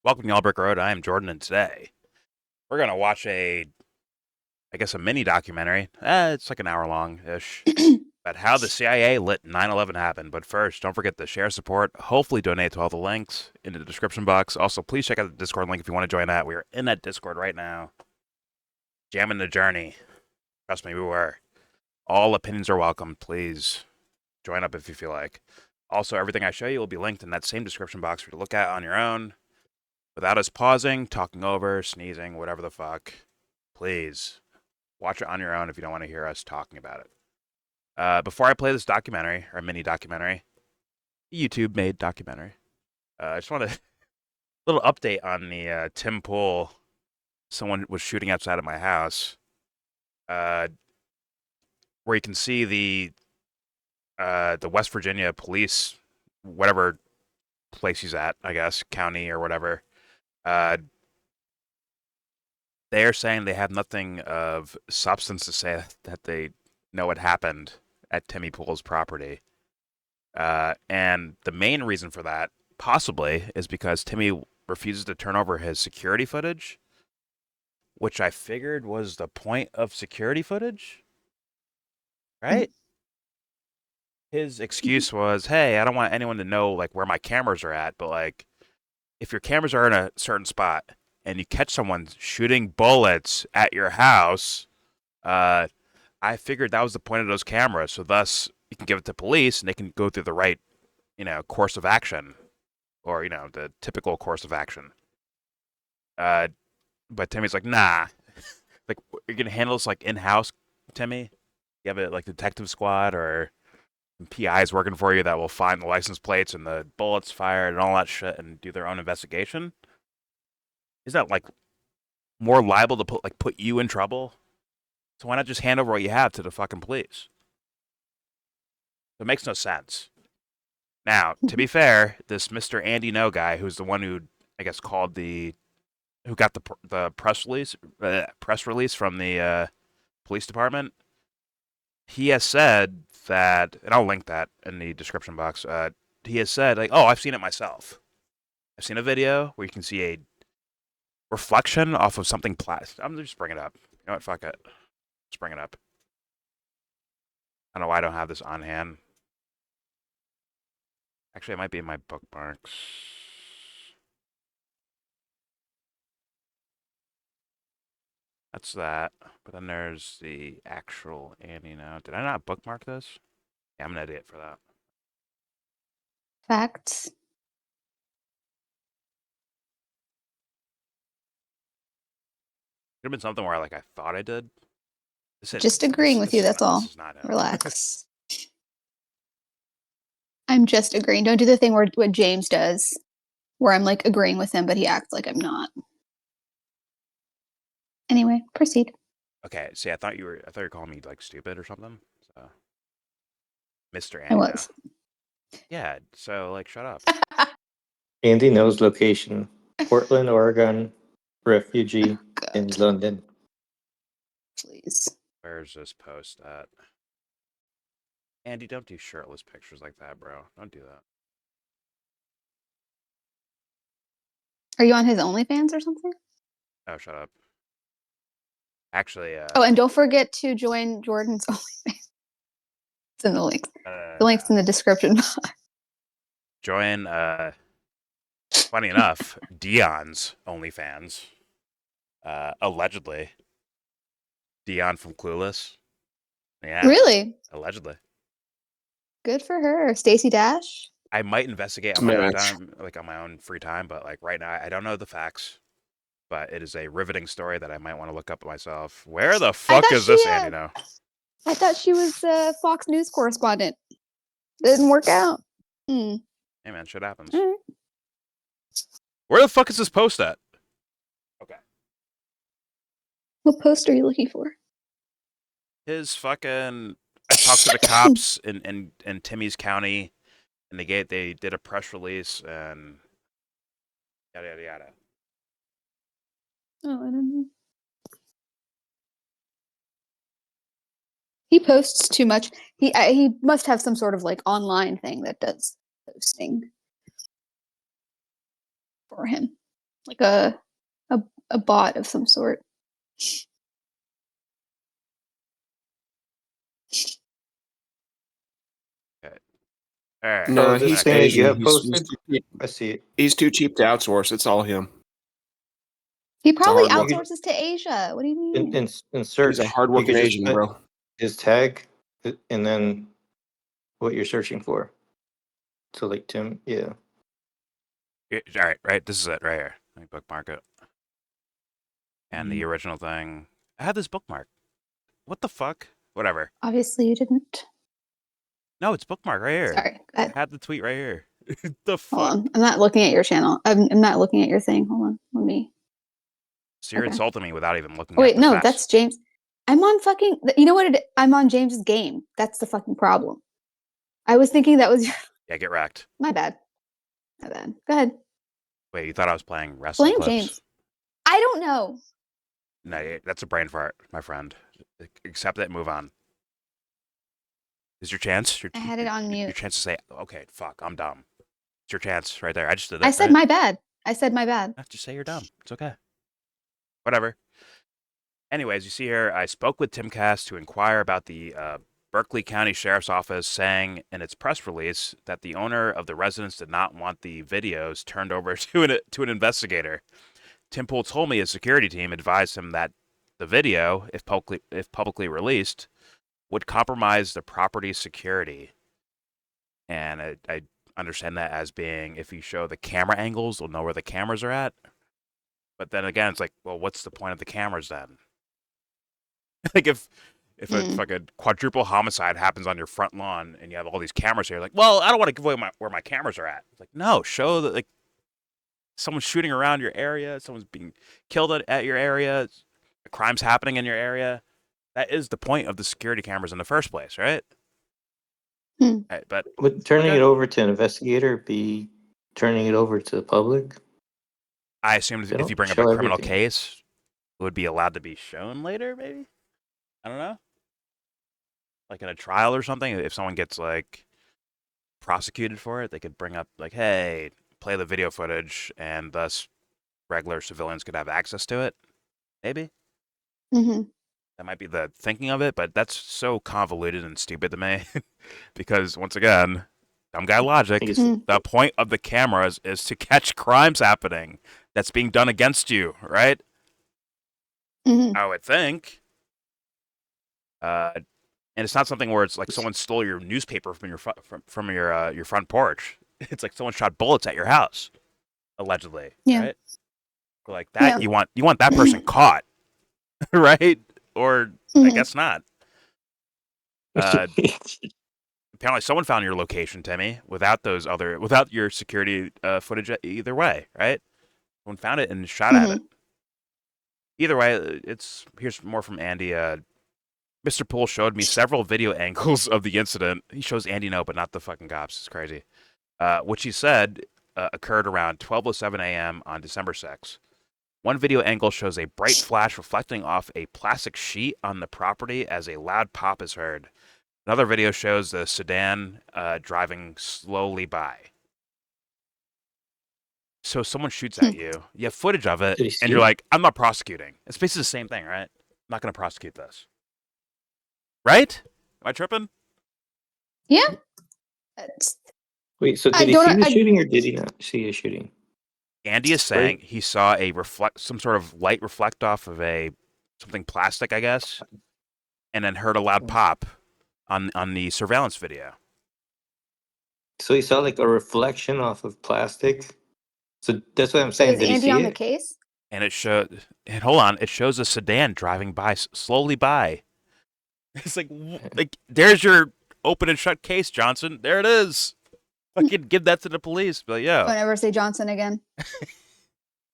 Welcome to YellBro Road. I am Jordan, and today we're gonna watch a mini documentary. It's like an hour long ish, about how the CIA let 9/11 happen. But first, don't forget to share, support, hopefully donate to all the links in the description box. Also, please check out the Discord link if you want to join that. We are in that Discord right now, jamming the journey. Trust me, we were. All opinions are welcome. Please join up if you feel like. Also, everything I show you will be linked in that same description box for you to look at on your own. Without us pausing, talking over, sneezing, whatever the fuck, please watch it on your own if you don't want to hear us talking about it. Before I play this documentary, or mini documentary, YouTube-made documentary, I just want a little update on the Tim Pool. Someone was shooting outside of my house, where you can see the West Virginia police, whatever place he's at, I guess, county or whatever. They are saying they have nothing of substance to say that they know what happened at Timmy Pool's property. And the main reason for that, possibly, is because Timmy refuses to turn over his security footage, which I figured was the point of security footage, right? His excuse was, hey, I don't want anyone to know like where my cameras are at, but like if your cameras are in a certain spot and you catch someone shooting bullets at your house, I figured that was the point of those cameras. So thus, you can give it to police and they can go through the right, course of action, or the typical course of action. But Timmy's like, nah, like you're gonna handle this like in house, Timmy. You have a like detective squad or PIs working for you that will find the license plates and the bullets fired and all that shit and do their own investigation. Is that like more liable to put you in trouble? So why not just hand over what you have to the fucking police? It makes no sense. Now, to be fair, this Mr. Andy No guy, who's the one who I guess who got the press release from the police department, he has said that, and I'll link that in the description box. He has said like, oh, I've seen it myself. I've seen a video where you can see a reflection off of something plastic. I'm just bring it up. You know what? Fuck it. Just bring it up. I don't know why I don't have this on hand. Actually, it might be in my bookmarks. That's that. But then there's the actual Andy now. Did I not bookmark this? Yeah, I'm an idiot for that. Facts. Could have been something where I thought I did. Just agreeing with you, that's all. Relax. I'm just agreeing. Don't do the thing where what James does, where I'm like agreeing with him, but he acts like I'm not. Anyway, proceed. Okay, see, I thought you were calling me like stupid or something. So, Mr. Andy. I was. Yeah, so like, shut up. Andy knows location: Portland, Oregon, refugee in London. Please. Where's this post at? Andy, don't do shirtless pictures like that, bro. Don't do that. Are you on his OnlyFans or something? Oh, shut up. Actually, oh, and don't forget to join Jordan's OnlyFans. It's in the links. The link's in the description box. Join, funny enough, Dion's OnlyFans. Allegedly. Dion from Clueless. Yeah. Really? Allegedly. Good for her. Stacey Dash? I might investigate on my own time, like on my own free time, but like right now I don't know the facts. But it is a riveting story that I might want to look up myself. Where the fuck is this Andy now? I thought she was a Fox News correspondent. Didn't work out. Hey man, shit happens. Right. Where the fuck is this post at? Okay. What post are you looking for? His fucking... I talked to the cops in Timmy's county, and they did a press release, and yada, yada, yada. Oh, I don't know. He posts too much. He must have some sort of like online thing that does posting for him. like a bot of some sort. All right. Oh, No, this he's thing that you Asian. have He's posted? too cheap. I see it. He's too cheap to outsource. It's all him. He probably hard work. outsources to Asia. What do you mean? In search, He's a you hardworking could just Asian, put bro. his tag and then what you're searching for. So like Tim, yeah. All right, right. This is it right here. Let me bookmark it. And Mm-hmm. the original thing, I had this bookmark. What the fuck? Whatever. Obviously, you didn't. No, it's bookmark right here. Sorry. I had the tweet right here. The fuck? Hold on. I'm not looking at your channel. I'm not looking at your thing. Hold on. Let me. So you're Okay. insulting me without even looking Oh, at wait, the no, facts. that's James. I'm on fucking. You know what? I'm on James's game. That's the fucking problem. I was thinking that was Yeah, get wrecked. my bad. My bad. Go ahead. Wait, you thought I was playing wrestling Blame clips? James. I don't know. No, that's a brain fart, my friend. Accept it and move on. Is your chance? I had it on Your mute. chance to say, okay, fuck, I'm dumb. It's your chance right there. I just did it. I said right? my bad. I said my bad. Just say you're dumb. It's okay. Whatever. Anyways, you see here, I spoke with Timcast to inquire about the Berkeley County Sheriff's Office saying in its press release that the owner of the residence did not want the videos turned over to an investigator. Tim Pool told me his security team advised him that the video, if publicly released, would compromise the property's security. And I understand that as being if you show the camera angles, they'll know where the cameras are at. But then again, it's like, well, what's the point of the cameras then? Like if a fucking quadruple homicide happens on your front lawn and you have all these cameras here, like, well, I don't want to give away where my cameras are at. It's like, no, show that like someone's shooting around your area, someone's being killed at your area, a crime's happening in your area. That is the point of the security cameras in the first place, right? Right, but Would turning okay. it over to an investigator be turning it over to the public? I assume They if you don't bring up a show criminal everything. case, it would be allowed to be shown later, maybe? I don't know. Like in a trial or something, if someone gets like prosecuted for it, they could bring up like, hey, play the video footage, and thus regular civilians could have access to it. Maybe Mm-hmm. that might be the thinking of it, but that's so convoluted and stupid to me because once again, dumb guy logic. I guess The point of the cameras is to catch crimes happening that's being done against you, right? Mm-hmm. I would think. And it's not something where it's like someone stole your newspaper from your front porch. It's like someone shot bullets at your house, allegedly. Yeah. Right? Like that, Yeah. you want that person caught, right? Or I Mhm. guess not. Apparently, someone found your location, Timmy, without your security footage. Either way, right? Someone found it and shot at it. Either way, here's more from Andy. Mr. Poole showed me several video angles of the incident. He shows Andy no, but not the fucking cops. It's crazy. Which he said occurred around 12:07 a.m. on December 6th. One video angle shows a bright flash reflecting off a plastic sheet on the property as a loud pop is heard. Another video shows the sedan driving slowly by. So someone shoots at you. You have footage of it, Did he see and you're it? like, I'm not prosecuting. It's basically the same thing, right? I'm not going to prosecute this. Right? Am I tripping? Yeah. Wait, so I did he don't- see the I- shooting or did he not see a shooting? Andy is saying he saw some sort of light reflect off of something plastic, I guess, and then heard a loud pop on the surveillance video. So he saw like a reflection off of plastic. So that's what I'm So saying. is Did he Andy see on the it? case? And it shows a sedan driving by slowly by. It's like there's your open and shut case, Johnson. There it is. Fucking give that to the police. But Don't ever say Johnson again.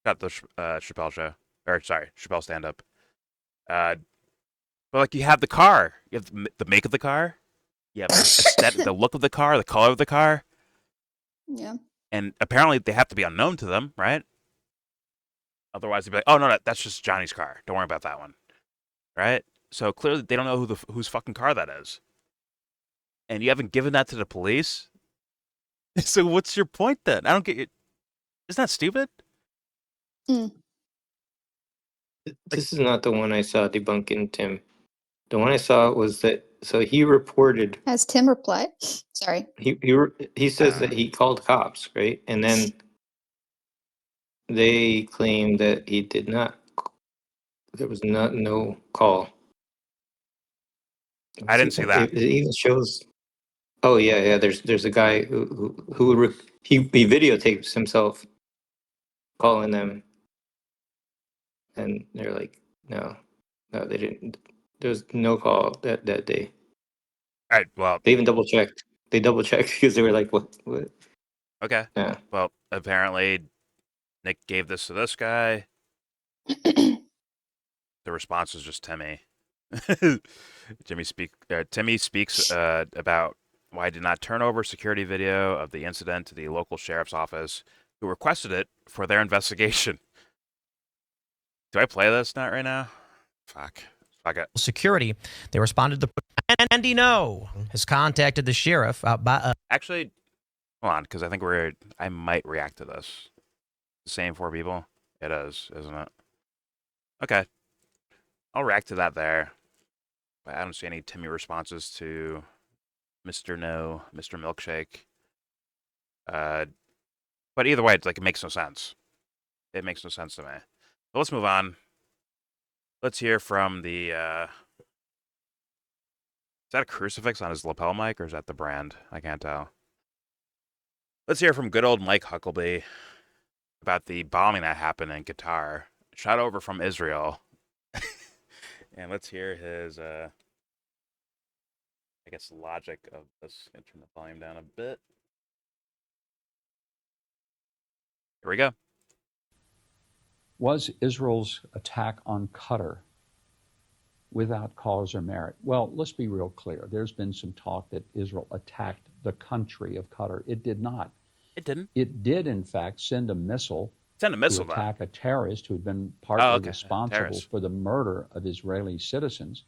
got the Chappelle show, or sorry, Chappelle stand up. But like you have the car, you have the make of the car, you have the look of the car, the color of the car, Yeah. and apparently they have to be unknown to them, right? Otherwise they'd be like, oh no, that's just Johnny's car. Don't worry about that one, right? So clearly they don't know whose fucking car that is, and you haven't given that to the police. So what's your point then? I don't get it. Isn't that stupid? This is not the one I saw debunking Tim. The one I saw was that so he reported Has Tim replied? Sorry. he says that he called cops, right? And then they claim that he did not. There was no call. I didn't see that. It even shows. Oh yeah. There's a guy who he videotapes himself calling them, and they're like, no, they didn't. There was no call that day. All right. Well, They even double checked. They double checked because they were like, what? okay. Yeah. Well, apparently Nick gave this to this guy. The response was just Timmy. Timmy speaks about why he did not turn over security video of the incident to the local sheriff's office, who requested it for their investigation. Do I play this not right now? Fuck it. Security. They responded to Andy No has contacted the sheriff Actually, hold on, because I think I might react to this. The same 4 people? It is, isn't it? Okay. I'll react to that there. But I don't see any Timmy responses to Mr. No, Mr. Milkshake. But either way, it makes no sense. It makes no sense to me. So let's move on. Let's hear from the, is that a crucifix on his lapel mic, or is that the brand? I can't tell. Let's hear from good old Mike Huckleby about the bombing that happened in Qatar, shot over from Israel. And let's hear his, I guess, logic of this. I'm gonna turn the volume down a bit. Here we go. Was Israel's attack on Qatar without cause or merit? Well, let's be real clear. There's been some talk that Israel attacked the country of Qatar. It did not. It didn't. It did, in fact, send a missile to attack a terrorist who had been partly responsible for the murder of Israeli citizens.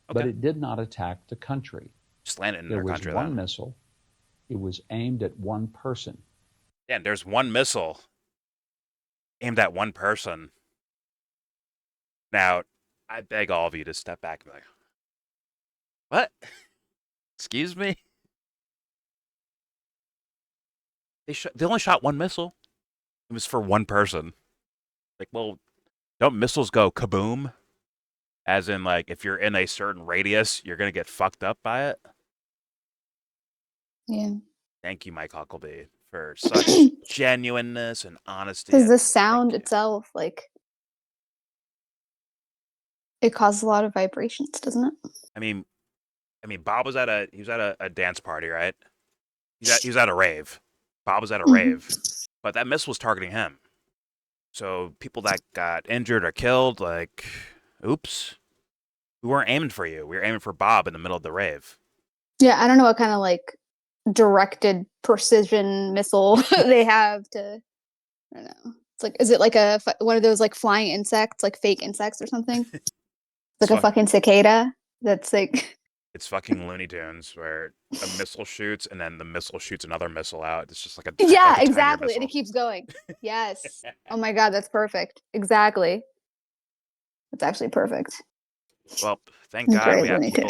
Okay. But it did not attack the country. Just landed in there their was country. One missile. It was aimed at one person. Yeah, there's one missile aimed at one person. Now, I beg all of you to step back and be like, what? Excuse me? They only shot one missile. It was for one person. Like, well, don't missiles go kaboom? As in, if you're in a certain radius, you're going to get fucked up by it? Yeah. Thank you, Mike Huckleby, for such genuineness and honesty. Because the sound itself, it causes a lot of vibrations, doesn't it? I mean, Bob was at a dance party, right? He was at a rave. Bob was at a rave, but that missile was targeting him. So people that got injured or killed, oops, we weren't aiming for you. We were aiming for Bob in the middle of the rave. Yeah, I don't know what kind of directed precision missile they have to. I don't know. It's is it one of those flying insects, fake insects or something? A fucking cicada that's It's fucking Looney Tunes where a missile shoots and then the missile shoots another missile out. It's just a yeah, exactly, and it keeps going. Yes. Oh my god, that's perfect. Exactly. That's actually perfect. Well, thank God we have people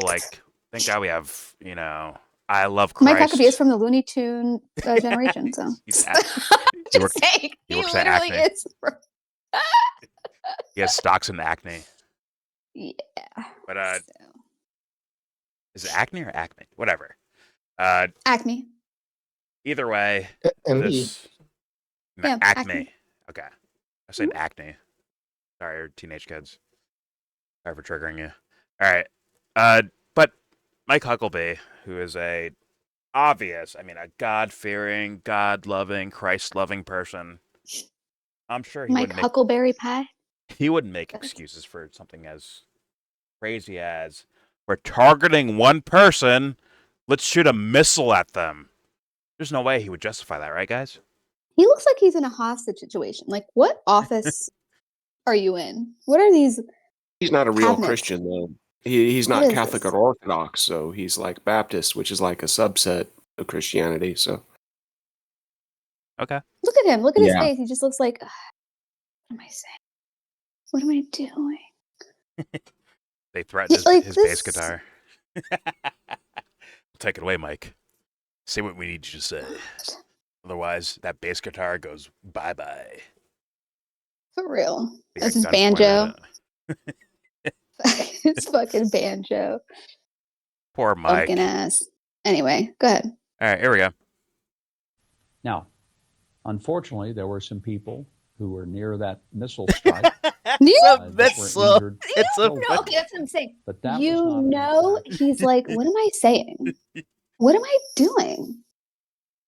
thank God we have, I love Christ. Mike Huckabee is from the Looney Tune generation, so. Just saying, he literally is. He has stocks in Acme. Yeah. But is it Acme or Acme? Whatever. Acme. Either way, Acme. Acme. Okay. I said acne. Sorry, teenage kids. Sorry for triggering you. All right. But Mike Huckleby, who is a God-fearing, God-loving, Christ-loving person, I'm sure he wouldn't Huckleberry Pie. He wouldn't make excuses for something as crazy as we're targeting one person. Let's shoot a missile at them. There's no way he would justify that, right, guys? He looks like he's in a hostage situation. What office are you in? What are these? He's not a real cabinets? Christian, though. He's not Catholic or Orthodox, so he's like Baptist, which is like a subset of Christianity. So, okay. Look at him. Look at his face. He just looks like, I am I saying? What am I doing? They threatened his bass guitar. Take it away, Mike. Say what we need you to say. Otherwise, that bass guitar goes bye-bye. For real. We That's got his guns pointed banjo. at it. His fucking banjo. Poor Mike. Pumpkin ass. Anyway, go ahead. All right, here we go. Now, unfortunately, there were some people who were near that missile strike. It's a No, okay, that's what I'm saying. But that You was not an know, attack. he's like, what am I saying? What am I doing?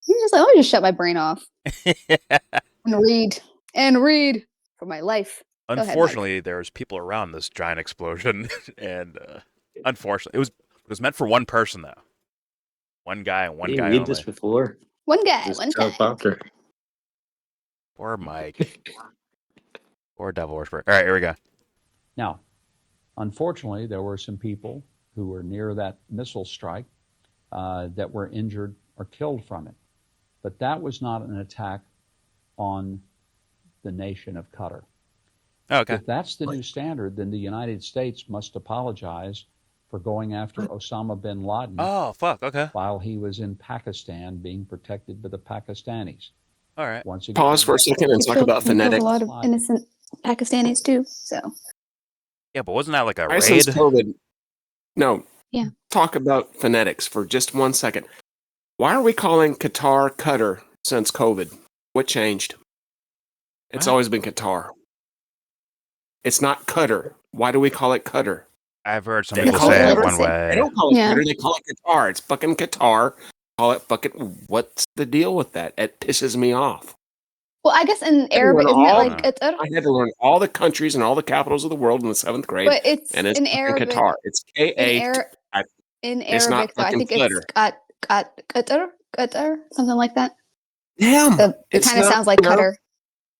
He's just like, let me just shut my brain off and read for my life. Go ahead, Mike. Unfortunately, there's people around this giant explosion, and unfortunately, it was meant for one person though. One guy and one You guy read only. this before. One guy, This one guy. helicopter. Poor Mike. Poor Devil Worshiper. All right, here we go. Now, unfortunately, there were some people who were near that missile strike that were injured or killed from it. But that was not an attack on the nation of Qatar. Okay. If that's the new standard, then the United States must apologize for going after Osama bin Laden Oh, fuck. Okay. while he was in Pakistan being protected by the Pakistanis. All right. Once again, Pause for a second and talk about We killed a phonetics. lot of innocent Pakistanis too. So Yeah, but wasn't that like a Right since raid? COVID. No. Yeah. Talk about phonetics for just 1 second. Why are we calling Qatar Qatar since COVID? What changed? It's What? always been Qatar. It's not Qatar. Why do we call it Qatar? I've heard some They people call say it it like one the same- way. They don't call it Yeah. Qatar. They call it Qatar. It's fucking Qatar. Call it fucking. What's the deal with that? It pisses me off. well, I guess in Everyone Arabic, isn't it all- like Qatar? I had to learn all the countries and all the capitals of the world in the 7th grade, But it's and it's in fucking Arabic. Qatar. It's In, K-A. in It's not Arabic, though, I fucking think it's Qatar, something like that. Damn. So it It's kind of not sounds like their- Qatar.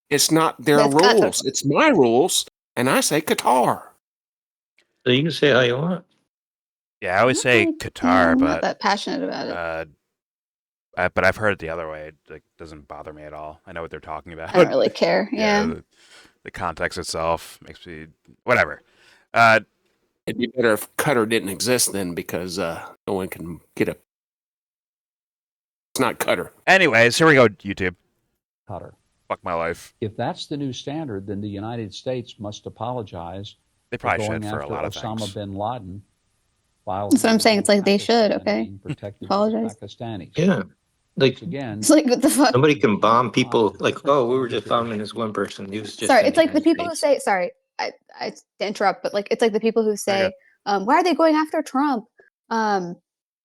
It's not their That's Qatar. rules. It's my rules, and I say Qatar. So you can say how you want. Yeah, I always say I'm Qatar, not but that passionate about it. but I've heard it the other way. It like, doesn't bother me at all. I know what they're talking about. I don't really care. Yeah. The context itself makes me whatever. It'd be better if Qatar didn't exist then, because no one can get a. It's not Qatar. Anyways, here we go. YouTube. Qatar. Fuck my life. If that's the new standard, then the United States must apologize They for probably going should for a after lot of Osama things. bin Laden while That's what he I'm was saying. in It's like they should, Pakistan okay? being protected by the Apologize. Pakistanis. Yeah. Like, Once again, It's like, what the fuck? somebody can bomb people. Like, oh, we were just bombing this one person. He was just. Sorry, in it's like the United people who States. say, sorry, I to interrupt, but like, it's like the people who say, Okay. why are they going after Trump?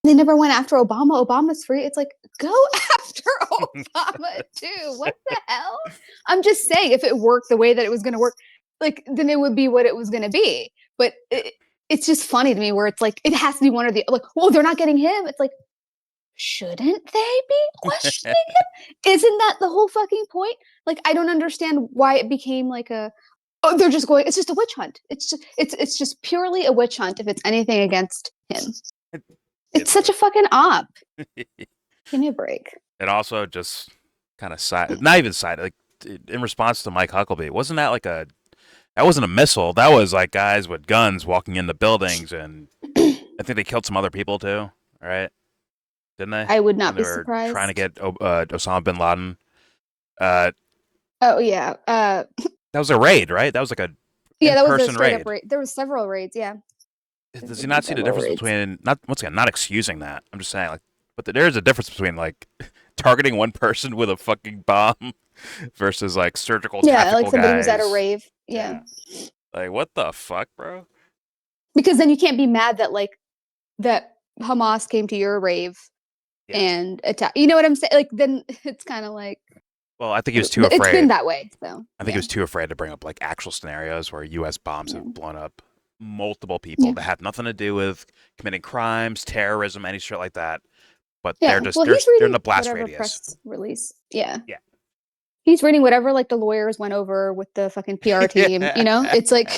They never went after Obama. Obama's free. It's like, go after Obama too. What the hell? I'm just saying, if it worked the way that it was going to work, like, then it would be what it was going to be. But it's just funny to me where it's like, it has to be one or the, like, well, they're not getting him. It's like, shouldn't they be questioning him? Isn't that the whole fucking point? Like, I don't understand why it became like a, oh, they're just going, it's just a witch hunt. It's just purely a witch hunt if it's anything against him. It's such a fucking op. Give me a break. And also just kind of side, not even side, like in response to Mike Huckabee, wasn't that like that wasn't a missile. That was like guys with guns walking into buildings, and I think they killed some other people too, right? Didn't they? I would not When be they were surprised. Trying to get Osama bin Laden. Oh yeah. That was a raid, right? That was like a Yeah, that was a in-person straight raid. up raid. There was several raids, yeah. Does he not see the difference Raids. between once again, not excusing that. I'm just saying, like, but there's a difference between like targeting one person with a fucking bomb versus like surgical Yeah, tactical like somebody who's at a guys. rave. Yeah. Like, what the fuck, bro? Because then you can't be mad that like that Hamas came to your rave Yeah. and attack. You know what I'm saying? Like then it's kind of like Well, I think he was too but it's been afraid. that way. So I think he was too afraid to bring up like actual scenarios where U.S. bombs have blown up multiple people that have nothing to do with committing crimes, terrorism, any shit like that. But they're just well, they're he's in reading the blast whatever radius. press release. Yeah. Yeah. He's reading whatever like the lawyers went over with the fucking PR team. You know, it's like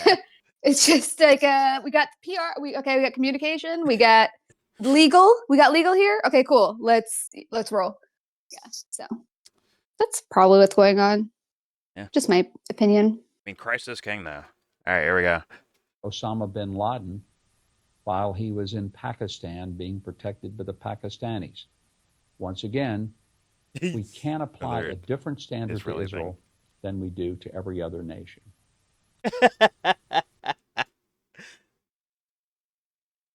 it's just like we got PR. We got communication. We got legal. We got legal here. Okay, cool. Let's roll. Yeah. So that's probably what's going on. Yeah. Just my opinion. mean, Christ is king now. All right, here we go. Osama bin Laden while he was in Pakistan being protected by the Pakistanis. Once again, we can't apply a different standard to Israeli Israel than we do to every other nation.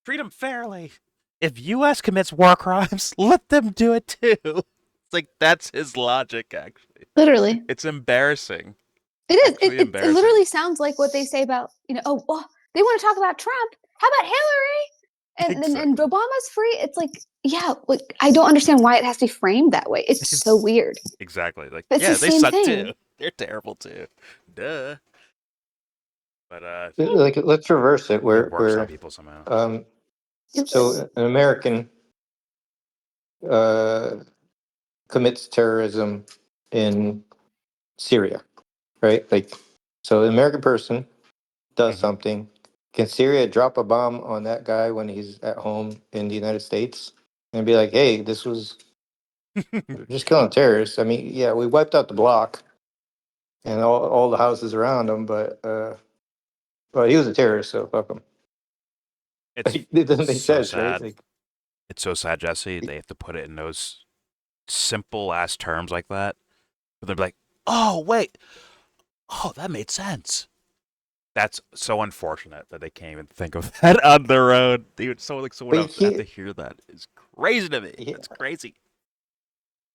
Treat them fairly. If U.S. commits war crimes, let them do it too. It's like that's his logic, actually. Literally. It's embarrassing. It is. Actually It embarrassing. literally sounds like what they say about, oh, well, they want to talk about Trump. How about Hillary? And Exactly. Obama's free. It's like, yeah, like I don't understand why it has to be framed that way. It's so weird. Exactly. Like, It's yeah, the they same suck thing. too. They're terrible too. Duh. But Like, let's reverse it. it Where works on people somehow. so an American commits terrorism in Syria, right? Like, so an American person does Mhm. something. Can Syria drop a bomb on that guy when he's at home in the United States and be like, "Hey, this was just killing terrorists"? I mean, yeah, we wiped out the block and all the houses around him, but well, he was a terrorist, so fuck him. It's It doesn't make so sense, right? sad. Like, It's so sad, Jesse. They have to put it in those simple ass terms like that. But they're like, oh wait, oh that made sense. That's so unfortunate that they can't even think of that on their own. Dude, so like someone but you else have to can't. hear that is crazy to me. Yeah, That's crazy.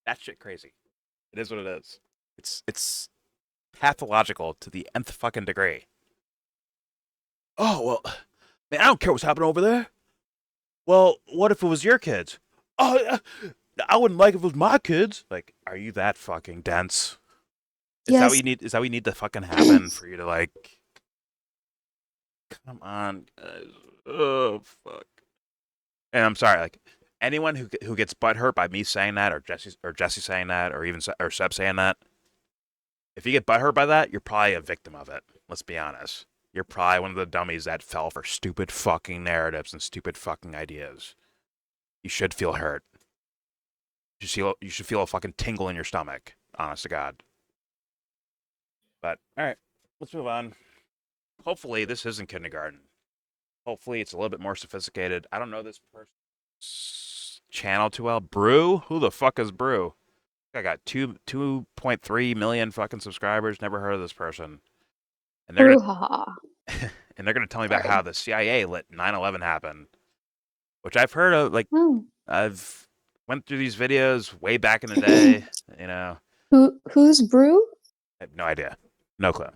That shit crazy. It is what it is. It's pathological to the nth fucking degree. Oh well, man, I don't care what's happening over there. Well, what if it was your kids? Oh, I wouldn't like if it was my kids. Like, are you that fucking dense? Is that what Yes. you need? Is that what you need to fucking happen for you to like? Come on, guys. Oh fuck. And I'm sorry, like anyone who gets butthurt by me saying that, or Jesse saying that, or even or Seb saying that. If you get butthurt by that, you're probably a victim of it. Let's be honest. You're probably one of the dummies that fell for stupid fucking narratives and stupid fucking ideas. You should feel hurt. You should feel a fucking tingle in your stomach. Honest to God. But all right, let's move on. Hopefully, this isn't kindergarten. Hopefully, it's a little bit more sophisticated. I don't know this person's channel too well. Brew? Who the fuck is Brew? I got 2.3 million fucking subscribers. Never heard of this person. And they're Brouhaha. and they're gonna tell me about Sorry. how the CIA let 9/11 happen, which I've heard of. Like Oh. I've went through these videos way back in the day. You know, Who's Brew? I have no idea, no clue.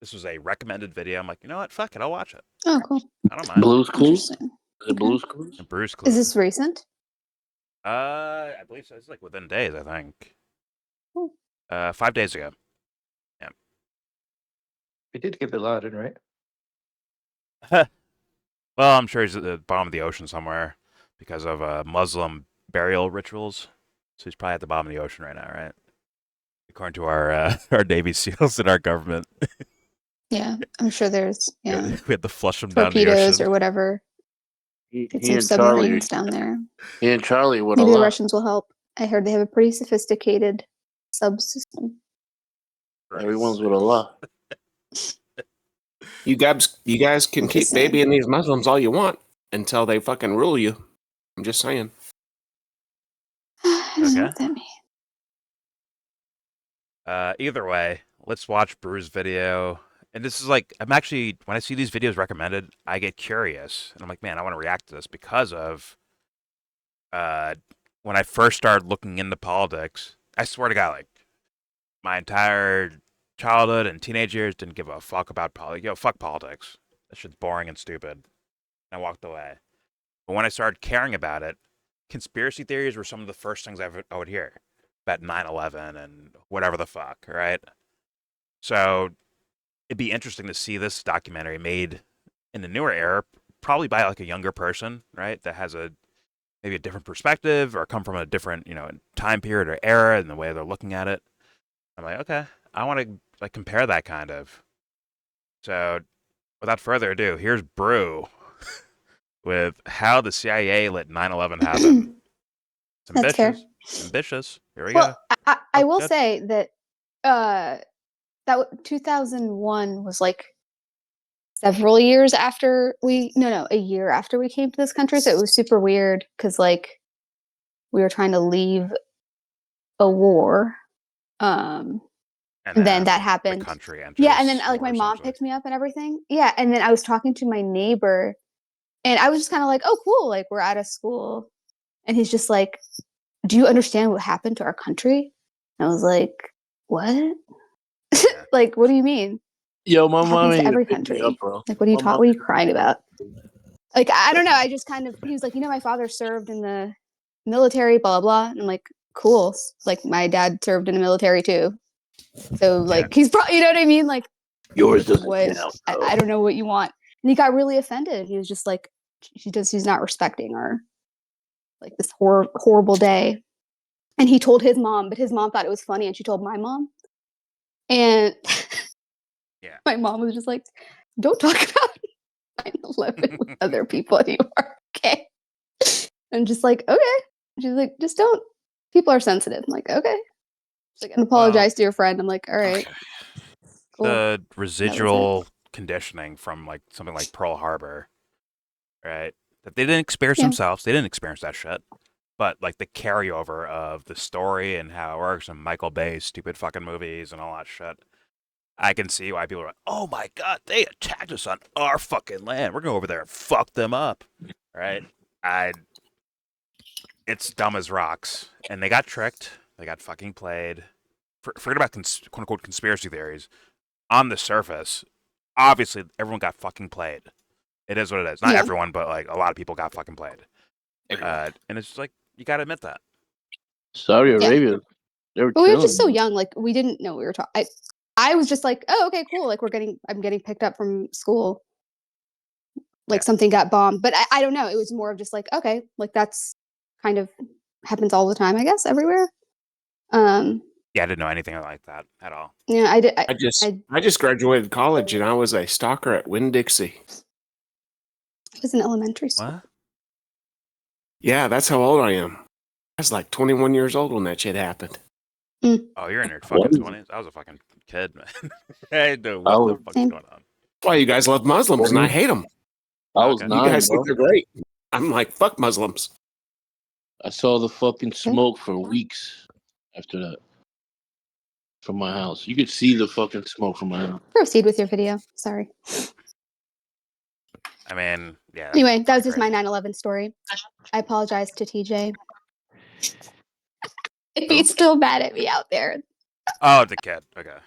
This was a recommended video. I'm like, you know what? Fuck it, I'll watch it. Oh, cool. I don't mind. Blues Clues? Interesting. Is it Blues Clues? And Bruce Is Clues. this recent? I believe so. It's like within days, I think. Cool. 5 days ago. Yeah. we did get Bin Laden, right? Well, I'm sure he's at the bottom of the ocean somewhere because of Muslim burial rituals. So he's probably at the bottom of the ocean right now, right? According to our our Navy SEALs and our government. Yeah, I'm sure there's We had to flush him down the torpedoes ocean. or whatever. He Get some and Charlie. submarines down there. He and Charlie would have Maybe the left. Russians will help. I heard they have a pretty sophisticated subsystem. Everyone's would have left. You guys can keep Just saying. babying these Muslims all you want until they fucking rule you. I'm just saying. I don't know Okay. what that means. Either way, let's watch Brew's video. And this is like, I'm actually, when I see these videos recommended, I get curious. And I'm like, man, I want to react to this because of when I first started looking into politics. I swear to God, like, my entire childhood and teenage years didn't give a fuck about politics. Yo, fuck politics. That shit's boring and stupid. And I walked away. But when I started caring about it, conspiracy theories were some of the first things I would hear about 9/11 and whatever the fuck, right? So it'd be interesting to see this documentary made in the newer era, probably by like a younger person, right? That has maybe a different perspective or come from a different, time period or era and the way they're looking at it. I'm like, okay, I want to like compare that kind of. So without further ado, here's Brew with how the CIA let 9/11 happen. It's That's fair. ambitious. Ambitious. Here we Well, go. I Oh, will good. say that 2001 was like several years after a year after we came to this country. So it was super weird because like we were trying to leave a war. And then that happened. The country enters yeah, and then like war, my mom essentially. picked me up and everything. Yeah, and then I was talking to my neighbor, and I was just kind of like, "Oh, cool! Like we're out of school," and he's just like, "Do you understand what happened to our country?" And I was like, "What? Like, what do you mean?" Yo, my It mom happens to ain't every pick me country. up, bro. Like, what are you My mom- what are you crying about? Like, I don't know. I just kind of, he was like, my father served in the military, blah, blah, blah. And I'm like, cool. Like, my dad served in the military too. So, like, he's probably, you know what I mean? Like, Yours doesn't what, count, bro. I don't know what you want. And he got really offended. He was just like, he's not respecting our, like, this horrible day. And he told his mom, but his mom thought it was funny. And she told my mom. And my mom was just like, don't talk about 9/11 with other people anymore. Okay. I'm just like, okay. She's like, just don't. People are sensitive. I'm like, okay. She's like, and apologize to your friend. I'm like, all right. Cool. The residual conditioning from like something like Pearl Harbor, right? That they didn't experience themselves. They didn't experience that shit. But like the carryover of the story and how it works and Michael Bay's stupid fucking movies and all that shit. I can see why people are like, oh my God, they attacked us on our fucking land. We're going over there and fuck them up. Right? It's dumb as rocks. And they got tricked. They got fucking played. Forget about quote unquote conspiracy theories. On the surface, obviously everyone got fucking played. It is what it is. Not everyone, but like a lot of people got fucking played. And it's just like, you gotta admit that. Saudi Arabia. They were but we were just so chilling. young, like we didn't know what we were talking. I was just like, oh, okay, cool. Like I'm getting picked up from school. Like something got bombed, but I don't know. It was more of just like, okay, like that's kind of happens all the time, I guess, everywhere. Yeah, I didn't know anything like that at all. Yeah, I did. I just graduated college and I was a stalker at Winn-Dixie. I was in elementary school. What? Yeah, that's how old I am. I was like 21 years old when that shit happened. Oh, you're in your fucking 20s? I was a fucking kid, man. Hey, dude, what the fuck's going on? That's why you guys love Muslims and I hate them. I was You 9, guys bro. think they're great. I'm like, fuck Muslims. I saw the fucking smoke for weeks after that from my house. You could see the fucking smoke from my house. Proceed with your video. Sorry. I mean, yeah. Anyway, that was just my 9/11 story. I apologize to TJ. If he's still mad at me out there. Oh, the kid. Okay.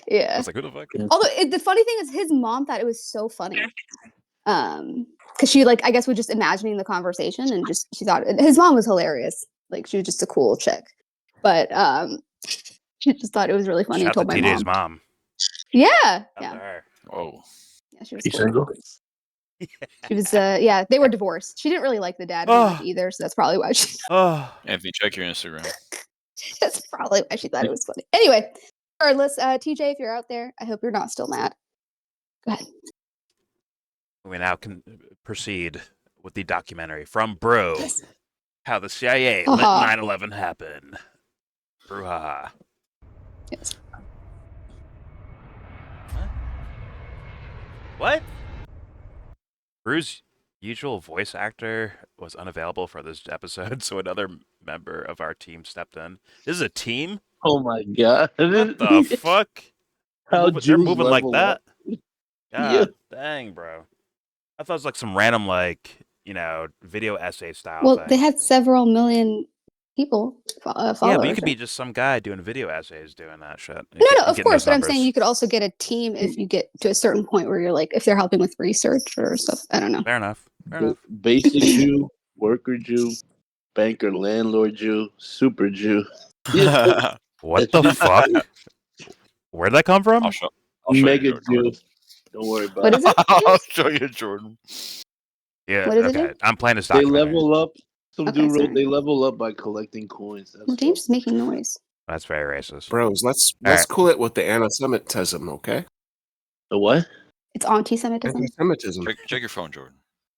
Yeah. I was like, who the fuck? Although the funny thing is, his mom thought it was so funny. Because she like, I guess, was just imagining the conversation and just she thought his mom was hilarious. Like she was just a cool chick, but she just thought it was really funny. Shout And told out to my TJ's mom. Yeah. Oh. Yeah, she was You cool. single? She was, yeah, they were divorced. She didn't really like the dad much either, so that's probably why she. Anthony, check your Instagram. That's probably why she thought it was funny. Anyway, regardless, TJ, if you're out there, I hope you're not still mad. Go ahead. We now can proceed with the documentary from Brew. How the CIA let 9/11 happen. Brew, haha. Yes. What? Brew's usual voice actor was unavailable for this episode, so another member of our team stepped in. This is a team? Oh my God. What the fuck? They're moving like that? God dang, bro. I thought it was like some random, like, video essay style Well, thing. they had several million people followers. Yeah, but you could be just some guy doing video essays doing that shit. No, of course. But I'm saying you could also get a team if you get to a certain point where you're like, if they're helping with research or stuff. I don't know. Fair enough. Basic Jew, worker Jew, banker, landlord Jew, super Jew. What the fuck? Where'd that come from? I'll show Mega you, Jew. Don't worry about What is it? I'll show you, Jordan. Yeah, What is it, okay. James? I'm playing this They documentary. level up. Some dude wrote sorry. they level up by collecting coins. That's Well, James is making noise. That's very racist. Bros, let's right. cool it with the anti-Semitism, okay? the what? It's anti-Semitism. Anti-Semitism. Check your phone, Jordan.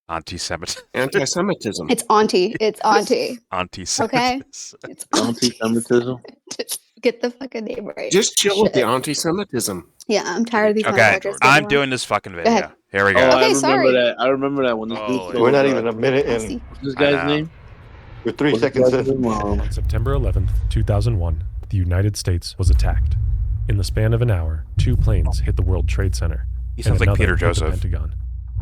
Anti-Semitism. Anti-Semitism. It's auntie. It's auntie. Anti-Semitism. Okay. It's Anti-Semitism. Get the fucking name right. Just chill with the Shit. anti-Semitism. Yeah, I'm tired of these Okay, motherfuckers. I'm doing this fucking ahead. video. Here we Oh, go. I Okay, remember sorry. that. I remember that when this dude Holy killed We're not his, even a minute I in. see. what's this I guy's know. name? We're 3 What's this seconds guy's in. name? On September 11th, 2001, the United States was attacked. In the span of an hour, 2 planes hit the World Trade Center. He and sounds like another Peter hit the Joseph. Pentagon.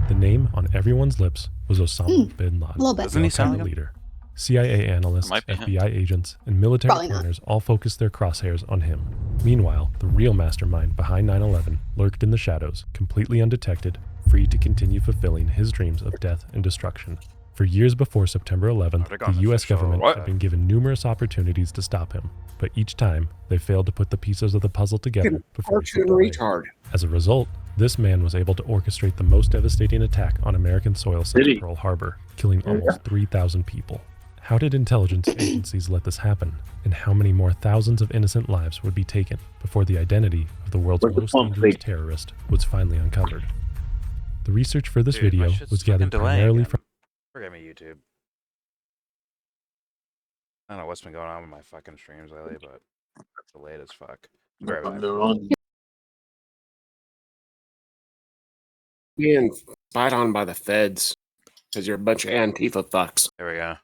The name on everyone's lips was Osama bin Laden, A little bit. Doesn't he the sound Al-Qaeda like him? leader. CIA analysts, might be him. FBI agents, and military Probably not. planners all focused their crosshairs on him. Meanwhile, the real mastermind behind 9/11 lurked in the shadows, completely undetected, free to continue fulfilling his dreams of death and destruction. For years before September 11th, they're going the U.S. official. government What? had been given numerous opportunities to stop him, but each time they failed to put the pieces of the puzzle together before he Cartoon slipped away. retard. As a result, this man was able to orchestrate the most devastating attack on American soil since Did he? Pearl Harbor, killing almost 3,000 people. How did intelligence agencies let this happen? And how many more thousands of innocent lives would be taken before the identity of the world's Where's the most pump dangerous fake? terrorist was finally uncovered? The research for this Dude, my video shit's was fucking gathered delaying primarily again. from Forgive me, YouTube. I don't know what's been going on with my fucking streams lately, but it's delayed as fuck. Be right back. They're on. Being spied on by the feds because you're a bunch of Antifa fucks. There we go.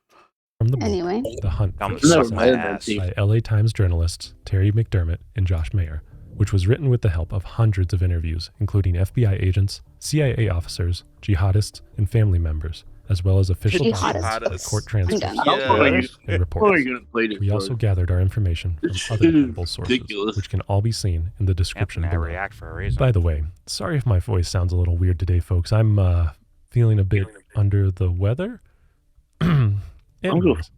the book, Anyway. The Hunt Down for the Never suck Suicide my mind, ass. Antifa. by LA Times journalists Terry McDermott and Josh Mayer, which was written with the help of hundreds of interviews, including FBI agents, CIA officers, jihadists, and family members, as well as official Jihadists. documents, court I'm transcripts, done. How long are you? and How are reports. you gonna play this? We also Jordan? gathered our information from This other shit is credible sources, ridiculous. which can all be seen in the description Anthony, I below. react for a reason. By the way, sorry if my voice sounds a little weird today, folks. I'm feeling a bit under the weather. Anyways,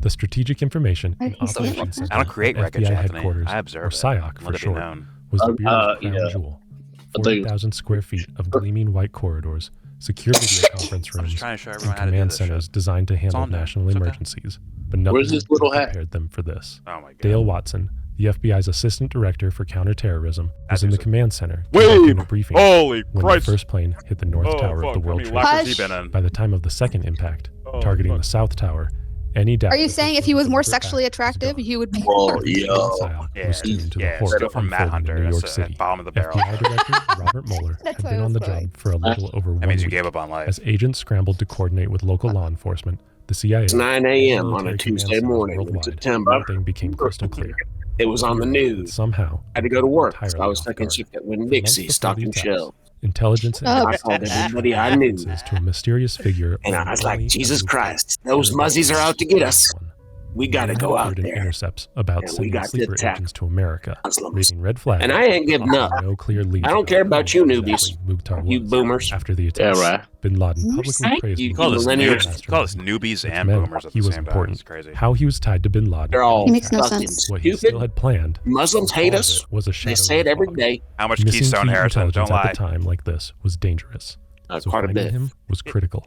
the Strategic Information Why and did he say Operations that? Center I don't create at wreckage, FBI Anthony. headquarters, I or observe it. SIOC for Let it be short, known. was the Bureau's crown yeah. jewel. I thought you- 40,000 square feet of gleaming white corridors, secure video conference I'm just rooms, trying to show and everyone how to do command this centers shit. designed to all handle I'm doing. national It's okay. emergencies. But nothing Where's this little would hat? prepared them for this. Oh my god. Dale Watson, the FBI's assistant director for counterterrorism, was in the That's command center Wait! conducting a briefing Holy when Christ! the first plane hit the north tower of the World Trade How Center. many lockers he been in? By the time of the second impact, Oh, targeting fuck. the south tower, any doubt Are you that saying this if he was a more deliberate sexually act was attractive, gone. he would be? Oh, The yeah. PSYOP Yeah, was tuned to the yeah, horror straight up from unfolding Manhunter. in New York That's City. bottom of the barrel. FBI Director Robert Mueller That's had why been I on was the crying. job for a little over 1 That means you week. gave up on life. As agents scrambled to coordinate with local law enforcement, the CIA, It's 9 and a.m. on a military command Tuesday centers morning in worldwide, September. everything became crystal clear. It was on the But news. somehow, I had to go to work, so entirely I was off second guard. shift at For Winn months Dixie, before the stocking attacks, shelves. Intelligence and Oh, I called everybody I knew, references to a mysterious figure, and I was like, only Jesus ever Christ, felt those muzzies are out to get us. one. We got to They go had out appeared in there. intercepts about And we sending got to sleeper attack agents to America, Muslims. raising red flags. And I ain't giving up. offering no clear leads I don't about care about who you exactly newbies. Mukhtar You was. boomers. After the Yeah, attacks, right. bin Laden Boomers? publicly praised You You call Mukhtar us as a millennials. noobs, you call us mastermind, newbies which and meant boomers at he the was same time. important. It's crazy. How he was tied to bin Laden. They're all He makes no fucking sense. What he stupid. still had planned. Muslims all hate of us. it was a shadow They say it of every fog. day. How much Missing Keystone key Harrison? intelligence Don't at lie. the time like this was dangerous. So Quite a finding bit. him was critical.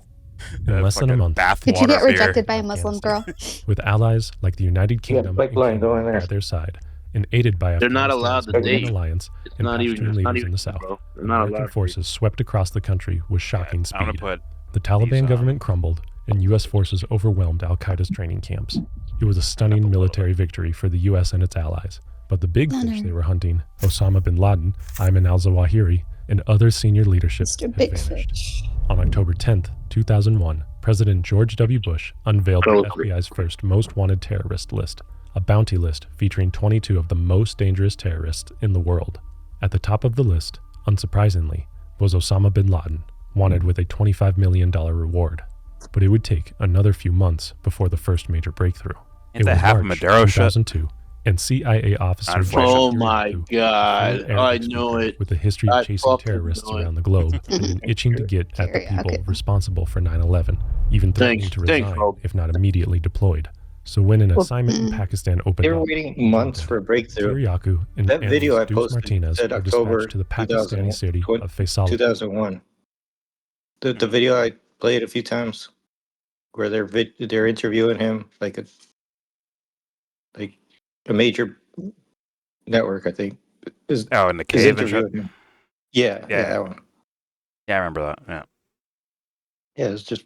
In less than a Fucking month, bath Did you water get beer. rejected by a Muslim girl? with allies like the United Yeah, Kingdom Blake and Blind, Canada go in there. by their side, and aided by They're not Afghanistan's allowed to Cohen date. alliance It's and not even. Pashtun It's not leaders even. in the south, Bro. They're not American allowed. to forces swept across the country with shocking I'm gonna speed. put The Taliban these, government crumbled, and U.S. forces overwhelmed al-Qaeda's training camps. It was a stunning military victory for the U.S. and its allies. But the big fish Stunner. they were hunting, Osama bin Laden, Ayman al-Zawahiri, and other senior leadership Mr. had Big vanished. Fish. On October 10th, 2001, President George W. Bush unveiled the Totally. FBI's first most wanted terrorist list, a bounty list featuring 22 of the most dangerous terrorists in the world. At the top of the list, unsurprisingly, was Osama bin Laden, wanted with a $25 million reward. But it would take another few months before the first major breakthrough. Ain't It that was half of March Maduro shit? 2002, and CIA officer Inflation. Joseph Oh my Uriaku, God! flew air I expert know it. with a history of I chasing fucking terrorists know it. around the globe and an itching to get at the people Uriaku. responsible for 9/11, even threatening Thanks. to Thanks, resign Rob. if not immediately deployed. So when an assignment in Pakistan opened They were up, waiting months for a breakthrough. Kiriakou and That video I analyst Deuce posted Martinez said were October dispatched to the Pakistani 2000 city of Faisalabad. 2001. The video I played a few times, where they're interviewing him like a major network, I think. Is Oh, in the is cave and shit. interviewing him. Yeah, Yeah. that one. Yeah, I remember that. Yeah. Yeah, it's just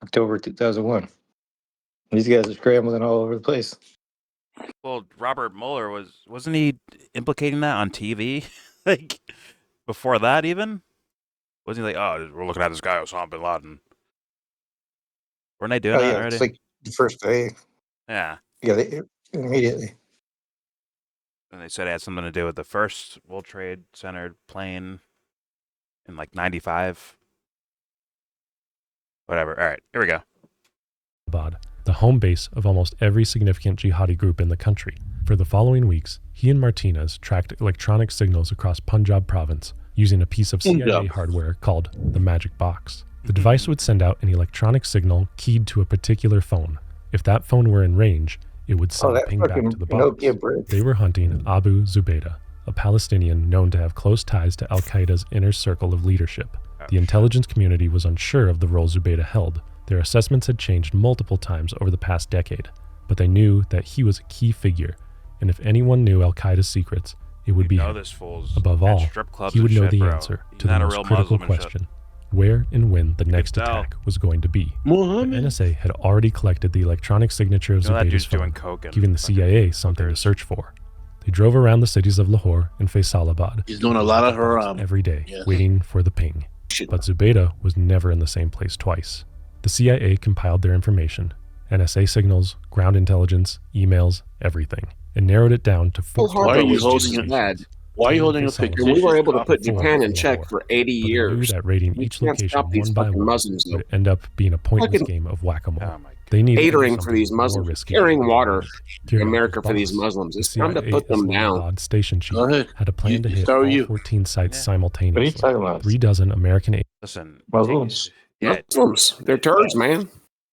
October 2001. These guys are scrambling all over the place. Well, Robert Mueller wasn't he implicating that on TV? Like before that, even wasn't he like, oh, we're looking at this guy Osama bin Laden? Weren't they doing Oh that yeah, already? it's like the first day. Yeah, Yeah, they immediately. and they said it had something to do with the first World Trade Center plane in like '95. Whatever. All right, here we go. The home base of almost every significant jihadi group in the country. For the following weeks, he and Martinez tracked electronic signals across Punjab province using a piece of CIA hardware called the Magic Box. The device would send out an electronic signal keyed to a particular phone. If that phone were in range, it would send a that ping back fucking to the box. Nokia brick. They were hunting Abu Zubaydah, a Palestinian known to have close ties to al-Qaeda's inner circle of leadership. The intelligence community was unsure of the role Zubaydah held. Their assessments had changed multiple times over the past decade, but they knew that he was a key figure, and if anyone knew al-Qaeda's secrets, it would be him. This fool's Above at all, strip clubs he would and know shit, the bro. answer He's to the not a most real critical Muslim and shit. question: where and when the next tell. attack was going to be. The Muhammad. NSA had already collected the electronic signature of You know that Zubaydah's dude's phone, doing coke and giving the fucking CIA something to hookers. search for. They drove around the cities of Lahore and Faisalabad He's doing a lot of box haram. every day, Yes. waiting for the ping. Shit. But Zubaydah was never in the same place twice. The CIA compiled their information, NSA signals, ground intelligence, emails, everything, and narrowed it down to 14 Why are you radio holding stations. your ad? Why are you holding a Faisalabad. picture? And we were able to Just put Four Japan in in check Lahore. for 80 But they knew years. that raiding We each can't location stop these one by fucking one Muslims, though. would end up being a pointless Fucking game of whack-a-mole. Oh my god. They needed to do catering for something these more Muslims, risky. carrying water Here, in America for these boss, Muslims. the It's time to CIA put them down. Islamabad station chief Go ahead. had a plan to You hit start all with you. 14 sites Yeah. simultaneously. What are you talking about? 3 dozen American Listen, Muslims? yeah, Muslims, they're turds, man.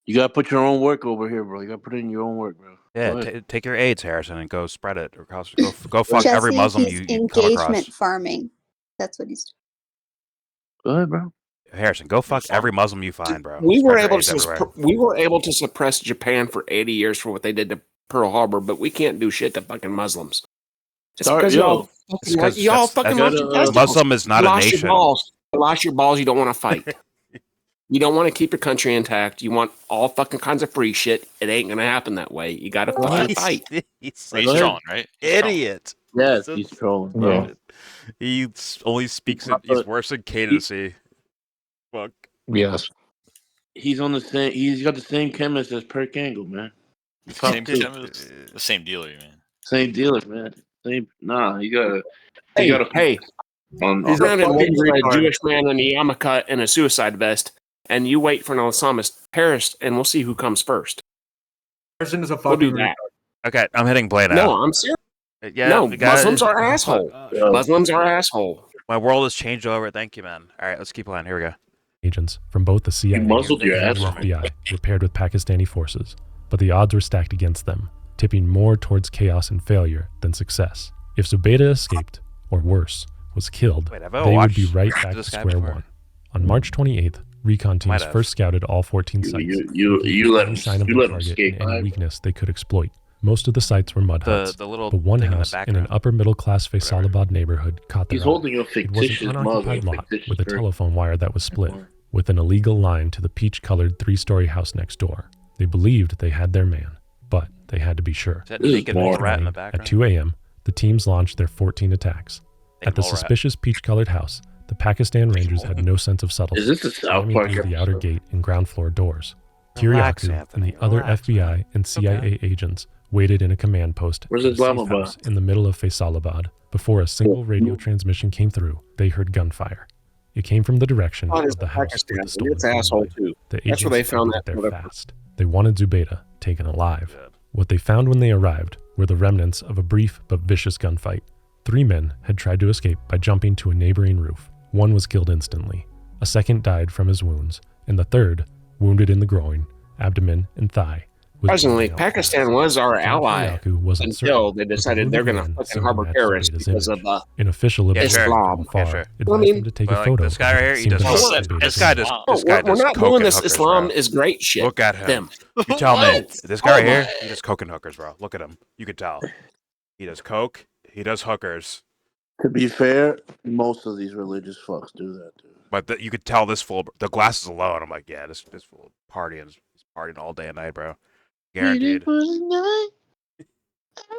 You gotta put your own work over here, bro. You gotta put in your own work, bro. yeah. Go ahead. Take your AIDS, Harrison, and go spread it, or go fuck every Jesse, Muslim he's you come across. engagement farming. That's what he's. Go ahead, bro. Harrison, go fuck every Muslim you find, bro. We were Spread your able AIDS to everywhere. we were able to suppress Japan for 80 years for what they did to Pearl Harbor, but we can't do shit to fucking Muslims. It's Start- because yo, y'all it's fucking, 'cause y'all that's- fucking that's- lost your gotta, testicles. Muslim is not You a lost nation. your balls. You lost your balls. You don't want to fight. You don't want to keep your country intact. You want all fucking kinds of free shit. It ain't gonna happen that way. You gotta fucking fight. He's He's Go ahead. trolling, right? He's trolling. idiot. Yes, So he's trolling, bro. Yeah. He only speaks in. He's worse in candidacy. Fuck. Yes. He's on the same. He's got the same chemist as Perk Angle, man. Top Same two. chemist, the same dealer, man. Same dealer, man. Same. Nah, you gotta. Hey, You gotta. hey, On, he's on, running fucking a retard. Jewish man in a yarmulke and a suicide vest, and you wait for an Osama Paris, and we'll see who comes first. Person is a We'll do fucking that. Okay, I'm hitting play now. No, I'm serious. Yeah, No, we got Muslims it. are asshole. Yeah. Muslims are asshole. My world has changed over. Thank you, man. All right, let's keep playing. Here we go. Agents from both the CIA muzzled your and the asshole. FBI were paired with Pakistani forces, but the odds were stacked against them, tipping more towards chaos and failure than success. If Zubaydah escaped, or worse, was killed, Wait, have I they would watched be right back to this guy square before? one. On March 28th, recon Might teams have. first scouted all 14 sites. You looking let for any him. sign of You the let him target escape. and any right? weakness they could exploit. Most of the sites were mud huts, The little but one thing house in in the an background. upper middle class Faisalabad neighborhood caught their He's eye. holding a It was fictitious an Muslim. unoccupied lot fictitious with a person. telephone wire that was split, with an illegal line to the peach-colored 3-story house next door. They believed they had their man, but they had to be sure. Is that This is naked more rat in the At background? 2 a.m., the teams launched their 14 attacks. At the Mole rat. suspicious peach-colored house, the Pakistan Rangers had no sense of subtlety, Is this a South slamming Park through the outer episode? gate and ground floor doors. Relax, Kiriakou Anthony, and the other relax, FBI man. and CIA agents waited in a command post Where's at a safe Islamabad? house in the middle of Faisalabad. Before a single radio transmission came through, they heard gunfire. It came from the direction What is of the house Pakistan? with the stolen It's asshole convoy. too. The That's where they agents found had to that get there motherfucker. fast. They wanted Zubaydah taken alive. What they found when they arrived were the remnants of a brief but vicious gunfight. 3 men had tried to escape by jumping to a neighboring roof. One was killed instantly. A second died from his wounds, and the third, wounded in the groin, abdomen, and thigh. was Surprisingly, bleeding out Pakistan fast. was our John ally Kiriakou wasn't until certain, they but the decided they're wounded going to man fucking seemed to harbor match terrorists Zubaydah's because image. of An official Yeah, observer sure. Islam. from afar Yeah, sure. advised I mean, him to take But, a like, photo. this guy of what right here, he seemed does to all match that. Zubaydah's This guy image. does. Wow. This guy we're does not coke doing and this. hookers, Islam bro. is great shit. Look at him. Them. You tell me. What? This guy right Oh here, my- he does coke and hookers, bro. Look at him. You could tell. He does coke. He does hookers. To be fair, most of these religious fucks do that, dude. But you could tell this fool. The glasses alone. I'm like, yeah, this fool partying. He's partying all day and night, bro. Guaranteed.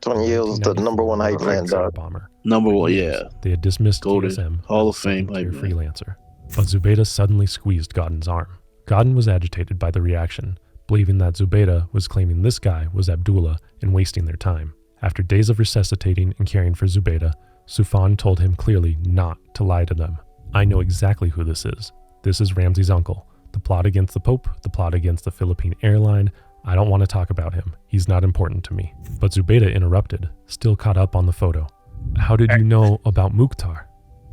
20 years is the number one hype man, dog. Bomber. Number For one, years, yeah. They had dismissed Golden TSM Hall as of a Fame second-tier hype man. freelancer. But Zubaydah suddenly squeezed Godden's arm. Godden was agitated by the reaction, believing that Zubaydah was claiming this guy was Abdullah and wasting their time. After days of resuscitating and caring for Zubaydah, Sufan told him clearly not to lie to them. I know exactly who this is. This is Ramsey's uncle. The plot against the Pope, the plot against the Philippine airline. I don't want to talk about him. He's not important to me. But Zubaydah interrupted, still caught up on the photo. How did you know about Mukhtar?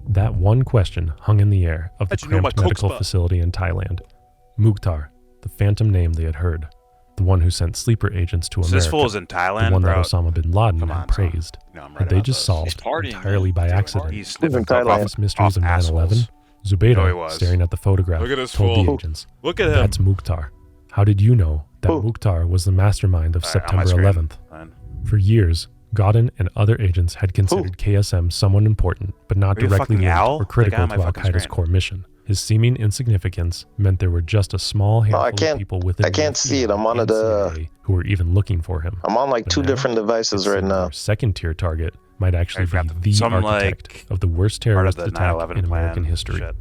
That one question hung in the air of the How'd you know cramped my medical Coke spot? facility in Thailand. Mukhtar, the phantom name they had heard. The the one who sent sleeper agents to So America, this fool is in Thailand, the one bro. that Osama bin Laden Come had on, son. praised, No, I'm right had they about just this. solved partying, entirely man. by He's accident. He's sniffing Thailand. coke Office mysteries of off 9/11. assholes. Zubaydah, No, he was. staring at the photograph, Look at this told the fool. agents, Look at him. "That's Mukhtar." How did you know that Who? Mukhtar was the mastermind of On my September screen. 11th? Fine. For years, Godin and other agents had considered KSM someone important, but not Are you a directly fucking linked owl? or critical The guy on to my Al fucking Qaeda's screen. core mission. His seeming insignificance meant there were just a small handful of can't- people within I can't the see it. FBI I'm on and the- CIA who were even looking for him. I'm on like But 2 now, different devices it right seemed now. their second-tier target might actually I forgot be that- the some, architect like, of the worst Part of terrorist the attack 9/11 in plan. American history. Shit.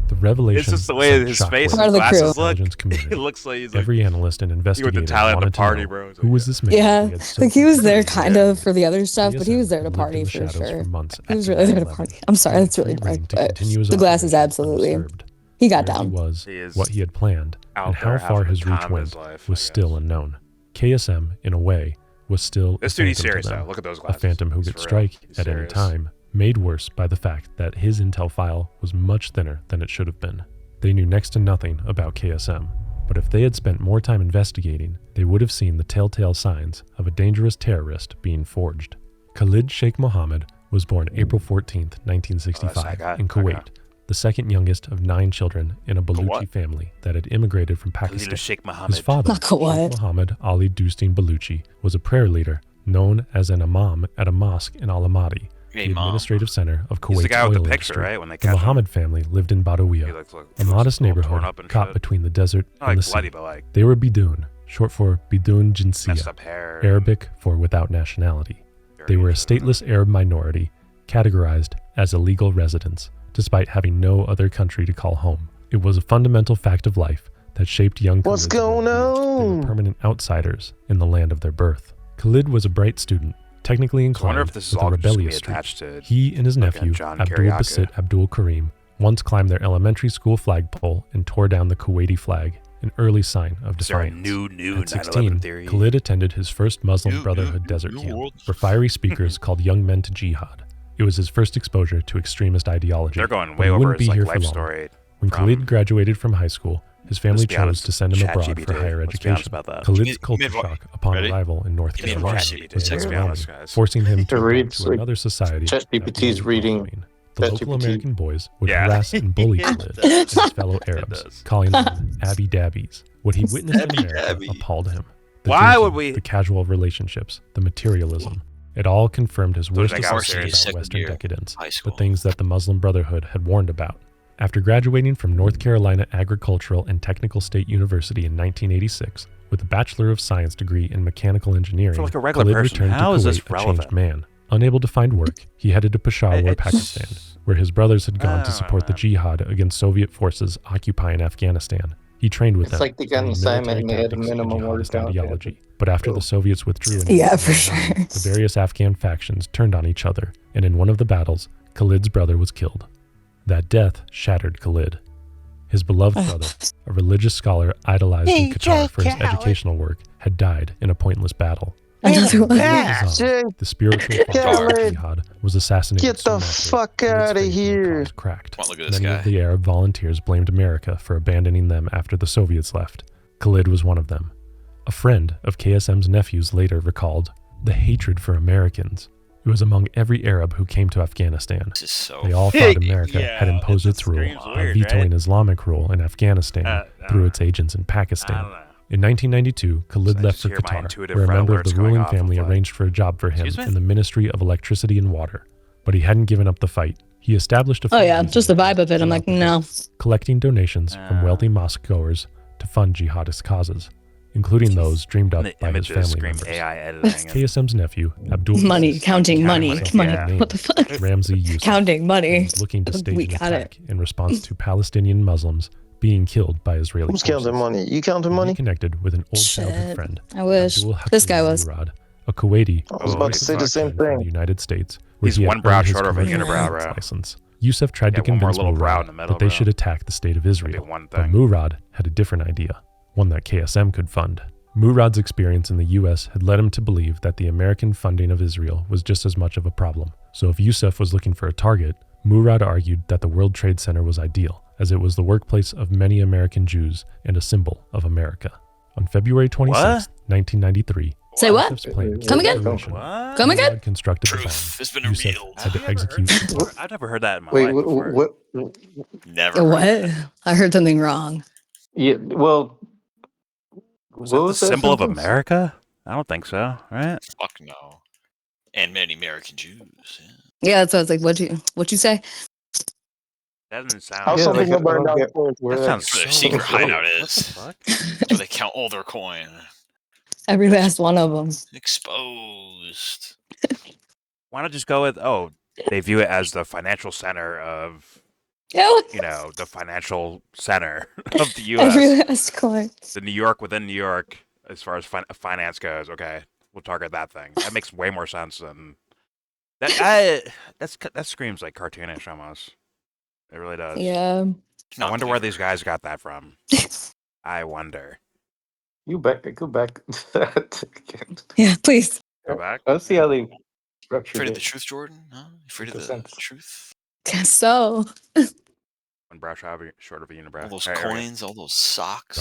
The revelation It's just the way sent his shockwaves face Part and of the crew. glasses look. intelligence community. It looks like he's like, Every analyst and he went investigator to Thailand wanted to party, know bro. It's who like, was this man. Yeah, he had so like he was there clearly kind of for the other stuff, but he KSM was there to had lived party in the for shadows sure. for months He was after really there to 9/11, party. I'm sorry, that's really free dark. rein to But continue his the glasses, operations absolutely. undisturbed. He got Where down. He was, He is what he had planned, out and there how far having his the time reach of went his life, was I still guess. unknown. KSM, in a way, was still This a dude, he's phantom to serious them, though. Look at those a glasses. phantom who He's could for real. strike He's at any serious. time, made worse by the fact that his intel file was much thinner than it should have been. They knew next to nothing about KSM, but if they had spent more time investigating, they would have seen the telltale signs of a dangerous terrorist being forged. Khalid Sheikh Mohammed was born April 14th, 1965, guy. in Kuwait, Okay. the second youngest of 9 children in a Baluchi what? family that had immigrated from Khalid Pakistan. Sheikh His Mohammed. father, Not Kuwait. Sheikh Mohammed Ali Dustin Baluchi, was a prayer leader known as an imam at a mosque in Al-Amadi, the Imam. administrative center of He's the Kuwait's guy with oil the picture, industry. right? When they The catch him. Mohammed family lived in He Badawiyah, looks like, a modest all torn neighborhood up and caught shit. between the desert Not and like the bloody, sea. but like They were Bidun, short for Bidun messed Jinsiyah, up hair. Arabic for without nationality. They were a stateless Arab minority, categorized as illegal residents, despite having no other country to call home. It was a fundamental fact of life that shaped young What's Khalid's going worldview. They on? were permanent outsiders in the land of their birth. Khalid was a bright student, technically I inclined wonder if this is with a all just gonna be rebellious streak. attached to. He and his like a nephew, John Abdul Kiriaka. Basit Abdul Karim, once climbed their elementary school flagpole and tore down the Kuwaiti flag, an early sign of Is there a defiance. new At 9/11 16, theory? Khalid attended his first Muslim New- Brotherhood new- desert new camp, world. where fiery speakers called young men to jihad. It was his first exposure to extremist ideology. They're going but way he over wouldn't his be like here life for long. story. When from- Khalid graduated from high school, his family Let's be chose honest, to send him abroad ChatGPT. for higher Let's be honest education. about that. Khalid's You culture made what? shock upon Ready? arrival in North You made Carolina ChatGPT. was Let's be overwhelming, honest, guys. forcing him to read, adapt to another society. ChatGPT's that reading. welcoming. The local ChatGPT. American boys would Yeah. harass and bully Khalid and his fellow Arabs, does. calling them Abby Dabbies. What he witnessed in Abby America Dabby. appalled him. The Why drinking, would we- The casual relationships, the materialism. It all confirmed his worst like assumptions our about second Western year decadence, high the school. things that the Muslim Brotherhood had warned about. After graduating from North Carolina Agricultural and Technical State University in 1986 with a Bachelor of Science degree in Mechanical Engineering, For like a regular Khalid person, returned how to is Kuwait this a changed relevant? man. Unable to find work, he headed to Peshawar, It's- Pakistan, where his brothers had gone to Oh, support the jihad against Soviet forces occupying Afghanistan. He trained with It's them, like they got an learning assignment military and they had a tactics and minimum jihadist workout. ideology. But after the Soviets withdrew in Yeah, for 1989, sure. the various Afghan factions turned on each other, and in one of the battles, Khalid's brother was killed. That death shattered Khalid. His beloved brother, a religious scholar idolized in Qatar for his educational work, had died in a pointless battle. Another one. Nizam, the spiritual father of Khalid, jihad, was assassinated get soon the after. fuck Khalid's outta faith in the here. cause cracked. Come on, look at this Many guy. of the Arab volunteers blamed America for abandoning them after the Soviets left. Khalid was one of them. A friend of KSM's nephews later recalled the hatred for Americans. It was among every Arab who came to Afghanistan. This is so. They all thought America Yeah, had imposed this its rule screams by weird, vetoing right? Islamic rule in Afghanistan I through don't its agents in I Pakistan. don't know. In 1992, Khalid So I left just for hear my Qatar, intuitive where a red member of alerts the going ruling off of family like, arranged for a job for him "Excuse me?" in the Ministry of Electricity and Water. But he hadn't given up the fight. He established a Oh yeah, fundraising just the vibe of it. I'm throughout like, the no. collecting donations from wealthy mosque goers to fund jihadist causes, including those dreamed up The by his images family scream members. AI editing. and- KSM's nephew, Abdul Money, Basit, counting Counting money. money, Money. yeah. What the fuck? Ramzi Youssef, Counting money. was looking to stage We an got it. attack in response to Palestinian Muslims being killed by Israeli Who's forces. counting money? You counting He money? reconnected with an old childhood Shit. friend, I wish. Abdul This guy Hakim was. Murad, a Kuwaiti I was Oh, about to say the fuck. same from the thing. United States, where He's he had one brow earned his short of a commercial unibrow, pilot's bro. license. Youssef tried to Yeah, one more convince little brow Murad in the middle, that they bro. should attack the state of That'd Israel, be one but thing. Murad had a different idea, one that KSM could fund. Murad's experience in the U.S. had led him to believe that the American funding of Israel was just as much of a problem. So if Youssef was looking for a target, Murad argued that the World Trade Center was ideal, as it was the workplace of many American Jews and a symbol of America. On February 26, 1993, Say what? Yusuf's plan Come again? What? Come again? Murad constructed the bomb. Truth has been Yusuf revealed. had to execute. I've never heard that in my Wait, life before. Never. heard What? that. I heard something wrong. Yeah, well, Was what that the was that symbol of sentence? America? I don't think so, right? Fuck no. And many American Jews. Yeah. Yeah, that's what I was like. What'd you say? That doesn't sound. How Yeah, some like, people I burn don't down get coins where That they- sounds That's where their so secret weird. hideout What is. the fuck? That's where they count all their coin. Every last one of them. Exposed. Why not just go with? Oh, they view it as the financial center of, Yeah, the financial center of the every U.S. last coin. The New York within New York, as far as finance goes. Okay, we'll target that thing. That makes way more sense than that. That screams like cartoonish almost. It really does. Yeah. I wonder where these guys got that from. I wonder. You go back. Yeah, please. Go back. Let's see how they structured Afraid of it. the truth, Jordan? Huh? Afraid of Makes the sense. truth? Guess so. One brow short of a unibrow. All those All right, here we go. coins, all those socks.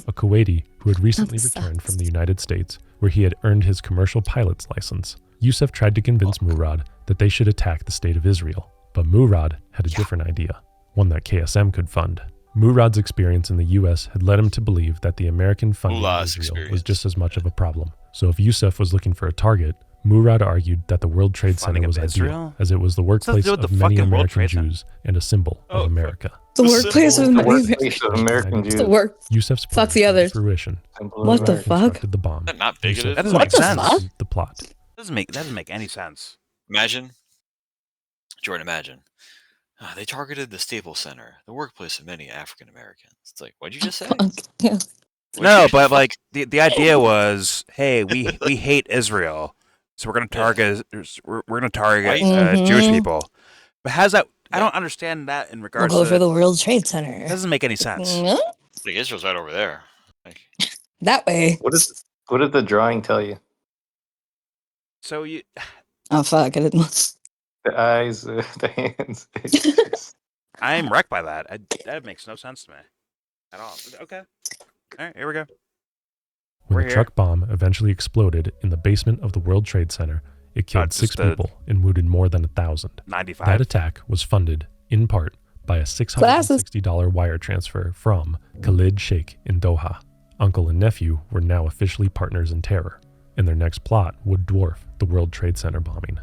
A Kuwaiti who had recently Sucks. returned from the United States, where he had earned his commercial pilot's license. Yusuf tried to convince Murad that they should attack the state of Israel, but Murad had a different idea, one that KSM could fund. Murad's experience in the U.S. had led him to believe that the American funding of Mullah's Israel was experience. just as much of a problem. So if Yusuf was looking for a target, Murad argued that the World Trade Funding Center was of ideal, Israel? as it was the What's that to workplace do with of the many fucking World American Trade Center? Jews and a symbol Oh, of America. The The workplace of symbol The many. workplace of American Jews. The work. Yusuf's plan Fuck the came to others. fruition. Symbol of What the America. fuck? Constructed the bomb. Is that not bigoted? That doesn't make What the sense. fuck? The plot. That doesn't make any sense. Imagine. Jordan, imagine. They targeted the Staples Center, the workplace of many African Americans. It's like, what'd you just say? Fuck. Yeah. What'd No, you- but like the idea was, hey, we hate Israel, so we're gonna target Right. Jewish Mhm. people. But how's that? I don't understand that in We'll regards go to. for the World Trade It Center. doesn't make any sense. Mm, Like, Israel's right over there. Like, That way. What did the drawing tell you? So you, Oh fuck! I didn't. The eyes, the hands. I'm wrecked by that. That makes no sense to me at all. Okay, all right, here we go. When We're the here. truck bomb eventually exploded in the basement of the World Trade Center, it killed just 6 the- people and wounded more than 1,000. 95. That attack was funded, in part, by a $660 wire transfer from Khalid Sheikh in Doha. Uncle and nephew were now officially partners in terror, and their next plot would dwarf the World Trade Center bombing.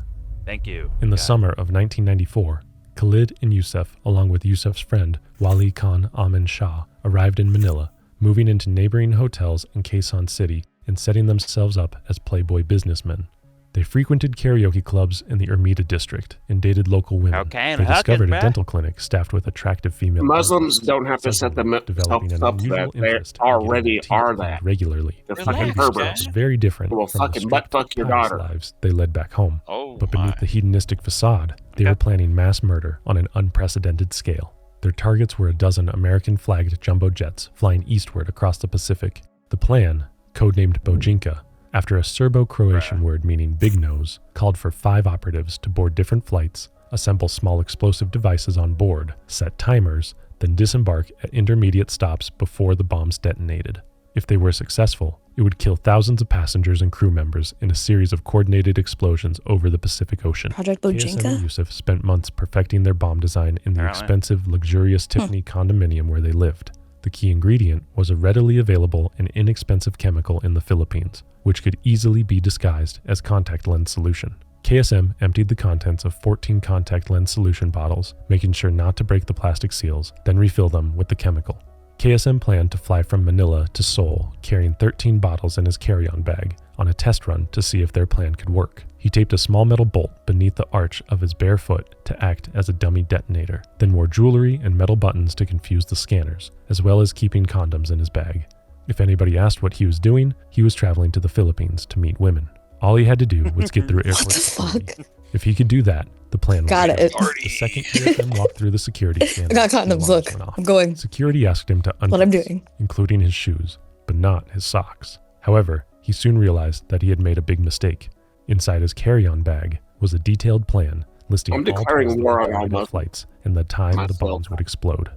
Thank you. In the God. summer of 1994, Khalid and Yusuf, along with Yusuf's friend Wali Khan Amin Shah, arrived in Manila, moving into neighboring hotels in Quezon City and setting themselves up as playboy businessmen. They frequented karaoke clubs in the Ermita district and dated local women. Okay, They huck it, discovered a bruh. dental clinic staffed with attractive female Muslims patients, don't have to set suddenly developing an themselves up unusual that. They interest in getting already their teeth are cleaned that. regularly. They're Relax, fucking man. Herberts. It's very different Will from the fucking strict, butt-fuck your pious daughter. lives they led back home. oh, But beneath my. the hedonistic facade, they were planning mass murder on an unprecedented scale. Their targets were a dozen American-flagged jumbo jets flying eastward across the Pacific. The plan, codenamed Bojinka, after a Serbo-Croatian word meaning big nose, called for 5 operatives to board different flights, assemble small explosive devices on board, set timers, then disembark at intermediate stops before the bombs detonated. If they were successful, it would kill thousands of passengers and crew members in a series of coordinated explosions over the Pacific Ocean. Project KSM and Bojinka. Yusuf spent months perfecting their bomb design in the Apparently. expensive, luxurious Tiffany condominium where they lived. The key ingredient was a readily available and inexpensive chemical in the Philippines, which could easily be disguised as contact lens solution. KSM emptied the contents of 14 contact lens solution bottles, making sure not to break the plastic seals, then refill them with the chemical. KSM planned to fly from Manila to Seoul, carrying 13 bottles in his carry-on bag, on a test run to see if their plan could work. He taped a small metal bolt beneath the arch of his bare foot to act as a dummy detonator, then wore jewelry and metal buttons to confuse the scanners, as well as keeping condoms in his bag. If anybody asked what he was doing, he was traveling to the Philippines to meet women. All he had to do was get through airport What the security. fuck? If he could do that, the plan Got was it. good. The second KSM walked through the security scanner, I got the condoms. alarms Look, went off. I'm going. Security asked him to What I'm undress, doing. including his shoes, but not his socks. However, he soon realized that he had made a big mistake. Inside his carry-on bag was a detailed plan listing I'm all declaring possible war on all targeted Muslims. flights and the time the Myself. bombs would explode.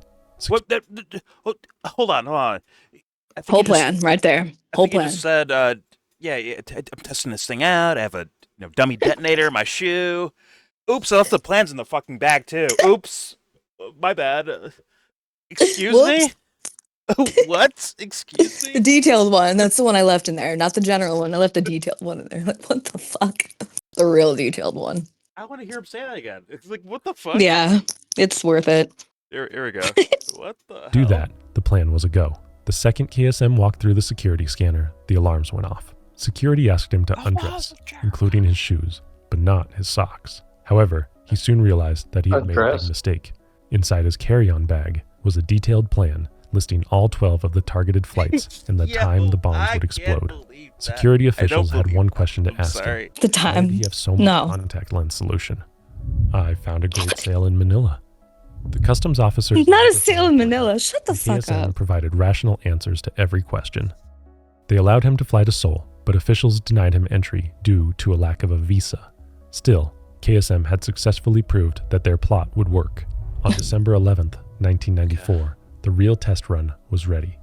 What? Hold on. I think Whole he just- plan right there. I Whole think he plan. just said, I'm testing this thing out. I have a dummy detonator in my shoe. Oops, I left the plans in the fucking bag too. Oops, my bad. Excuse me. What? Excuse The me. detailed one. That's the one I left in there, not the general one. I left the detailed one in there. Like, what the fuck? The real detailed one. I want to hear him say that again. It's like, what the fuck? Yeah, it's worth it. Here we go. What the hell? Do that. The plan was a go. The second KSM walked through the security scanner, the alarms went off. Security asked him to undress, including his shoes, but not his socks. However, he soon realized that he had made a big mistake. Inside his carry-on bag was a detailed plan listing all 12 of the targeted flights and the time the bombs would explode. Security officials had one question to ask him. The Why time. did he have so much contact lens solution? I found a great sale in Manila. The customs officers... Not a sale in Manila. Shut the fuck KSM up. provided rational answers to every question. They allowed him to fly to Seoul, but officials denied him entry due to a lack of a visa. Still, KSM had successfully proved that their plot would work. On December 11th, 1994, the real test run was ready.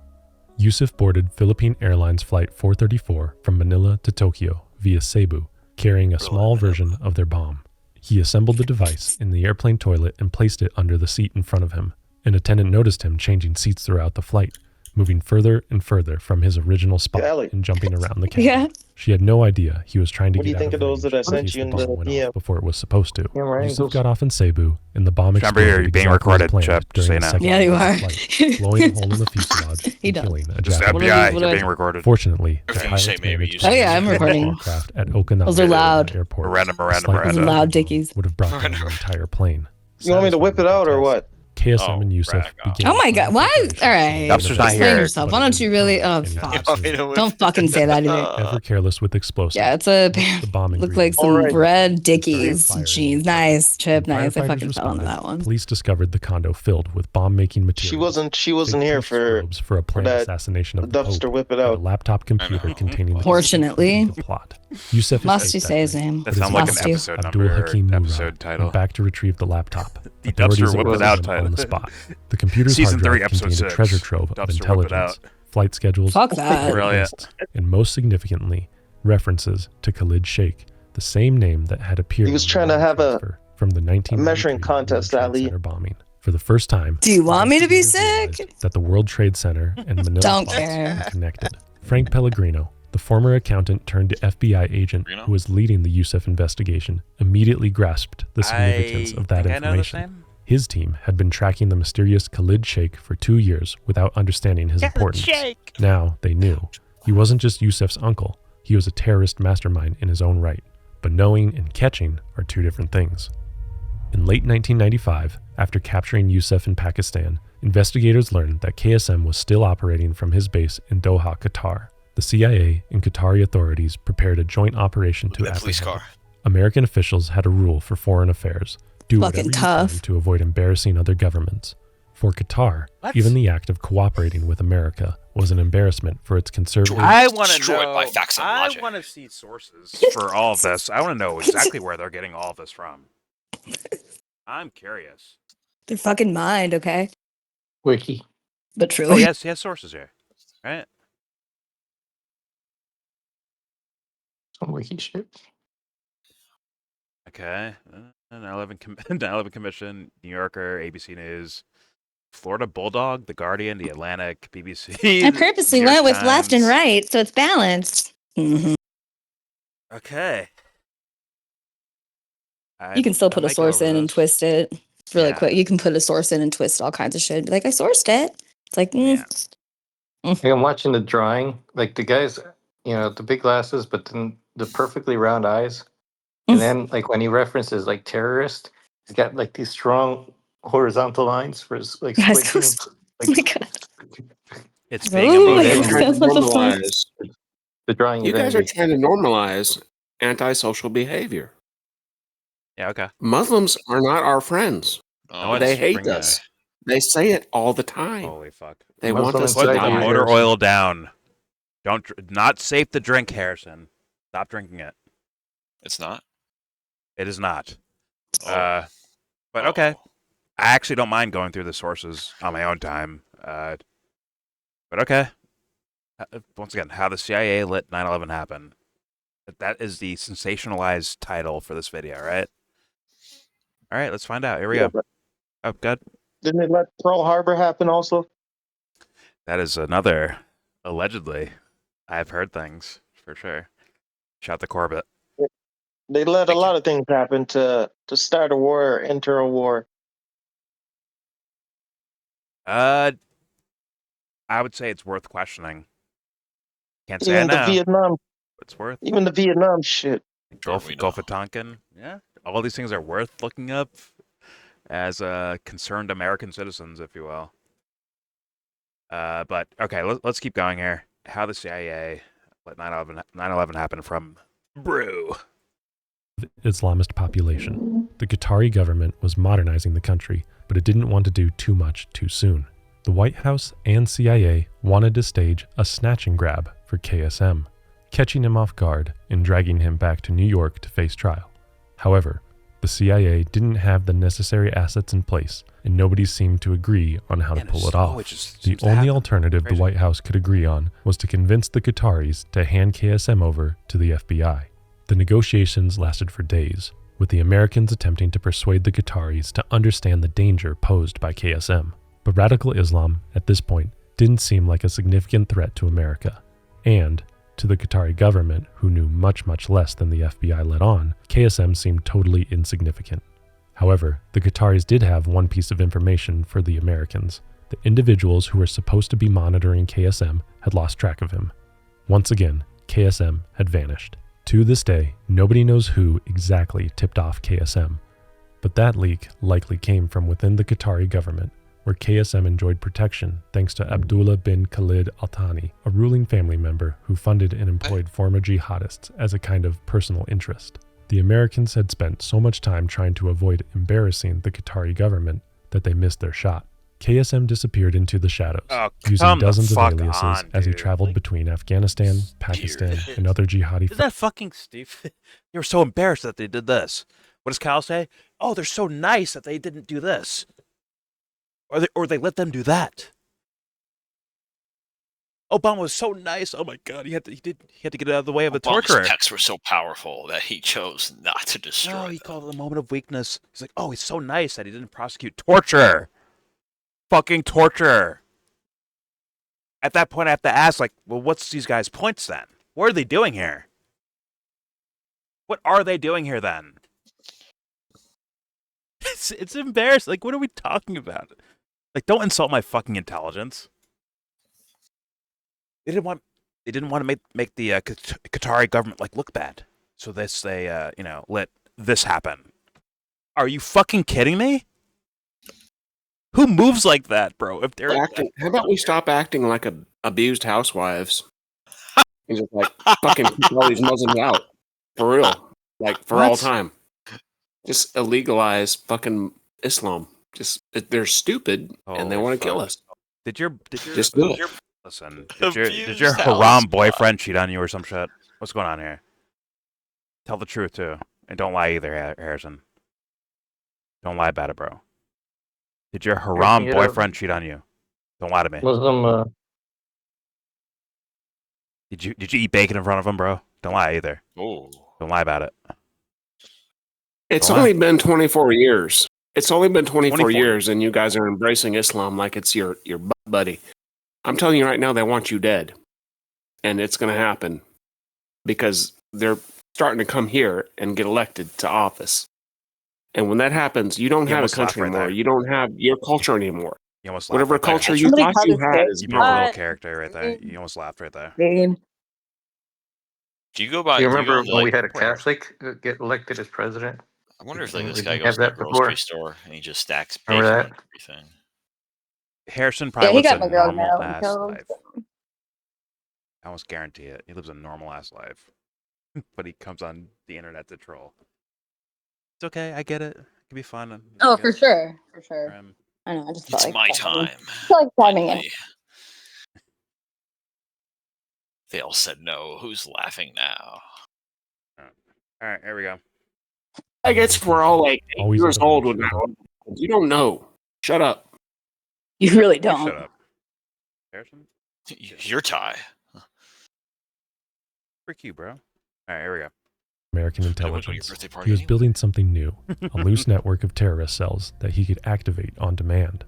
Yusuf boarded Philippine Airlines Flight 434 from Manila to Tokyo via Cebu, carrying a small version of their bomb. He assembled the device in the airplane toilet and placed it under the seat in front of him. An attendant noticed him changing seats throughout the flight, moving further and further from his original spot Daly. and jumping around the cabin. Yeah. She had no idea he was trying to What do get you think out of those that I range in sent case you the in the bomb went DM? off before it was supposed to. Camera Yusuf angles. got off in Cebu, and the bomb Remember, exploded you're being exactly as recorded, planned Chuck, just during so the you know. second Yeah, you part of are. the flight, blowing a hole in the fuselage He and does. killing a Just Japanese. FBI, what you're do I- being recorded. Fortunately, the If you pilots say maybe, managed you to say yeah, I'm land the recording. aircraft at Okinawa Those are loud. Airport. Miranda, A slight Those are delay loud dickies. would have brought down the entire plane. You want me to whip it out or what? KSM Oh, and Yusuf right, oh. began Oh my god, why? preparations All for right. the Dubster's not Explain here. yourself. Why don't you really? Oh, And fuck. absolute Don't fucking say that either. ever careless with explosives. Yeah, it's a The bomb look like ingredients. some Alright. red dickies Fire jeans. Nice, Chip. When Nice. I firefighters fucking fell into responded, that one. Police discovered the condo filled with bomb-making materials. She wasn't They here pushed for probes for a planned that assassination of the Dubster Pope whip it and a out. laptop computer know. containing the Fortunately. the plot. Yusuf Must escaped you that say his night, name? That but his sounds like an Must you? episode Abdul number or Hakim Murad episode title. went back to retrieve the laptop. The Authorities Dubster Whip It Out arrested him on the title. spot. The computer's Season hard drive 3, episode contained a 6. treasure trove of Dubster Whip It intelligence, flight schedules, Fuck that. Brilliant. lists, and most significantly, references to Khalid Sheikh, the same name that had appeared. He was on the trying to wire have a transfer from the 1993 measuring contest, World Trade Ali. Center bombing. For the first time, Do you want me to be investigators sick? realized that the World Trade Center and Manila Don't plots care. were connected. Frank Pellegrino, the former accountant turned FBI agent Pellegrino? who was leading the Yusuf investigation, immediately grasped the significance of that think I know this information. name. His team had been tracking the mysterious Khalid Sheikh for 2 years without understanding his importance. Now they knew. He wasn't just Yusuf's uncle, he was a terrorist mastermind in his own right. But knowing and catching are two different things. In late 1995, after capturing Yusuf in Pakistan, investigators learned that KSM was still operating from his base in Doha, Qatar. The CIA and Qatari authorities prepared a joint operation to That police apprehend car. him. American officials had a rule for foreign affairs: do Fucking whatever you tough. can to avoid embarrassing other governments. For Qatar, even the act of cooperating with America was an embarrassment for its conservative. I want to Destroyed know. by facts and I logic. want to see sources for all of this. I want to know exactly where they're getting all of this from. I'm curious. Their fucking mind, okay? Wiki. But Oh, truly. yes, he has sources here, right? Some wiki shit. Okay. 9/11 Commission, New Yorker, ABC News, Florida Bulldog, The Guardian, The Atlantic, BBC. I purposely New York went with left and Times. right, so it's balanced. Mhm. Okay. You can still put a source in and twist it. It's really Yeah. quick. You can put a source in and twist all kinds of shit. Be like, I sourced it. It's like, Yeah. Like, I'm watching the drawing. Like the guys, the big glasses, but then the perfectly round eyes. And then like when he references like terrorist, he's got like these strong horizontal lines for his like Guys, squinting. oh my god. It's Ooh, being like, emotional. Trying to what the fuck? normalize. The drawing You is guys are angry. trying to normalize antisocial behavior. Yeah, okay. Muslims are not our friends. Oh, They let's hate bring us. They say it all the time. Holy fuck. They want Muslim us to Put the inside die. you. motor oil down. Not safe to drink, Harrison. Stop drinking it. It's not. It is not. Oh. But okay. I actually don't mind going through the sources on my own time. But okay. Once again, how the CIA let 9/11 happen. That is the sensationalized title for this video, right? All right, let's find out. Here we Yeah, go. but Oh, good. didn't they let Pearl Harbor happen also? That is another, allegedly. I've heard things, for sure. Shout to Corbett. They let a Thank you. lot of things happen to start a war, enter a war. I would say it's worth questioning. Can't say I Even the know, Vietnam, but it's worth. even the Vietnam shit. Gulf we know. of Tonkin. Yeah, all these things are worth looking up as concerned American citizens, if you will. But okay, let's keep going here. How the CIA let 9/11 happen from Brew. Islamist population. The Qatari government was modernizing the country, but it didn't want to do too much too soon. The White House and CIA wanted to stage a snatch and grab for KSM, catching him off guard and dragging him back to New York to face trial. However, the CIA didn't have the necessary assets in place, and nobody seemed to agree on how to pull it off. The only alternative the White House could agree on was to convince the Qataris to hand KSM over to the FBI. The negotiations lasted for days, with the Americans attempting to persuade the Qataris to understand the danger posed by KSM. But radical Islam, at this point, didn't seem like a significant threat to America. And, to the Qatari government, who knew much, much less than the FBI let on, KSM seemed totally insignificant. However, the Qataris did have one piece of information for the Americans. The individuals who were supposed to be monitoring KSM had lost track of him. Once again, KSM had vanished. To this day, nobody knows who exactly tipped off KSM. But that leak likely came from within the Qatari government, where KSM enjoyed protection thanks to Abdullah bin Khalid Al Thani, a ruling family member who funded and employed former jihadists as a kind of personal interest. The Americans had spent so much time trying to avoid embarrassing the Qatari government that they missed their shot. KSM disappeared into the shadows, using dozens of aliases as he traveled between Afghanistan, Pakistan, and other jihadi... Is that fucking stupid? They were so embarrassed that they did this. What does Kyle say? Oh, they're so nice that they didn't do this. Or they let them do that. Obama was so nice. Oh my God, he had to get out of the way of the torturer. Obama's texts were so powerful that he chose not to destroy No, he them. called it a moment of weakness. He's like, oh, he's so nice that he didn't prosecute torture. Fucking torture. At that point, I have to ask, like, well, what's these guys' points then? What are they doing here? What are they doing here then? It's embarrassing. Like, what are we talking about? Like, don't insult my fucking intelligence. They didn't want to make the Qatari government like look bad, so they let this happen. Are you fucking kidding me? Who moves like that, bro? If they're how about we stop acting like abused housewives? And just like fucking keep all these Muslims out for real, like for all time. Just illegalize fucking Islam. Just they're stupid and they want to kill us. Did your just do it? Listen, did your haram boyfriend cheat on you or some shit? What's going on here? Tell the truth too, and don't lie either, Harrison. Don't lie about it, bro. Did your haram boyfriend cheat on you? Don't lie to me. Muslim. Did you eat bacon in front of him, bro? Don't lie either. Oh. Don't lie about it. It's only been 24 years. It's only been 24 years, and you guys are embracing Islam like it's your buddy. I'm telling you right now, they want you dead. And it's going to happen because they're starting to come here and get elected to office. And when that happens, you don't have a country anymore. You don't have your culture anymore. Whatever culture you thought you had is you broke a little character right there. You almost laughed right there. Do you go by? Do you remember when like, we had a Catholic get elected as president? I wonder if like this We guy didn't goes have to the that grocery before. store and he just stacks bacon Remember and that? everything. Harrison probably he lives got a my girl normal now ass killed. life. I almost guarantee it. He lives a normal ass life, but he comes on the internet to troll. It's okay. I get it. It can be fun. Oh, for sure. I know. I just It's felt my like time. I feel like chiming in. They all said no. Who's laughing now? All right, here we go. I guess we're all like 8 years old when that. You don't know. Shut up. You really don't. Shut up, Harrison. Your tie. Frick you, bro. All right, here we go. American Did it went to your intelligence. birthday He party was anyway? building something new, a loose network of terrorist cells that he could activate on demand.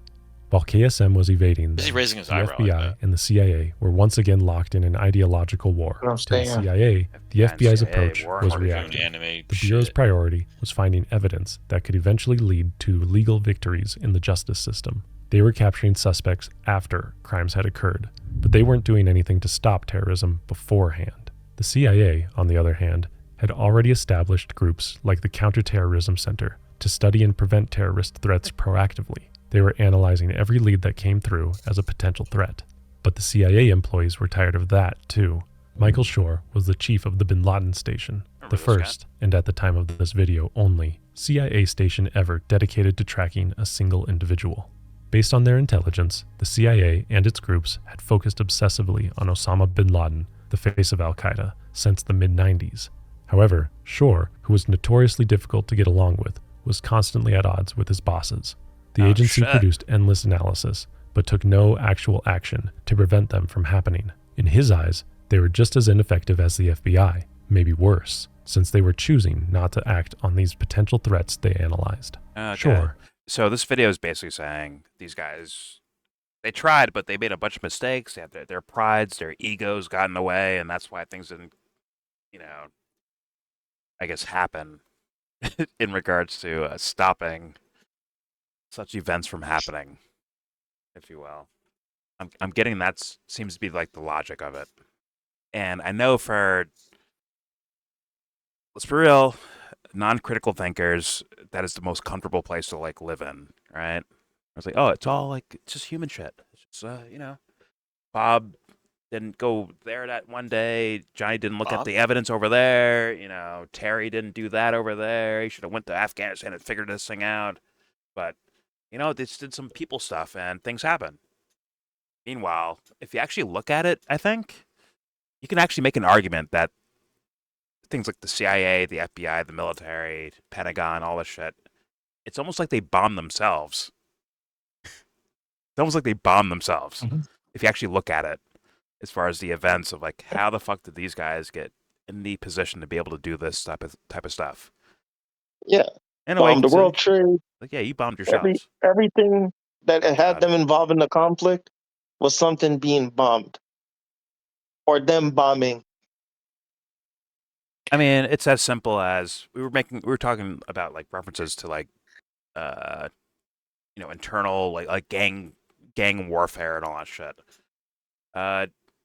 While KSM was evading Is he them, raising his the eyebrow like FBI that? and the CIA were once again locked in an ideological war. I'm To the staying. CIA, the FBI and FBI's CIA approach war was hard to do. reactive. Anime The Bureau's shit. priority was finding evidence that could eventually lead to legal victories in the justice system. They were capturing suspects after crimes had occurred, but they weren't doing anything to stop terrorism beforehand. The CIA, on the other hand, had already established groups like the Counterterrorism Center to study and prevent terrorist threats proactively. They were analyzing every lead that came through as a potential threat. But the CIA employees were tired of that, too. Michael Shore was the chief of the Bin Laden station, Remember the this guy? first, and at the time of this video only, CIA station ever dedicated to tracking a single individual. Based on their intelligence, the CIA and its groups had focused obsessively on Osama bin Laden, the face of al-Qaeda, since the mid-90s. However, Shore, who was notoriously difficult to get along with, was constantly at odds with his bosses. The Oh, agency shit. produced endless analysis, but took no actual action to prevent them from happening. In his eyes, they were just as ineffective as the FBI, maybe worse, since they were choosing not to act on these potential threats they analyzed. Okay. Shore, So this video is basically saying these guys, they tried, but they made a bunch of mistakes. They had their prides, their egos got in the way, and that's why things didn't, I guess, happen in regards to stopping such events from happening, if you will. I'm getting seems to be like the logic of it. And I know let's be real, non-critical thinkers, that is the most comfortable place to like live in, right? It's like, oh, it's all like, it's just human shit. It's just, Bob didn't go there that one day. Johnny didn't look at Bob? the evidence over there. Terry didn't do that over there. He should have went to Afghanistan and figured this thing out. But, they just did some people stuff and things happen. Meanwhile, if you actually look at it, I think you can actually make an argument that things like the CIA, the FBI, the military, Pentagon, all this shit, it's almost like they bombed themselves. It's almost like they bombed themselves. Mhm. If you actually look at it, as far as the events of like, how the fuck did these guys get in the position to be able to do this type of stuff? Yeah. In a way, you Bomb the can say, World Trade. like, yeah, you bombed yourselves. Everything that had God. them involved in the conflict was something being bombed or them bombing. I mean, it's as simple as we were talking about like references to like, internal like gang warfare and all that shit.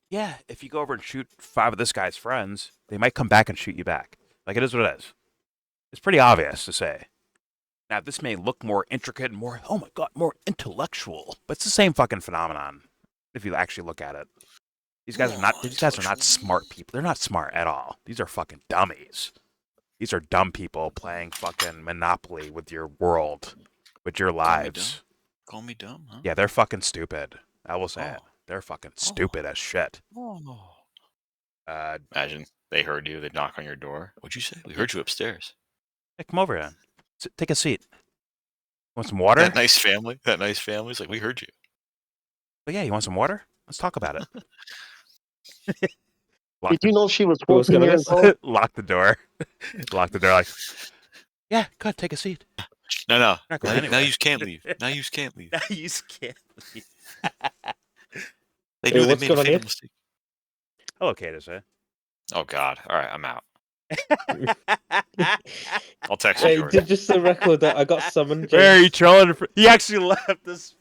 Yeah, if you go over and shoot 5 of this guy's friends, they might come back and shoot you back. Like, it is what it is. It's pretty obvious to say. Now, this may look more intricate and more, oh my god, more intellectual, but it's the same fucking phenomenon if you actually look at it. These guys are not smart people. They're not smart at all. These are fucking dummies. These are dumb people playing fucking Monopoly with your world, with your lives. Call me dumb, huh? Yeah, they're fucking stupid. I will say it. Oh. They're fucking stupid as shit. Oh. Uh, Imagine they heard you. They knock on your door. What'd you say? We heard you upstairs. Hey, come over then. Take a seat. Want some water? That nice family. That nice family's like, we heard you. But yeah, you want some water? Let's talk about it. Did you know she was Who's 14 gonna years miss? old? Lock the door. Lock the door. Like, yeah, go ahead, take a seat. No. Not going Now anywhere. you can't leave. Now you can't leave. Now you can't leave. They Hey, knew they what's made a going on fatal here? mistake. Hello, Kato. Oh God! All right, I'm out. I'll text you, Hey, Jordan. just the record that I got summoned. Where are you James. trolling? He actually left this.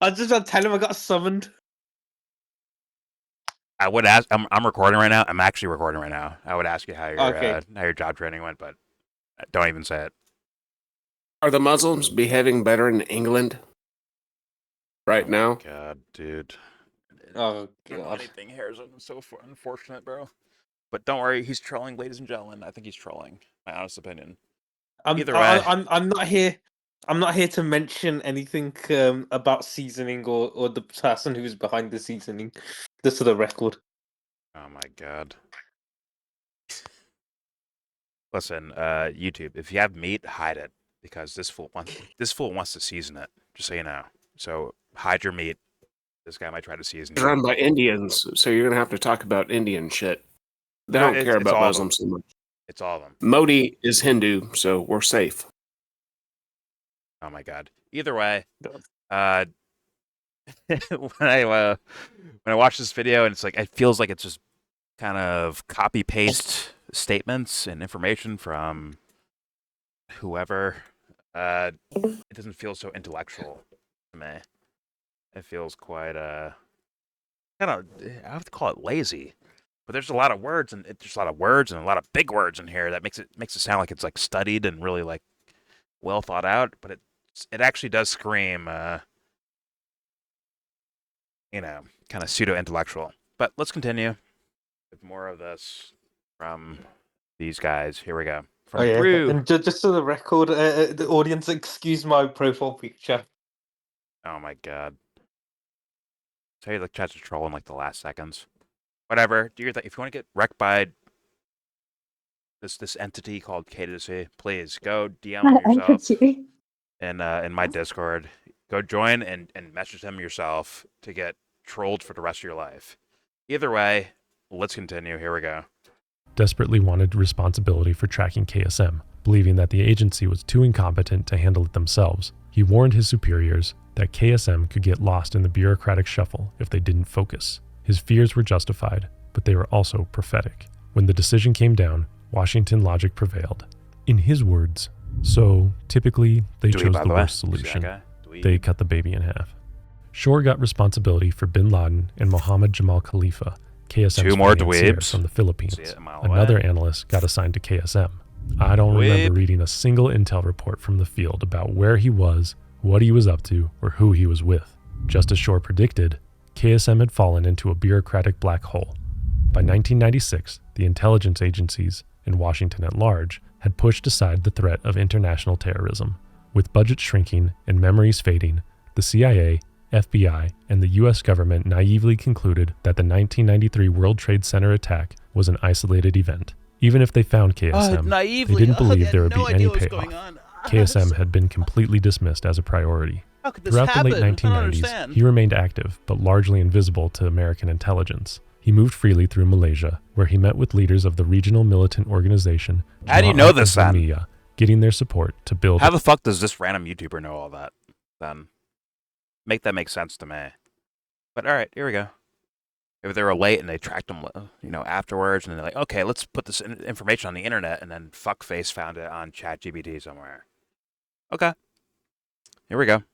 I just got to tell him I got summoned. I would ask. I'm recording right now. I'm actually recording right now. I would ask you how Okay. your job training went, but don't even say it. Are the Muslims behaving better in England right now? God, dude. Oh, I don't know God. anything here is so unfortunate, bro. But don't worry, he's trolling, ladies and gentlemen. I think he's trolling. My honest opinion. Either way. I'm not here. I'm not here to mention anything about seasoning or the person who's behind the seasoning. Just for the record. Oh my god. Listen, YouTube, if you have meat, hide it because this fool wants to season it. Just so you know. So hide your meat. This guy might try to seize It's run by Indians, so you're gonna have to talk about Indian shit. They No, don't care it's about all of Muslims so much. It's all of them. Modi is Hindu, so we're safe. Oh my god. Either way, when I watch this video and it's like it feels like it's just kind of copy paste statements and information from whoever. It doesn't feel so intellectual to me. It feels quite kind of, I have to call it lazy. But there's a lot of words and there's a lot of words and a lot of big words in here that makes it sound like it's like studied and really like well thought out, but it actually does scream kind of pseudo intellectual. But let's continue with more of this from these guys. Here we go. From Brew. And just for the record, the audience, excuse my profile picture. Oh my god. So you like tries to troll in like the last seconds. Whatever. Do your thing. If you want to get wrecked by this entity called K2C, please go DM yourself in my Discord. Go join and message them yourself to get trolled for the rest of your life. Either way, let's continue. Here we go. Desperately wanted responsibility for tracking KSM, believing that the agency was too incompetent to handle it themselves. He warned his superiors that KSM could get lost in the bureaucratic shuffle if they didn't focus. His fears were justified, but they were also prophetic. When the decision came down, Washington logic prevailed. In his words, so typically they chose the worst solution. They cut the baby in half. Shore got responsibility for bin Laden and Mohammed Jamal Khalifa, KSM's financier from the Philippines. Another analyst got assigned to KSM. I don't remember reading a single intel report from the field about where he was, what he was up to, or who he was with. Just as Shore predicted, KSM had fallen into a bureaucratic black hole. By 1996, the intelligence agencies, and Washington at large, had pushed aside the threat of international terrorism. With budgets shrinking and memories fading, the CIA, FBI, and the US government naively concluded that the 1993 World Trade Center attack was an isolated event. Even if they found KSM, they didn't believe there would be any payoff. KSM had been completely dismissed as a priority. Throughout the late 1990s, he remained active, but largely invisible to American intelligence. He moved freely through Malaysia, where he met with leaders of the regional militant organization. How do you know this, then? Getting their support to build. How the fuck does this random YouTuber know all that, then? Make that make sense to me. But all right, here we go. If they were late and they tracked them, afterwards, and they're like, okay, let's put this information on the internet, and then fuckface found it on ChatGPT somewhere. Okay, here we go.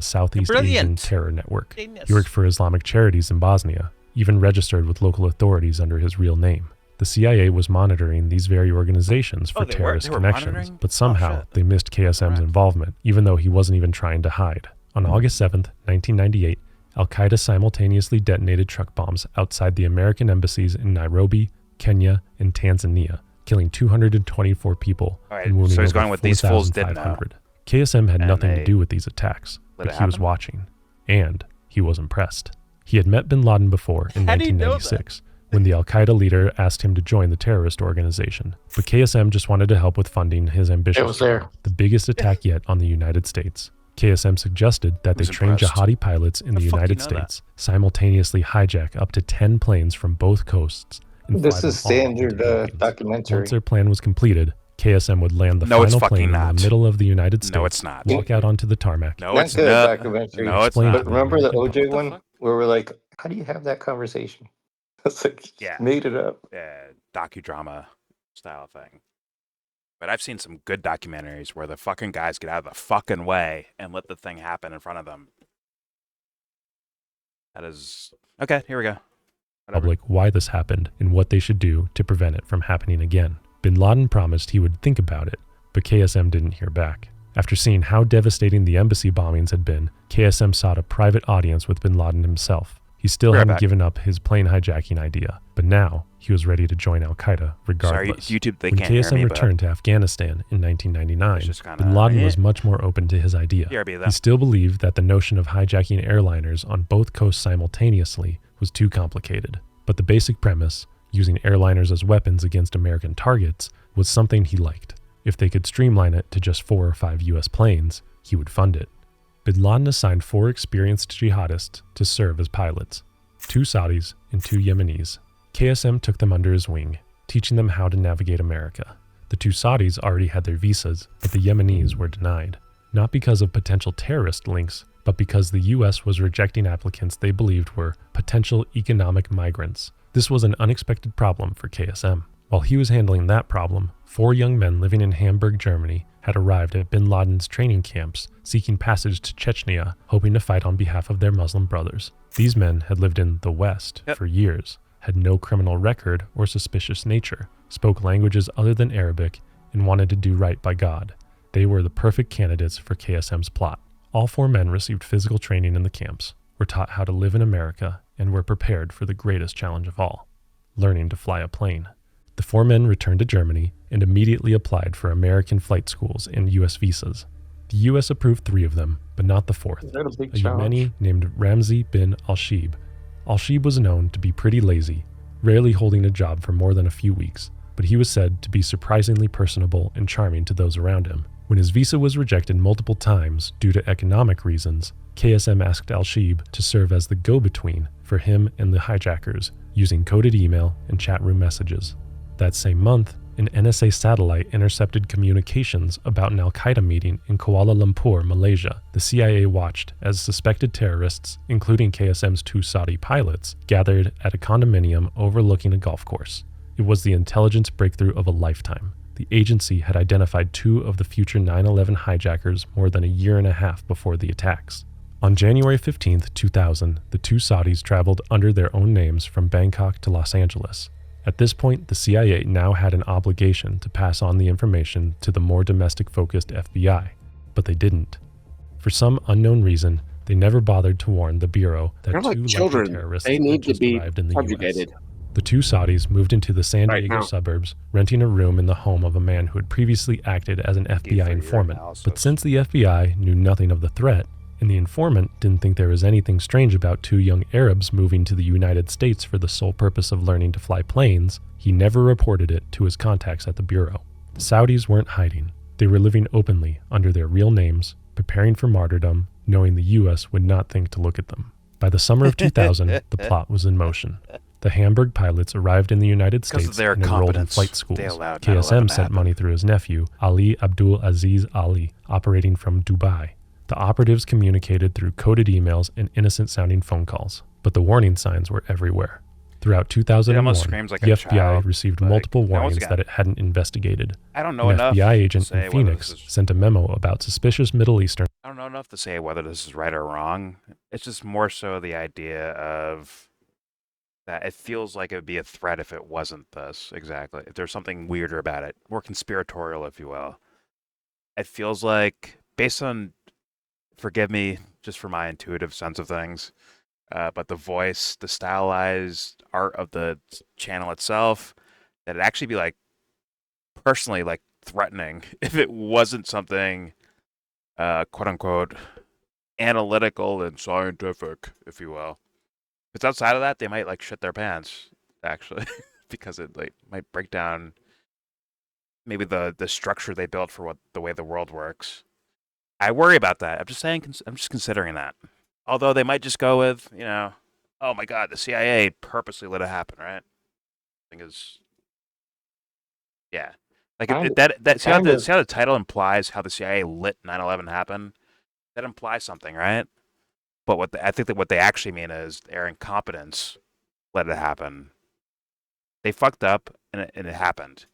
Southeast Asian terror network. He worked for Islamic Charities in Bosnia, even registered with local authorities under his real name. The CIA was monitoring these very organizations for terrorist connections, but somehow they missed KSM's involvement, even though he wasn't even trying to hide. On August 7th, 1998, Al-Qaeda simultaneously detonated truck bombs outside the American embassies in Nairobi, Kenya, and Tanzania, killing 224 people and wounding over 4,500. KSM had nothing to do with these attacks, but he was watching, and he was impressed. He had met bin Laden before in 1996, when the Al-Qaeda leader asked him to join the terrorist organization. But KSM just wanted to help with funding his ambitious goal, the biggest attack yet on the United States. KSM suggested that they train jihadi pilots in the United States, simultaneously hijack up to 10 planes from both coasts. And this is standard documentary. Once their plan was completed, KSM would land the final plane in the middle of the United States, no, it's not. walk out onto the tarmac. No, it's not. Documentary. No, it's not. But remember the OJ one where we're like, how do you have that conversation? It's like, made it up. Docudrama style thing. But I've seen some good documentaries where the fucking guys get out of the fucking way and let the thing happen in front of them. That is... Okay, here we go. Public why this happened and what they should do to prevent it from happening again. Bin Laden promised he would think about it, but KSM didn't hear back. After seeing how devastating the embassy bombings had been, KSM sought a private audience with bin Laden himself. He still hadn't given up his plane hijacking idea, but now he was ready to join Al-Qaeda regardless. Sorry, YouTube, they when can't hear KSM me, returned to Afghanistan in 1999, bin Laden was much more open to his idea. He still believed that the notion of hijacking airliners on both coasts simultaneously was too complicated. But the basic premise, using airliners as weapons against American targets, was something he liked. If they could streamline it to just 4 or 5 US planes, he would fund it. Bin Laden assigned 4 experienced jihadists to serve as pilots, 2 Saudis and 2 Yemenis. KSM took them under his wing, teaching them how to navigate America. The 2 Saudis already had their visas, but the Yemenis were denied, not because of potential terrorist links, but because the U.S. was rejecting applicants they believed were potential economic migrants. This was an unexpected problem for KSM. While he was handling that problem, 4 young men living in Hamburg, Germany, had arrived at bin Laden's training camps, seeking passage to Chechnya, hoping to fight on behalf of their Muslim brothers. These men had lived in the West for years, had no criminal record or suspicious nature, spoke languages other than Arabic, and wanted to do right by God. They were the perfect candidates for KSM's plot. All 4 men received physical training in the camps, were taught how to live in America, and were prepared for the greatest challenge of all, learning to fly a plane. The 4 men returned to Germany and immediately applied for American flight schools and U.S. visas. The U.S. approved 3 of them, but not the 4th, a Yemeni named Ramzi bin Al-Shib. Al-Shib was known to be pretty lazy, rarely holding a job for more than a few weeks, but he was said to be surprisingly personable and charming to those around him. When his visa was rejected multiple times due to economic reasons, KSM asked Al-Shib to serve as the go-between for him and the hijackers, using coded email and chat room messages. That same month, an NSA satellite intercepted communications about an Al-Qaeda meeting in Kuala Lumpur, Malaysia. The CIA watched as suspected terrorists, including KSM's 2 Saudi pilots, gathered at a condominium overlooking a golf course. It was the intelligence breakthrough of a lifetime. The agency had identified 2 of the future 9/11 hijackers more than a year and a half before the attacks. On January 15, 2000, the 2 Saudis traveled under their own names from Bangkok to Los Angeles. At this point, the CIA now had an obligation to pass on the information to the more domestic-focused FBI, but they didn't. For some unknown reason, they never bothered to warn the Bureau that They're 2 like likely children. terrorists They had need to just be arrived in the subjugated. U.S. The 2 Saudis moved into the San Right Diego now. suburbs, renting a room in the home of a man who had previously acted as an FBI informant. But since the FBI knew nothing of the threat, and the informant didn't think there was anything strange about 2 young Arabs moving to the United States for the sole purpose of learning to fly planes, he never reported it to his contacts at the Bureau. The Saudis weren't hiding. They were living openly under their real names, preparing for martyrdom, knowing the U.S. would not think to look at them. By the summer of 2000, the plot was in motion. The Hamburg pilots arrived in the United States and enrolled in flight schools. KSM sent money through his nephew, Ali Abdul Aziz Ali, operating from Dubai. The operatives communicated through coded emails and innocent-sounding phone calls, but the warning signs were everywhere. Throughout 2001, like the a FBI child. received Like, multiple no one's warnings got- that it hadn't investigated. I don't know An enough FBI to agent say in whether Phoenix this is- sent a memo about suspicious Middle Eastern. I don't know enough to say whether this is right or wrong. It's just more so the idea of that it feels like it would be a threat if it wasn't this, exactly. If there's something weirder about it, more conspiratorial, if you will. It feels like, based on, forgive me just for my intuitive sense of things, but the voice, the stylized art of the channel itself, that it'd actually be like, personally, like threatening if it wasn't something, quote unquote, analytical and scientific, if you will. If it's outside of that, they might like shit their pants, actually, because it like might break down maybe the structure they built for the way the world works. I worry about that. I'm just saying. I'm just considering that. Although they might just go with, oh my God, the CIA purposely let it happen, right? I think is, yeah. Like see how the title implies how the CIA let 9/11 happen? That implies something, right? But I think that what they actually mean is their incompetence let it happen. They fucked up, and it happened.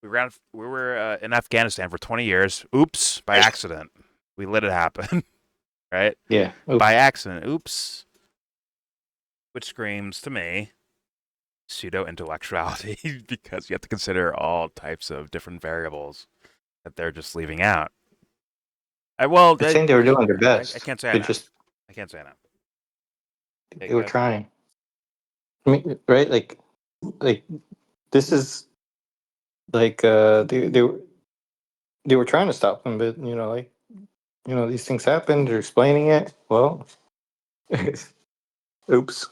We were in Afghanistan for 20 years. Oops, by accident. We let it happen, right? Yeah. Oops. By accident. Oops. Which screams to me pseudo-intellectuality because you have to consider all types of different variables that they're just leaving out. I think they were doing their best. I can't say They that. just I can't say that. they were trying. I mean, right? Like this is like they were trying to stop them, but these things happened. They're explaining it. Well, oops.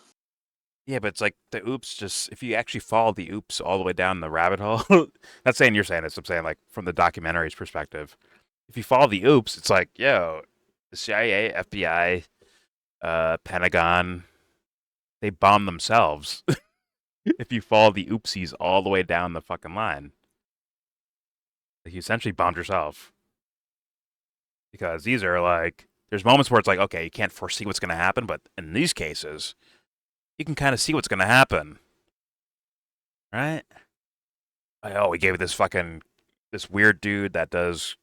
Yeah, but it's like the oops just, if you actually follow the oops all the way down the rabbit hole, not saying you're saying this, I'm saying like from the documentary's perspective, if you follow the oops, it's like, yo, The CIA, FBI, Pentagon, they bomb themselves. If you follow the oopsies all the way down the fucking line. Like, you essentially bombed yourself. Because these are like, there's moments where it's like, okay, you can't foresee what's going to happen, but in these cases, you can kind of see what's going to happen. Right? Like, oh, we gave this weird dude that does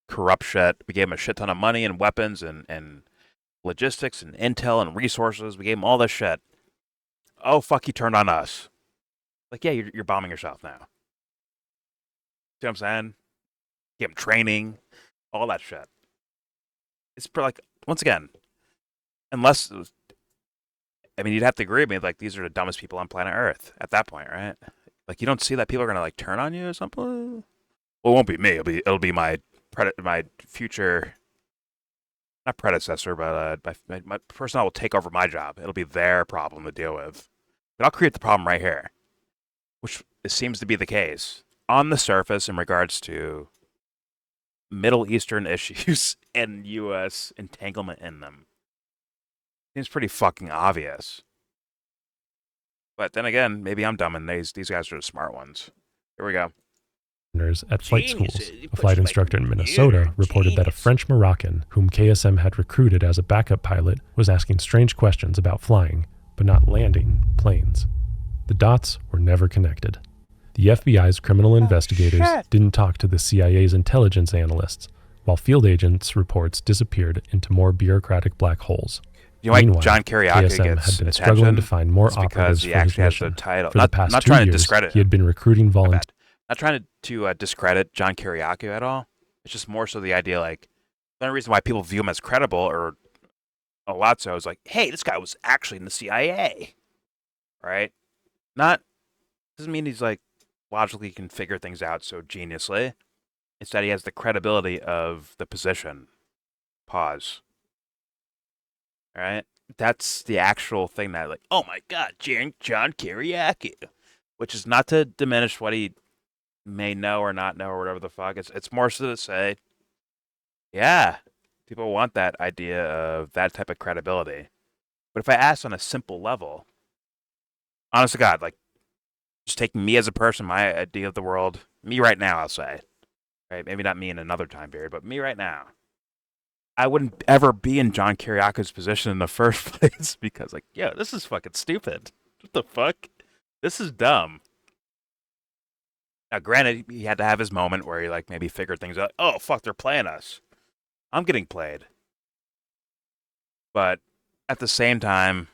corrupt shit. We gave him a shit ton of money and weapons and logistics and intel and resources. We gave him all this shit. Oh, fuck, he turned on us. Like, yeah, you're bombing yourself now. See what I'm saying? Give him training, all that shit. It's like, once again, unless, I mean, you'd have to agree with me, like, these are the dumbest people on planet Earth at that point, right? Like, you don't see that people are going to, like, turn on you or something? Well, it won't be me. It'll be my future, not predecessor, but my person that will take over my job. It'll be their problem to deal with. But I'll create the problem right here, which seems to be the case on the surface in regards to Middle Eastern issues and U.S. entanglement in them. Seems pretty fucking obvious. But then again, maybe I'm dumb and these guys are the smart ones. Here we go. At flight schools. A flight instructor in Minnesota reported that a French Moroccan, whom KSM had recruited as a backup pilot, was asking strange questions about flying, but not landing planes. The dots were never connected. The FBI's criminal investigators didn't talk to the CIA's intelligence analysts, while field agents' reports disappeared into more bureaucratic black holes. You know why Meanwhile, John Kiriakou KSM gets had been struggling to find more because operatives he for his actually has the mission. title. For the past not 2 trying to years, discredit he had been recruiting volunteers. Not trying to discredit John Kiriakou at all. It's just more so the idea, like, the only reason why people view him as credible, or a lot so, is like, hey, this guy was actually in the CIA, right? Doesn't mean he's, like, logically can figure things out so geniusly. It's that he has the credibility of the position. Pause. All right? That's the actual thing that, like, oh my God, John Kiriakou. Which is not to diminish what he may know or not know or whatever the fuck. It's more so to say, yeah, people want that idea of that type of credibility. But if I ask on a simple level, honest to God, like, just taking me as a person, my idea of the world, me right now, I'll say, right? Maybe not me in another time period, but me right now. I wouldn't ever be in John Kiriakou's position in the first place because, like, yo, this is fucking stupid. What the fuck? This is dumb. Now, granted, he had to have his moment where he, like, maybe figured things out. Oh, fuck, they're playing us. I'm getting played. But at the same time,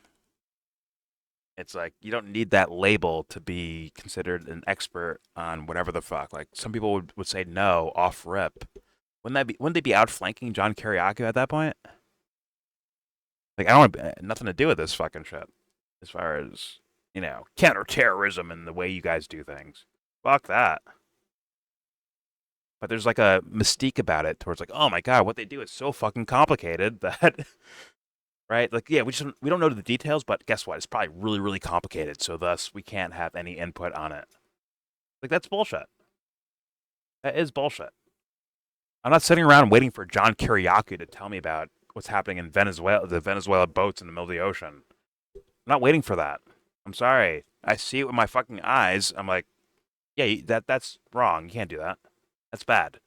it's like, you don't need that label to be considered an expert on whatever the fuck. Like, some people would say no, off rip. Wouldn't they be outflanking John Kiriakou at that point? Like, I don't want nothing to do with this fucking shit. As far as, you know, counterterrorism and the way you guys do things. Fuck that. But there's like a mystique about it towards like, oh my God, what they do is so fucking complicated that, right? Like, yeah, we don't know the details, but guess what? It's probably really, really complicated. So thus we can't have any input on it. Like, that's bullshit. That is bullshit. I'm not sitting around waiting for John Kiriakou to tell me about what's happening in Venezuela, the Venezuela boats in the middle of the ocean. I'm not waiting for that. I'm sorry. I see it with my fucking eyes. I'm like, yeah, that's wrong. You can't do that. That's bad.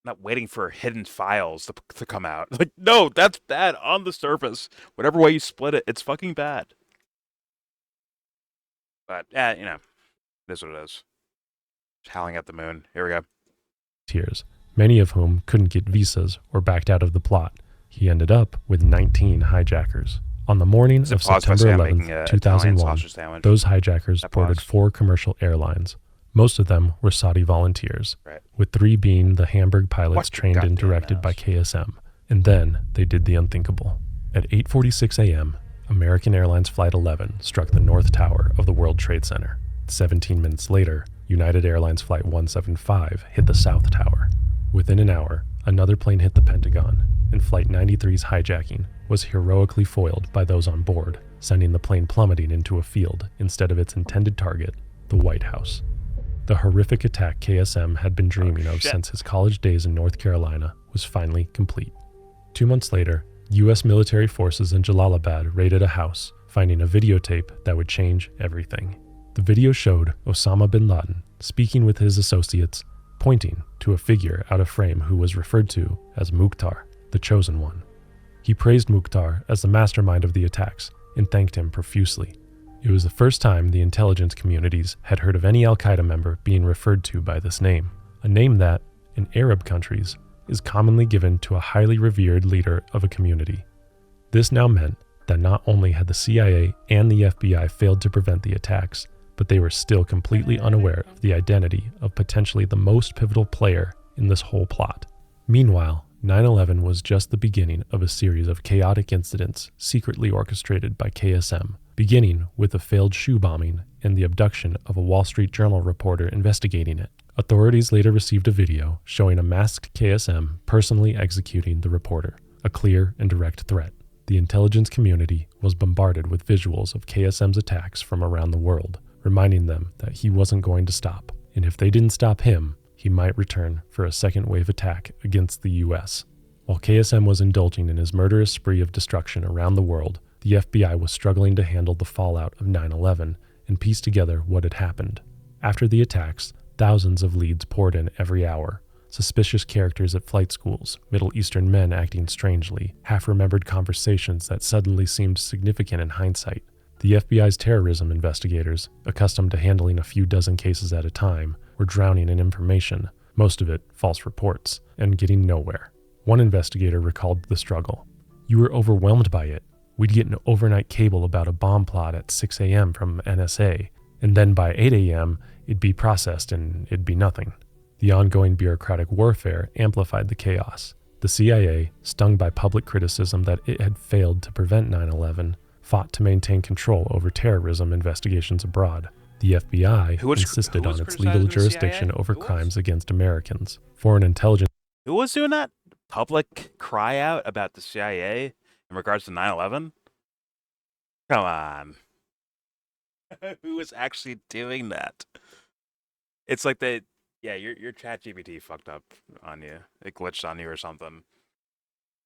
I'm not waiting for hidden files to come out. Like, no, that's bad on the surface. Whatever way you split it, it's fucking bad. But, yeah, you know, it is what it is. Just howling at the moon. Here we go. Many of whom couldn't get visas or backed out of the plot. He ended up with 19 hijackers. On the morning of September 11th, 2001, those hijackers boarded 4 commercial airlines. Most of them were Saudi volunteers, with 3 being the Hamburg pilots trained and directed by KSM. And then they did the unthinkable. At 8:46 a.m., American Airlines Flight 11 struck the North Tower of the World Trade Center. 17 minutes later, United Airlines Flight 175 hit the South Tower. Within an hour, another plane hit the Pentagon, and Flight 93's hijacking was heroically foiled by those on board, sending the plane plummeting into a field instead of its intended target, the White House. The horrific attack KSM had been dreaming of since his college days in North Carolina was finally complete. 2 months later, U.S. military forces in Jalalabad raided a house, finding a videotape that would change everything. The video showed Osama bin Laden speaking with his associates, pointing to a figure out of frame who was referred to as Mukhtar, the chosen one. He praised Mukhtar as the mastermind of the attacks and thanked him profusely. It was the first time the intelligence communities had heard of any al-Qaeda member being referred to by this name, a name that, in Arab countries, is commonly given to a highly revered leader of a community. This now meant that not only had the CIA and the FBI failed to prevent the attacks, but they were still completely unaware of the identity of potentially the most pivotal player in this whole plot. Meanwhile, 9/11 was just the beginning of a series of chaotic incidents secretly orchestrated by KSM, beginning with a failed shoe bombing and the abduction of a Wall Street Journal reporter investigating it. Authorities later received a video showing a masked KSM personally executing the reporter, a clear and direct threat. The intelligence community was bombarded with visuals of KSM's attacks from around the world, reminding them that he wasn't going to stop, and if they didn't stop him, he might return for a second wave attack against the U.S. While KSM was indulging in his murderous spree of destruction around the world, the FBI was struggling to handle the fallout of 9/11 and piece together what had happened. After the attacks, thousands of leads poured in every hour. Suspicious characters at flight schools, Middle Eastern men acting strangely, half-remembered conversations that suddenly seemed significant in hindsight. The FBI's terrorism investigators, accustomed to handling a few dozen cases at a time, were drowning in information, most of it false reports, and getting nowhere. One investigator recalled the struggle. "You were overwhelmed by it. We'd get an overnight cable about a bomb plot at 6 a.m. from NSA, and then by 8 a.m. it'd be processed and it'd be nothing." The ongoing bureaucratic warfare amplified the chaos. The CIA, stung by public criticism that it had failed to prevent 9/11, fought to maintain control over terrorism investigations abroad. The FBI insisted on its legal jurisdiction over crimes against Americans. Foreign intelligence. Who was doing that? Public cry out about the CIA in regards to 9/11? Come on. Who was actually doing that? It's like your chat GPT fucked up on you. It glitched on you or something.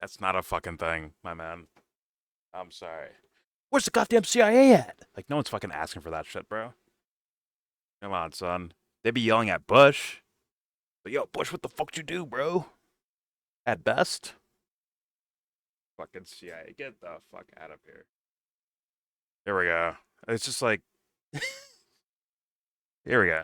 That's not a fucking thing, my man. I'm sorry. Where's the goddamn CIA at? Like, no one's fucking asking for that shit, bro. Come on, son. They'd be yelling at Bush. But yo, Bush, what the fuck you do, bro? At best. Fucking CIA. Get the fuck out of here. Here we go. It's just like... Here we go.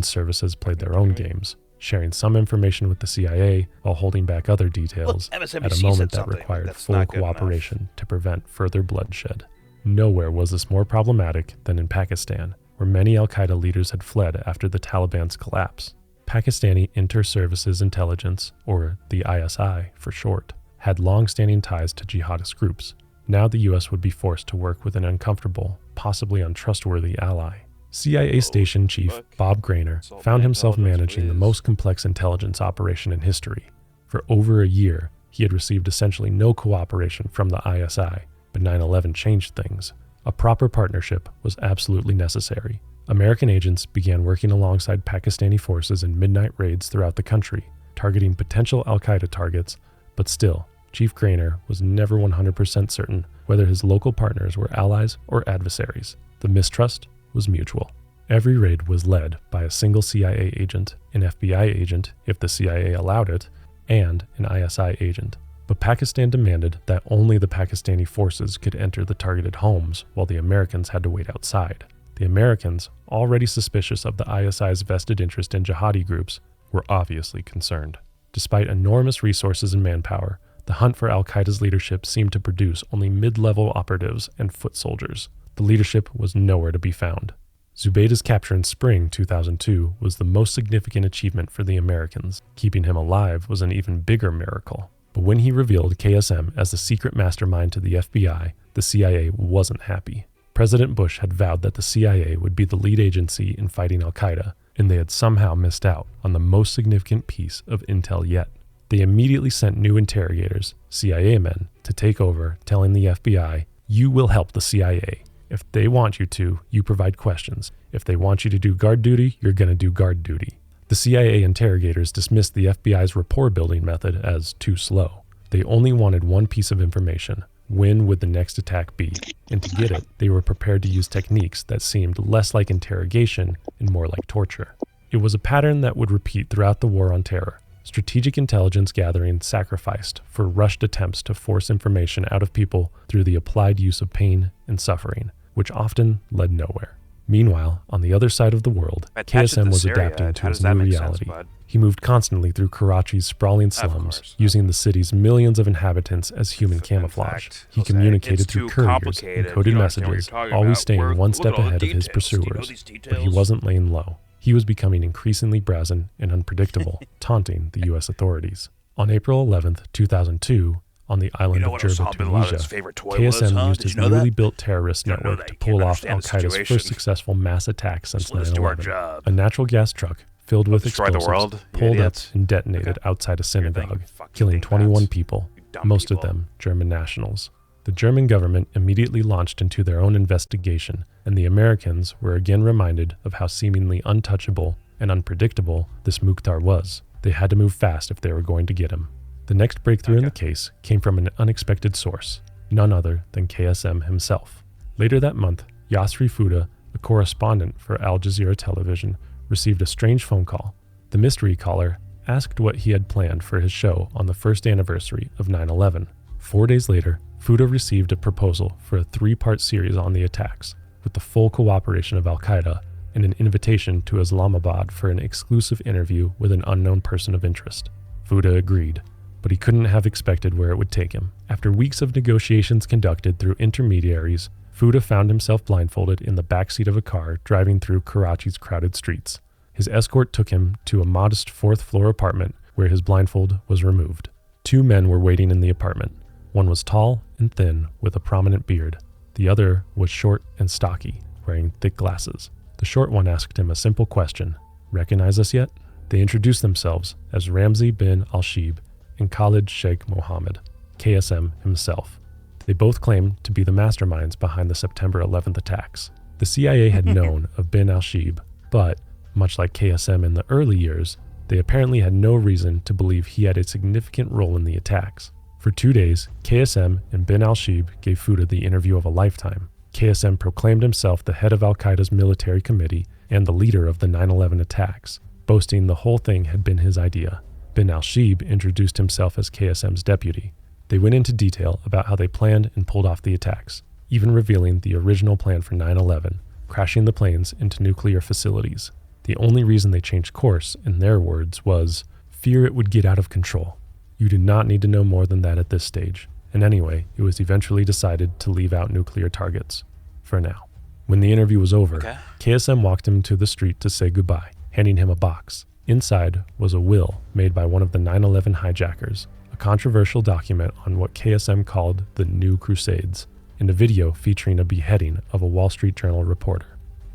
Services played their own games, sharing some information with the CIA while holding back other details at a moment that required full cooperation to prevent further bloodshed. Nowhere was this more problematic than in Pakistan, where many al-Qaeda leaders had fled after the Taliban's collapse. Pakistani Inter-Services Intelligence, or the ISI for short, had long-standing ties to jihadist groups. Now the U.S. would be forced to work with an uncomfortable, possibly untrustworthy ally. CIA Station Chief Bob Grainer found himself managing the most complex intelligence operation in history. For over a year, he had received essentially no cooperation from the ISI, but 9/11 changed things. A proper partnership was absolutely necessary. American agents began working alongside Pakistani forces in midnight raids throughout the country, targeting potential al-Qaeda targets, but still, Chief Grainer was never 100% certain whether his local partners were allies or adversaries. The mistrust was mutual. Every raid was led by a single CIA agent, an FBI agent if the CIA allowed it, and an ISI agent. But Pakistan demanded that only the Pakistani forces could enter the targeted homes while the Americans had to wait outside. The Americans, already suspicious of the ISI's vested interest in jihadi groups, were obviously concerned. Despite enormous resources and manpower, the hunt for al-Qaeda's leadership seemed to produce only mid-level operatives and foot soldiers. The leadership was nowhere to be found. Zubaydah's capture in spring 2002 was the most significant achievement for the Americans. Keeping him alive was an even bigger miracle. But when he revealed KSM as the secret mastermind to the FBI, the CIA wasn't happy. President Bush had vowed that the CIA would be the lead agency in fighting al-Qaeda, and they had somehow missed out on the most significant piece of intel yet. They immediately sent new interrogators, CIA men, to take over, telling the FBI, "You will help the CIA. If they want you to, you provide questions. If they want you to do guard duty, you're going to do guard duty." The CIA interrogators dismissed the FBI's rapport building method as too slow. They only wanted one piece of information: when would the next attack be? And to get it, they were prepared to use techniques that seemed less like interrogation and more like torture. It was a pattern that would repeat throughout the War on Terror. Strategic intelligence gathering sacrificed for rushed attempts to force information out of people through the applied use of pain and suffering, which often led nowhere. Meanwhile, on the other side of the world, KSM was adapting to his new reality. He moved constantly through Karachi's sprawling slums, using the city's millions of inhabitants as human camouflage. He communicated through couriers and coded messages, always staying one step ahead of his pursuers. But he wasn't laying low. He was becoming increasingly brazen and unpredictable, taunting the U.S. authorities. On April 11, 2002, on the island of Jerba, Tunisia, KSM used his newly built terrorist network to pull off al-Qaeda's first successful mass attack since 9/11. A natural gas truck filled with explosives pulled up and detonated outside a synagogue, killing 21 people, most of them German nationals. The German government immediately launched into their own investigation, and the Americans were again reminded of how seemingly untouchable and unpredictable this Mukhtar was. They had to move fast if they were going to get him. The next breakthrough in the case came from an unexpected source, none other than KSM himself. Later that month, Yasri Fouda, a correspondent for Al Jazeera television, received a strange phone call. The mystery caller asked what he had planned for his show on the first anniversary of 9/11. 4 days later, Fouda received a proposal for a 3-part series on the attacks, with the full cooperation of al-Qaeda and an invitation to Islamabad for an exclusive interview with an unknown person of interest. Fouda agreed, but he couldn't have expected where it would take him. After weeks of negotiations conducted through intermediaries, Fouda found himself blindfolded in the backseat of a car driving through Karachi's crowded streets. His escort took him to a modest 4th-floor apartment where his blindfold was removed. 2 men were waiting in the apartment. One was tall and thin with a prominent beard. The other was short and stocky, wearing thick glasses. The short one asked him a simple question: "Recognize us yet?" They introduced themselves as Ramzi bin al-Shib and Khalid Sheikh Mohammed, KSM himself. They both claimed to be the masterminds behind the September 11th attacks. The CIA had known of bin al-Shib, but, much like KSM in the early years, they apparently had no reason to believe he had a significant role in the attacks. For 2 days, KSM and bin al-Shib gave Fouda the interview of a lifetime. KSM proclaimed himself the head of al-Qaeda's military committee and the leader of the 9/11 attacks, boasting the whole thing had been his idea. Bin al-Shib introduced himself as KSM's deputy. They went into detail about how they planned and pulled off the attacks, even revealing the original plan for 9/11, crashing the planes into nuclear facilities. The only reason they changed course, in their words, was fear it would get out of control. You do not need to know more than that at this stage. And anyway, it was eventually decided to leave out nuclear targets. For now. When the interview was over, KSM walked him to the street to say goodbye, handing him a box. Inside was a will made by one of the 9/11 hijackers, a controversial document on what KSM called the New Crusades, and a video featuring a beheading of a Wall Street Journal reporter.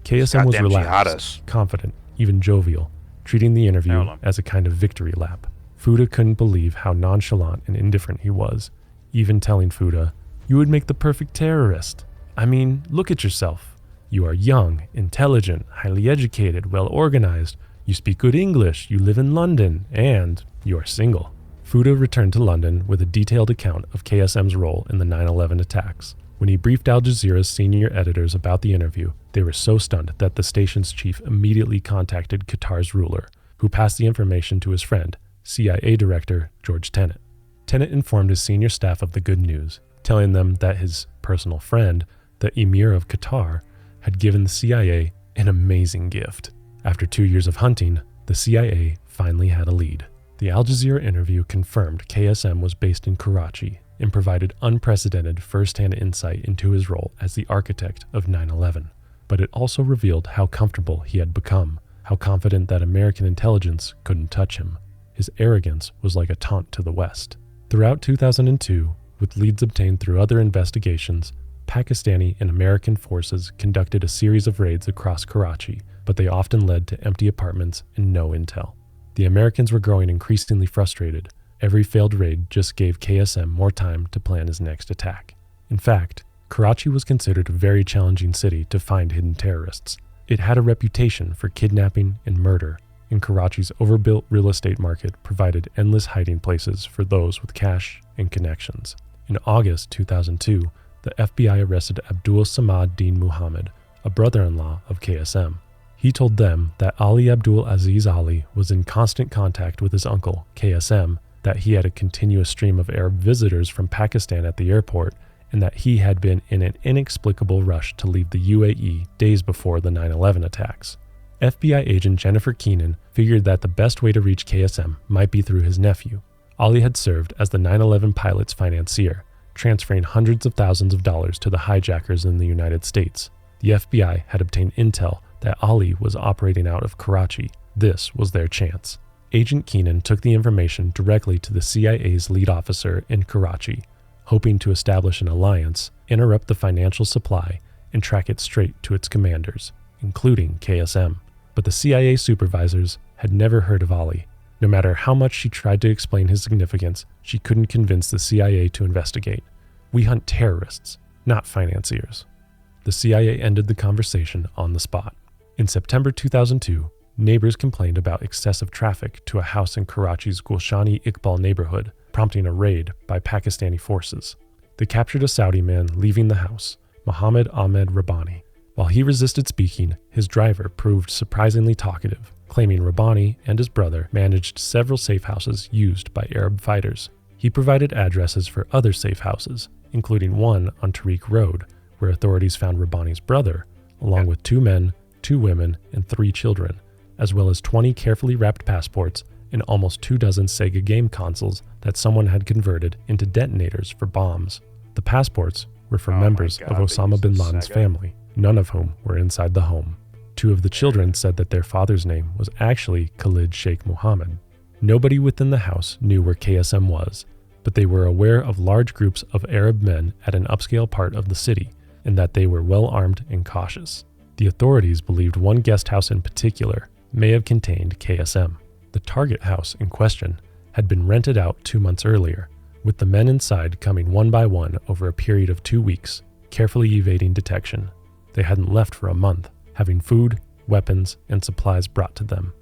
KSM was relaxed, confident, even jovial, treating the interview as a kind of victory lap. Fouda couldn't believe how nonchalant and indifferent he was, even telling Fouda, "You would make the perfect terrorist. I mean, look at yourself. You are young, intelligent, highly educated, well organized. You speak good English, you live in London, and you are single." Fouda returned to London with a detailed account of KSM's role in the 9/11 attacks. When he briefed Al Jazeera's senior editors about the interview, they were so stunned that the station's chief immediately contacted Qatar's ruler, who passed the information to his friend, CIA Director George Tenet. Tenet informed his senior staff of the good news, telling them that his personal friend, the Emir of Qatar, had given the CIA an amazing gift. After 2 years of hunting, the CIA finally had a lead. The Al Jazeera interview confirmed KSM was based in Karachi and provided unprecedented first-hand insight into his role as the architect of 9/11. But it also revealed how comfortable he had become, how confident that American intelligence couldn't touch him. His arrogance was like a taunt to the West. Throughout 2002, with leads obtained through other investigations, Pakistani and American forces conducted a series of raids across Karachi, but they often led to empty apartments and no intel. The Americans were growing increasingly frustrated. Every failed raid just gave KSM more time to plan his next attack. In fact, Karachi was considered a very challenging city to find hidden terrorists. It had a reputation for kidnapping and murder, in Karachi's overbuilt real estate market provided endless hiding places for those with cash and connections. In August 2002, the FBI arrested Abdul Samad Din Muhammad, a brother-in-law of KSM. He told them that Ali Abdul Aziz Ali was in constant contact with his uncle, KSM, that he had a continuous stream of Arab visitors from Pakistan at the airport, and that he had been in an inexplicable rush to leave the UAE days before the 9/11 attacks. FBI agent Jennifer Keenan figured that the best way to reach KSM might be through his nephew. Ali had served as the 9/11 pilot's financier, transferring hundreds of thousands of dollars to the hijackers in the United States. The FBI had obtained intel that Ali was operating out of Karachi. This was their chance. Agent Keenan took the information directly to the CIA's lead officer in Karachi, hoping to establish an alliance, interrupt the financial supply, and track it straight to its commanders, including KSM. But the CIA supervisors had never heard of Ali. No matter how much she tried to explain his significance, she couldn't convince the CIA to investigate. "We hunt terrorists, not financiers." The CIA ended the conversation on the spot. In September 2002, neighbors complained about excessive traffic to a house in Karachi's Gulshani Iqbal neighborhood, prompting a raid by Pakistani forces. They captured a Saudi man leaving the house, Mohammed Ahmed Rabbani. While he resisted speaking, his driver proved surprisingly talkative, claiming Rabbani and his brother managed several safe houses used by Arab fighters. He provided addresses for other safe houses, including one on Tariq Road, where authorities found Rabbani's brother, along with 2 men, 2 women, and 3 children, as well as 20 carefully wrapped passports and almost 24 Sega game consoles that someone had converted into detonators for bombs. The passports were for members of Osama bin Laden's family, none of whom were inside the home. 2 of the children said that their father's name was actually Khalid Sheikh Mohammed. Nobody within the house knew where KSM was, but they were aware of large groups of Arab men at an upscale part of the city, and that they were well armed and cautious. The authorities believed one guest house in particular may have contained KSM. The target house in question had been rented out 2 months earlier, with the men inside coming one by one over a period of 2 weeks, carefully evading detection. They hadn't left for a month, having food, weapons, and supplies brought to them.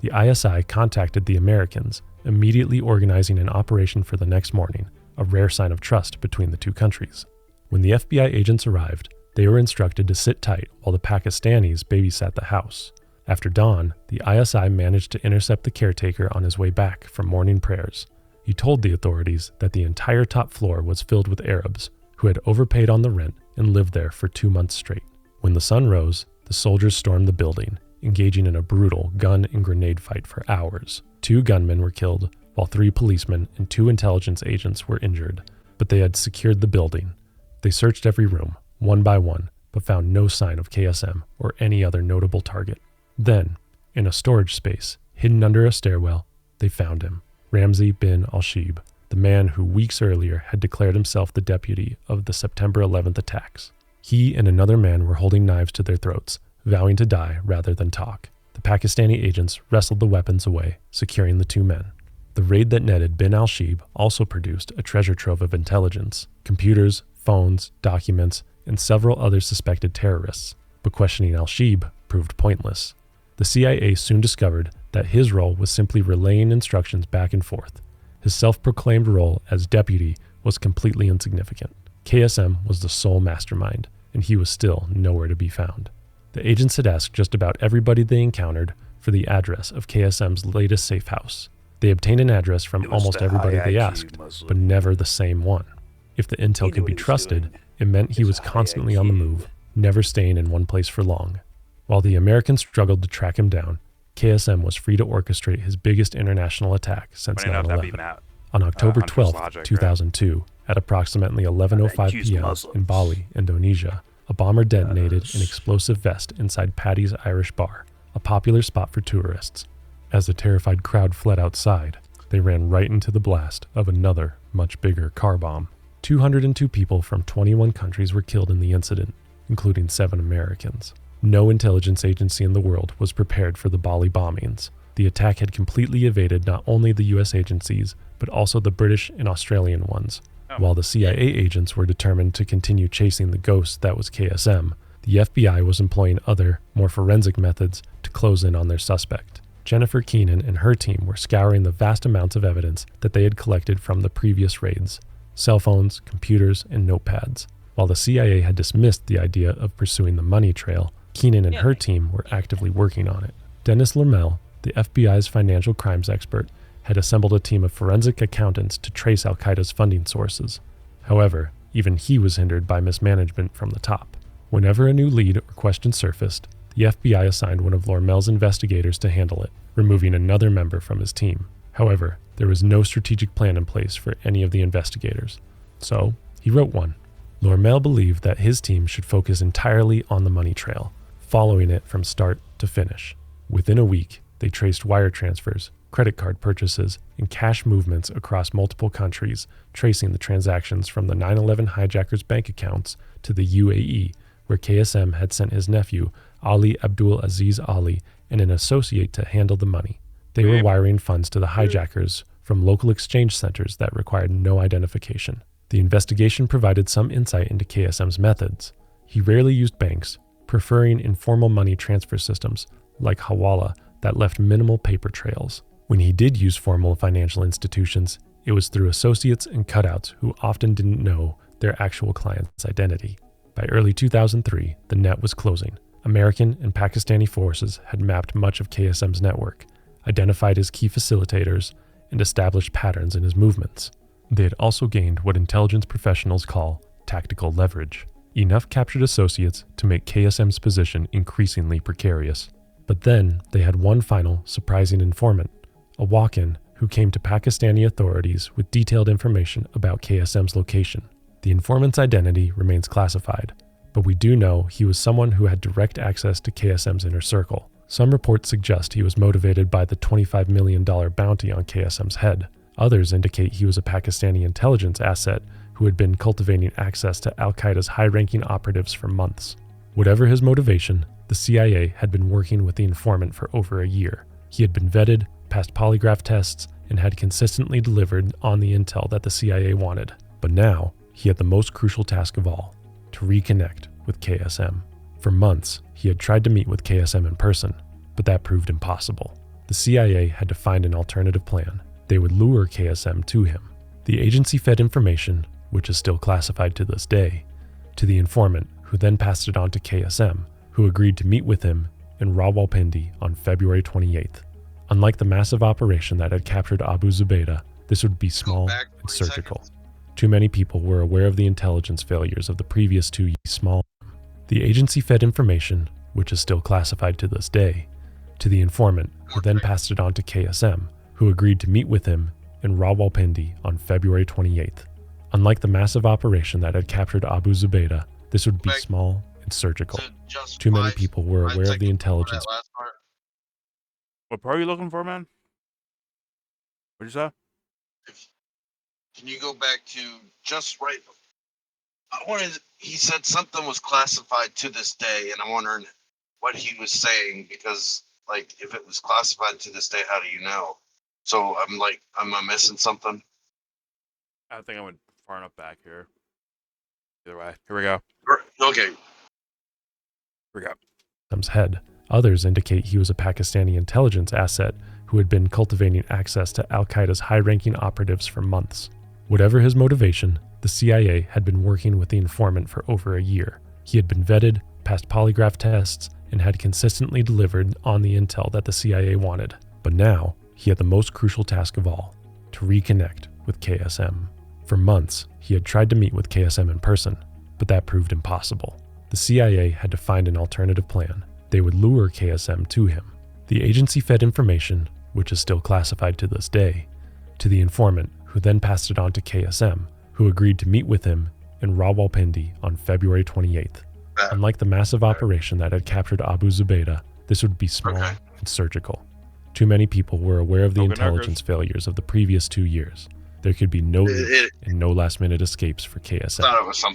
The ISI contacted the Americans, immediately organizing an operation for the next morning, a rare sign of trust between the 2 countries. When the FBI agents arrived, they were instructed to sit tight while the Pakistanis babysat the house. After dawn, the ISI managed to intercept the caretaker on his way back from morning prayers. He told the authorities that the entire top floor was filled with Arabs who had overpaid on the rent and lived there for 2 months straight. When the sun rose, the soldiers stormed the building, engaging in a brutal gun and grenade fight for hours. 2 gunmen were killed, while 3 policemen and 2 intelligence agents were injured, but they had secured the building. They searched every room, one by one, but found no sign of KSM or any other notable target. Then, in a storage space, hidden under a stairwell, they found him, Ramzi bin al-Shib, the man who weeks earlier had declared himself the deputy of the September 11th attacks. He and another man were holding knives to their throats, vowing to die rather than talk. The Pakistani agents wrestled the weapons away, securing the 2 men. The raid that netted bin al-Shib also produced a treasure trove of intelligence, computers, phones, documents, and several other suspected terrorists, but questioning al-Shib proved pointless. The CIA soon discovered that his role was simply relaying instructions back and forth. His self-proclaimed role as deputy was completely insignificant. KSM was the sole mastermind, and he was still nowhere to be found. The agents had asked just about everybody they encountered for the address of KSM's latest safe house. They obtained an address from almost everybody they asked, but never the same one. If the intel could be trusted, it meant he was constantly on the move, never staying in one place for long. While the Americans struggled to track him down, KSM was free to orchestrate his biggest international attack since 9/11. On October 12, 2002, at approximately 11:05 p.m. in Bali, Indonesia, a bomber detonated an explosive vest inside Paddy's Irish Bar, a popular spot for tourists. As the terrified crowd fled outside, they ran right into the blast of another, much bigger car bomb. 202 people from 21 countries were killed in the incident, including 7 Americans. No intelligence agency in the world was prepared for the Bali bombings. The attack had completely evaded not only the US agencies, but also the British and Australian ones. While the CIA agents were determined to continue chasing the ghost that was KSM, the FBI was employing other, more forensic methods to close in on their suspect. Jennifer Keenan and her team were scouring the vast amounts of evidence that they had collected from the previous raids: cell phones, computers, and notepads. While the CIA had dismissed the idea of pursuing the money trail, Keenan and her team were actively working on it. Dennis Lermel, the FBI's financial crimes expert, had assembled a team of forensic accountants to trace al-Qaeda's funding sources. However, even he was hindered by mismanagement from the top. Whenever a new lead or question surfaced, the FBI assigned one of Lermel's investigators to handle it, removing another member from his team. However, there was no strategic plan in place for any of the investigators. So, he wrote one. Lermel believed that his team should focus entirely on the money trail, following it from start to finish. Within a week, they traced wire transfers, credit card purchases, and cash movements across multiple countries, tracing the transactions from the 9/11 hijackers' bank accounts to the UAE, where KSM had sent his nephew, Ali Abdul Aziz Ali, and an associate to handle the money. They were wiring funds to the hijackers from local exchange centers that required no identification. The investigation provided some insight into KSM's methods. He rarely used banks, preferring informal money transfer systems like Hawala that left minimal paper trails. When he did use formal financial institutions, it was through associates and cutouts who often didn't know their actual client's identity. By early 2003, the net was closing. American and Pakistani forces had mapped much of KSM's network, identified his key facilitators, and established patterns in his movements. They had also gained what intelligence professionals call tactical leverage, enough captured associates to make KSM's position increasingly precarious. But then they had one final surprising informant, a walk-in who came to Pakistani authorities with detailed information about KSM's location. The informant's identity remains classified, but we do know he was someone who had direct access to KSM's inner circle. Some reports suggest he was motivated by the $25 million bounty on KSM's head. Others indicate he was a Pakistani intelligence asset who had been cultivating access to al-Qaeda's high-ranking operatives for months. Whatever his motivation, the CIA had been working with the informant for over a year. He had been vetted, passed polygraph tests, and had consistently delivered on the intel that the CIA wanted. But now, he had the most crucial task of all: to reconnect with KSM. For months, he had tried to meet with KSM in person, but that proved impossible. The CIA had to find an alternative plan. They would lure KSM to him. The agency fed information, which is still classified to this day, to the informant, who then passed it on to KSM, who agreed to meet with him in Rawalpindi on February 28th. Unlike the massive operation that had captured Abu Zubaydah, this would be small and surgical. Too many people were aware of the intelligence failures of the previous 2 years. Small. The agency fed information, which is still classified to this day, to the informant, who then passed it on to KSM, who agreed to meet with him in Rawalpindi on February 28th. Unlike the massive operation that had captured Abu Zubaydah, this would be small and surgical. Too many people were aware of the intelligence. What part are you looking for, man? What'd you say? Can you go back to just right? He said something was classified to this day, and I'm wondering what he was saying, because, like, if it was classified to this day, how do you know? So I'm like, am I missing something? I think I went far enough back here. Either way, here we go. Okay. Here we go. KSM's head. Others indicate he was a Pakistani intelligence asset who had been cultivating access to al-Qaeda's high-ranking operatives for months. Whatever his motivation, the CIA had been working with the informant for over a year. He had been vetted, passed polygraph tests, and had consistently delivered on the intel that the CIA wanted. But now, he had the most crucial task of all: to reconnect with KSM. For months, he had tried to meet with KSM in person, but that proved impossible. The CIA had to find an alternative plan. They would lure KSM to him. The agency fed information, which is still classified to this day, to the informant, who then passed it on to KSM, who agreed to meet with him in Rawalpindi on February 28th. Unlike the massive operation that had captured Abu Zubaydah, this would be small and surgical. Too many people were aware of the intelligence failures of the previous 2 years. There could be no leak and no last-minute escapes for KSM.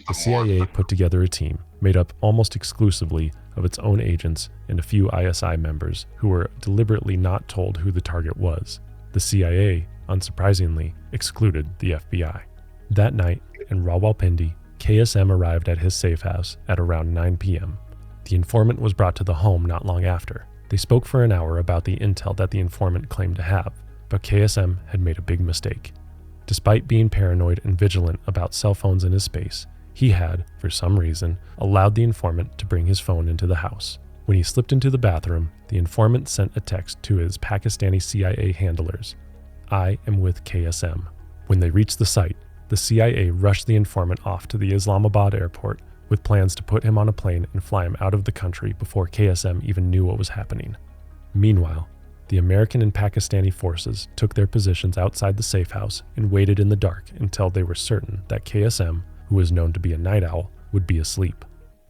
The CIA put together a team made up almost exclusively of its own agents and a few ISI members who were deliberately not told who the target was. The CIA, unsurprisingly, excluded the FBI. That night, in Rawalpindi, KSM arrived at his safe house at around 9 p.m. The informant was brought to the home not long after. They spoke for an hour about the intel that the informant claimed to have, but KSM had made a big mistake. Despite being paranoid and vigilant about cell phones in his space, he had, for some reason, allowed the informant to bring his phone into the house. When he slipped into the bathroom, the informant sent a text to his Pakistani CIA handlers. "I am with KSM." When they reached the site, the CIA rushed the informant off to the Islamabad airport with plans to put him on a plane and fly him out of the country before KSM even knew what was happening. Meanwhile, the American and Pakistani forces took their positions outside the safe house and waited in the dark until they were certain that KSM, who was known to be a night owl, would be asleep.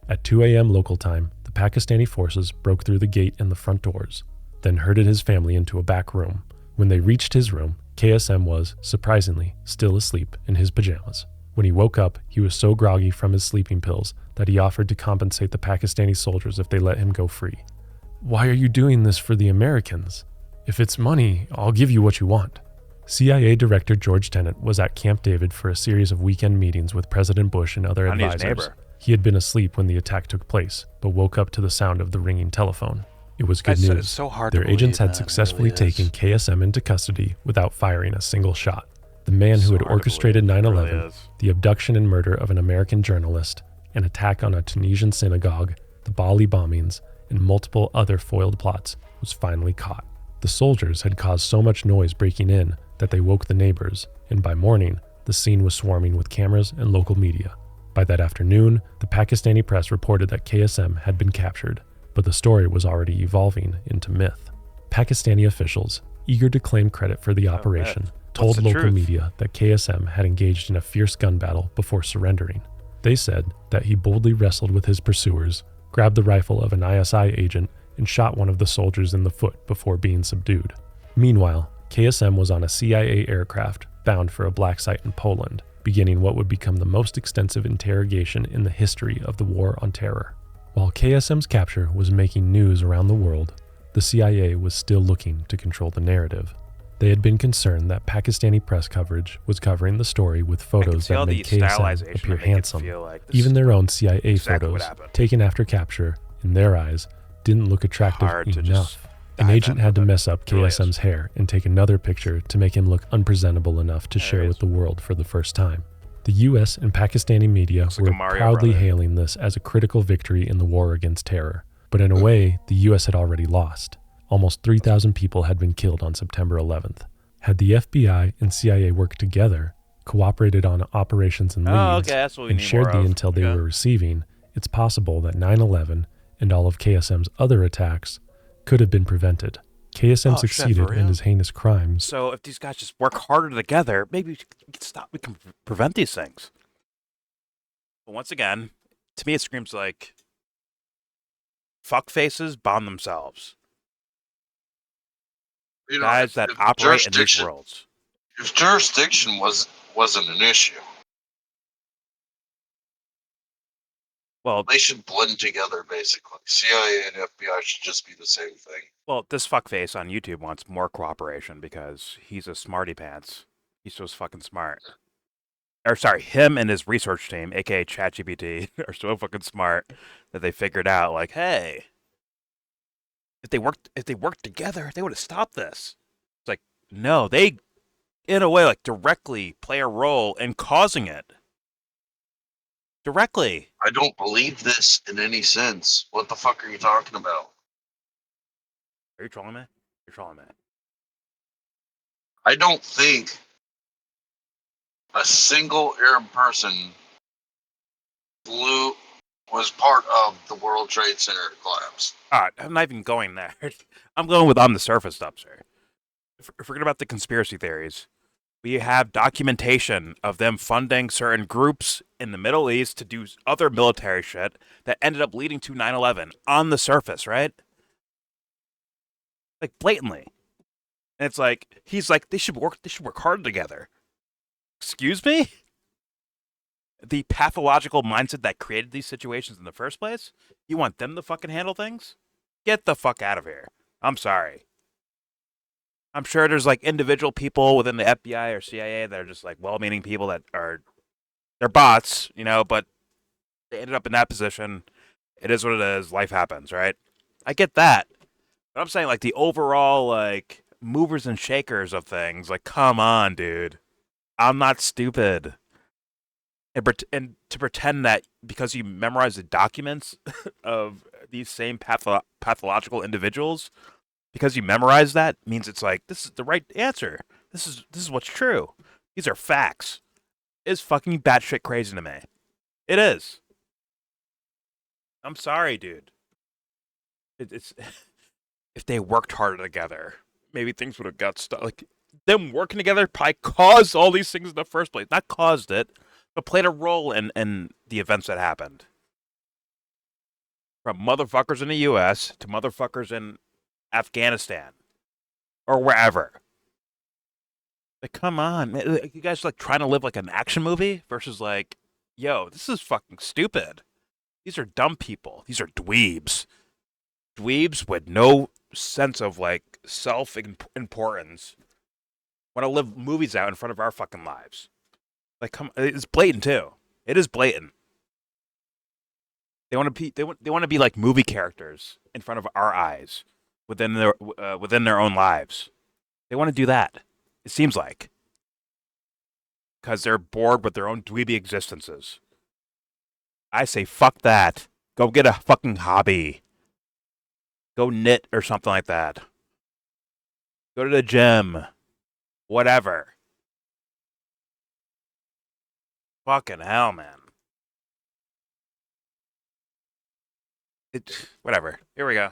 At 2 a.m. local time, the Pakistani forces broke through the gate and the front doors, then herded his family into a back room. When they reached his room, KSM was, surprisingly, still asleep in his pajamas. When he woke up, he was so groggy from his sleeping pills that he offered to compensate the Pakistani soldiers if they let him go free. "Why are you doing this for the Americans? If it's money, I'll give you what you want." CIA Director George Tenet was at Camp David for a series of weekend meetings with President Bush and other Honey's advisors. neighbor. He had been asleep when the attack took place, but woke up to the sound of the ringing telephone. It was good news. It's so hard Their to agents believe, had man. successfully It really is. taken KSM into custody without firing a single shot. The man who So had hard to orchestrated believe. It 9/11, really is. the abduction and murder of an American journalist, an attack on a Tunisian synagogue, the Bali bombings, and multiple other foiled plots, was finally caught. The soldiers had caused so much noise breaking in that they woke the neighbors, and by morning, the scene was swarming with cameras and local media. By that afternoon, the Pakistani press reported that KSM had been captured, but the story was already evolving into myth. Pakistani officials, eager to claim credit for the operation, told the local truth? media that KSM had engaged in a fierce gun battle before surrendering. They said that he boldly wrestled with his pursuers, grabbed the rifle of an ISI agent, and shot one of the soldiers in the foot before being subdued. Meanwhile, KSM was on a CIA aircraft bound for a black site in Poland, beginning what would become the most extensive interrogation in the history of the War on Terror. While KSM's capture was making news around the world, the CIA was still looking to control the narrative. They had been concerned that Pakistani press coverage was covering the story with photos see that all made the KSM stylization appear that make it handsome. feel like this Even is their own CIA exactly what photos, happened. taken after capture, in their eyes, didn't look attractive Hard to just enough. An dive agent in, had to but mess up it really is. KSM's hair and take another picture to make him look unpresentable enough to Yeah, share it with is. the world for the first time. The US and Pakistani media Looks like were a Mario proudly brother. hailing this as a critical victory in the war against terror. But in a way, the US had already lost. Almost 3,000 people had been killed on September 11th. Had the FBI and CIA worked together, cooperated on operations and leads, Oh, okay, that's what we and need shared more the of. intel they Okay. were receiving, it's possible that 9/11 and all of KSM's other attacks could have been prevented. KSM Oh, shit, succeeded for in real? his heinous crimes. So if these guys just work harder together, maybe we can stop. We can prevent these things. But once again, to me, it screams like fuck faces bomb themselves. You know, Guys that if operate in these jurisdiction, worlds. if jurisdiction wasn't an issue, Well, they should blend together. Basically, CIA and FBI should just be the same thing. well, this fuckface on YouTube wants more cooperation because he's a smarty pants. He's so fucking smart. Or sorry, him and his research team, aka ChatGPT, are so fucking smart that they figured out, like, hey, if they worked together, they would have stopped this. It's like, no, they, in a way, like directly play a role in causing it. Directly. I don't believe this in any sense. What the fuck are you talking about? Are you trolling me? You're trolling me. I don't think a single Arab person was part of the World Trade Center collapse. I'm not even going there. I'm going with on the surface stuff, sir. Forget about the conspiracy theories. We have documentation of them funding certain groups in the Middle East to do other military shit that ended up leading to 9/11 on the surface, right? Like blatantly. And it's like he's like they should work hard together. Excuse me? The pathological mindset that created these situations in the first place? You want them to fucking handle things? Get the fuck out of here. I'm sorry. I'm sure there's like individual people within the FBI or CIA that are just like well-meaning people that are they're bots, you know, but they ended up in that position. It is what it is. Life happens, right? I get that. But I'm saying like the overall like movers and shakers of things. Like, come on, dude. I'm not stupid. And to pretend that because you memorize the documents of these same pathological individuals, because you memorize that means it's like this is the right answer. This is what's true. These are facts. It's fucking batshit crazy to me. It is. I'm sorry, dude. It's if they worked harder together, maybe things would have got stuck. Like them working together probably caused all these things in the first place. Not caused it, but played a role in the events that happened. From motherfuckers in the U.S. to motherfuckers in Afghanistan or wherever. Like, come on, man. You guys like trying to live like an action movie versus like, yo, this is fucking stupid. These are dumb people. These are dweebs. Dweebs with no sense of like self-importance want to live movies out in front of our fucking lives. Like, come, it's blatant too. It is blatant. They want to be. They want to be like movie characters in front of our eyes, within their own lives. They want to do that. It seems like because they're bored with their own dweeby existences. I say fuck that. Go get a fucking hobby. Go knit or something like that. Go to the gym. Whatever. Fucking hell, man. Whatever. Here we go.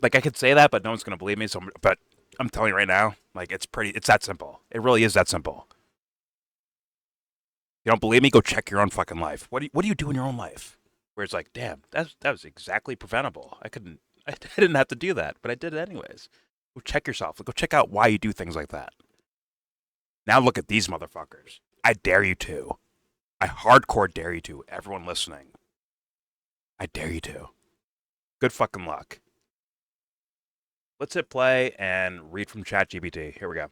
Like I could say that, but no one's gonna believe me. But I'm telling you right now, like it's that simple. It really is that simple. You don't believe me? Go check your own fucking life. What do you do in your own life? Where it's like, damn, that was exactly preventable. I didn't have to do that, but I did it anyways. Go check yourself. Go check out why you do things like that. Now look at these motherfuckers. I dare you to. I hardcore dare you to. Everyone listening. I dare you to. Good fucking luck. Let's hit play and read from ChatGPT. Here we go.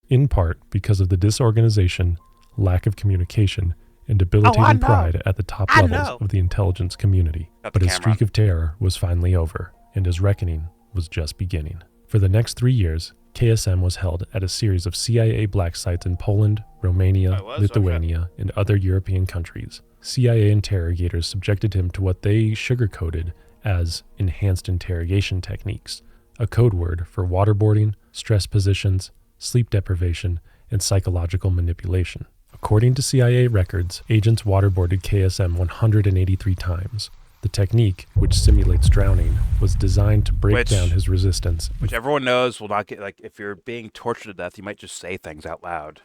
In part because of the disorganization, lack of communication, and debilitating pride at the top levels of the intelligence community. But his streak of terror was finally over, and his reckoning was just beginning. For the next 3 years, KSM was held at a series of CIA black sites in Poland, Romania, Lithuania, and other European countries. CIA interrogators subjected him to what they sugarcoated as enhanced interrogation techniques, a code word for waterboarding, stress positions, sleep deprivation, and psychological manipulation. According to CIA records, agents waterboarded KSM 183 times. The technique, which simulates drowning, was designed to break down his resistance. Which everyone knows will not get, like, if you're being tortured to death, you might just say things out loud.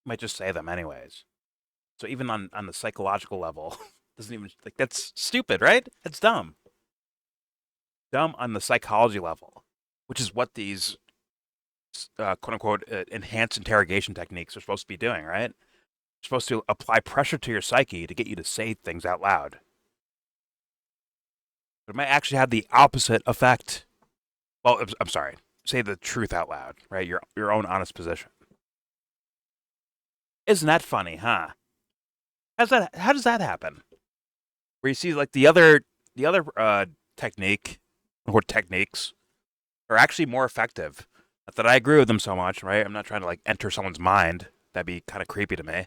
You might just say them anyways. So even on the psychological level, doesn't even, like, that's stupid, right? That's dumb. Dumb on the psychology level, which is what these quote-unquote enhanced interrogation techniques are supposed to be doing, right? You're supposed to apply pressure to your psyche to get you to say things out loud. But it might actually have the opposite effect. Well, I'm sorry. Say the truth out loud, right? Your own honest position. Isn't that funny, huh? How does that happen? Where you see like the other technique or techniques are actually more effective. Not that I agree with them so much, right? I'm not trying to like enter someone's mind. That'd be kind of creepy to me.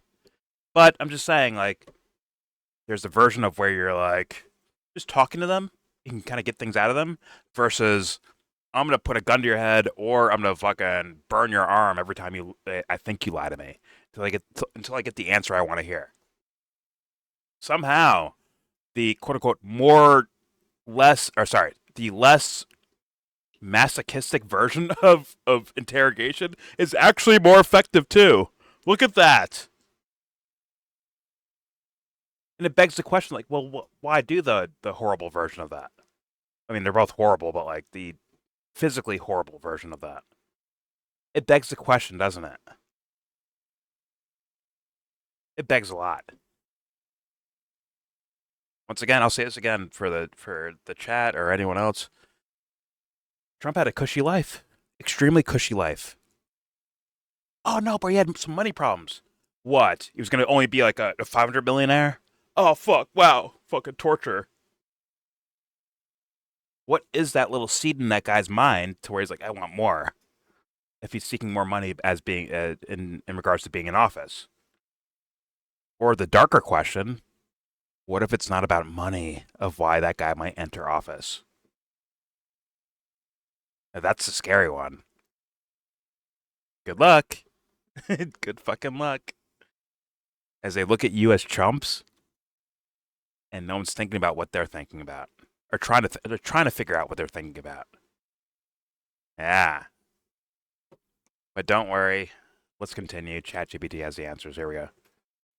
But I'm just saying, like, there's a version of where you're like just talking to them. You can kind of get things out of them versus I'm going to put a gun to your head or I'm going to fucking burn your arm every time I think you lie to me until I get the answer I want to hear. Somehow, the quote-unquote the less masochistic version of interrogation is actually more effective too. Look at that. And it begs the question, like, well, why do the horrible version of that? I mean, they're both horrible, but like the physically horrible version of that. It begs the question, doesn't it? It begs a lot. Once again, I'll say this again for the chat or anyone else. Trump had a cushy life. Extremely cushy life. Oh no, but he had some money problems. What? He was going to only be like a 500 millionaire? Oh fuck, wow. Fucking torture. What is that little seed in that guy's mind to where he's like, I want more? If he's seeking more money as being in regards to being in office. Or the darker question, what if it's not about money of why that guy might enter office? Now, that's a scary one. Good luck. Good fucking luck. As they look at you as chumps, and no one's thinking about what they're thinking about. Or they're trying to figure out what they're thinking about. Yeah. But don't worry. Let's continue. ChatGPT has the answers. Here we go.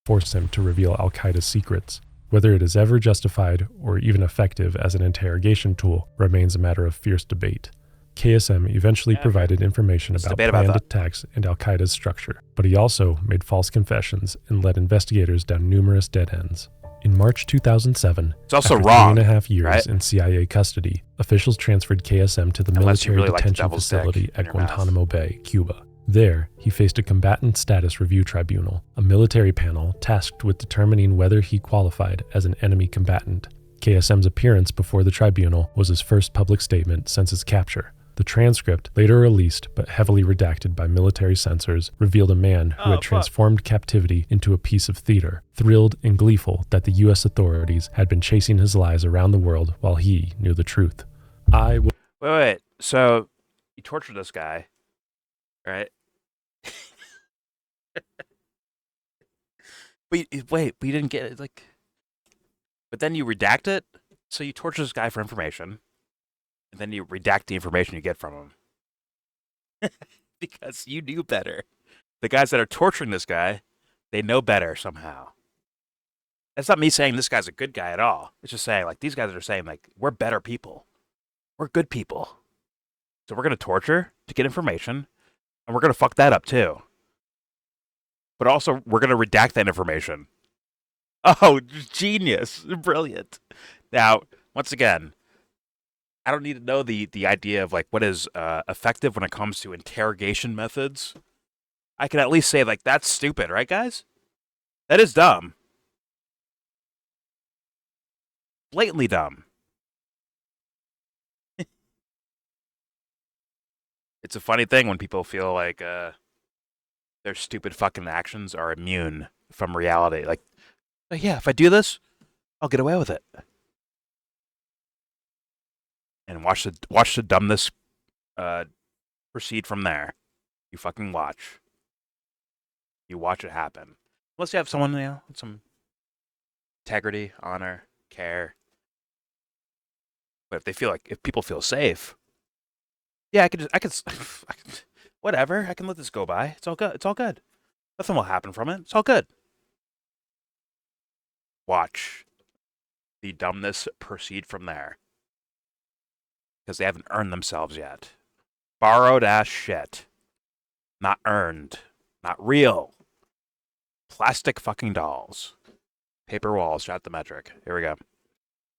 Forced him to reveal Al-Qaeda's secrets. Whether it is ever justified or even effective as an interrogation tool remains a matter of fierce debate. KSM eventually provided information about planned attacks and Al-Qaeda's structure, but he also made false confessions and led investigators down numerous dead ends. In March 2007, it's also after wrong, 3.5 years right? in CIA custody, officials transferred KSM to the military detention facility at Guantanamo Bay, Cuba. There, he faced a combatant status review tribunal, a military panel tasked with determining whether he qualified as an enemy combatant. KSM's appearance before the tribunal was his first public statement since his capture. The transcript, later released but heavily redacted by military censors, revealed a man who had transformed captivity into a piece of theater, thrilled and gleeful that the U.S. authorities had been chasing his lies around the world while he knew the truth. Wait. So, you tortured this guy, right? But you didn't get it, like... But then you redact it, so you torture this guy for information. And then you redact the information you get from him. Because you knew better. The guys that are torturing this guy, they know better somehow. That's not me saying this guy's a good guy at all. It's just saying, like, these guys are saying, like, we're better people. We're good people. So we're going to torture to get information, and we're going to fuck that up too. But also, we're going to redact that information. Oh, genius. Brilliant. Now, once again, I don't need to know the idea of like what is effective when it comes to interrogation methods. I can at least say like that's stupid, right, guys? That is dumb. Blatantly dumb. It's a funny thing when people feel like their stupid fucking actions are immune from reality. Like, oh, yeah, if I do this, I'll get away with it. And watch the dumbness proceed from there. You fucking watch. You watch it happen. Unless you have someone, with some integrity, honor, care. But if people feel safe, yeah, I could whatever. I can let this go by. It's all good. It's all good. Nothing will happen from it. It's all good. Watch the dumbness proceed from there. Because they haven't earned themselves yet. Borrowed ass shit. Not earned. Not real. Plastic fucking dolls. Paper walls, shout the metric. Here we go.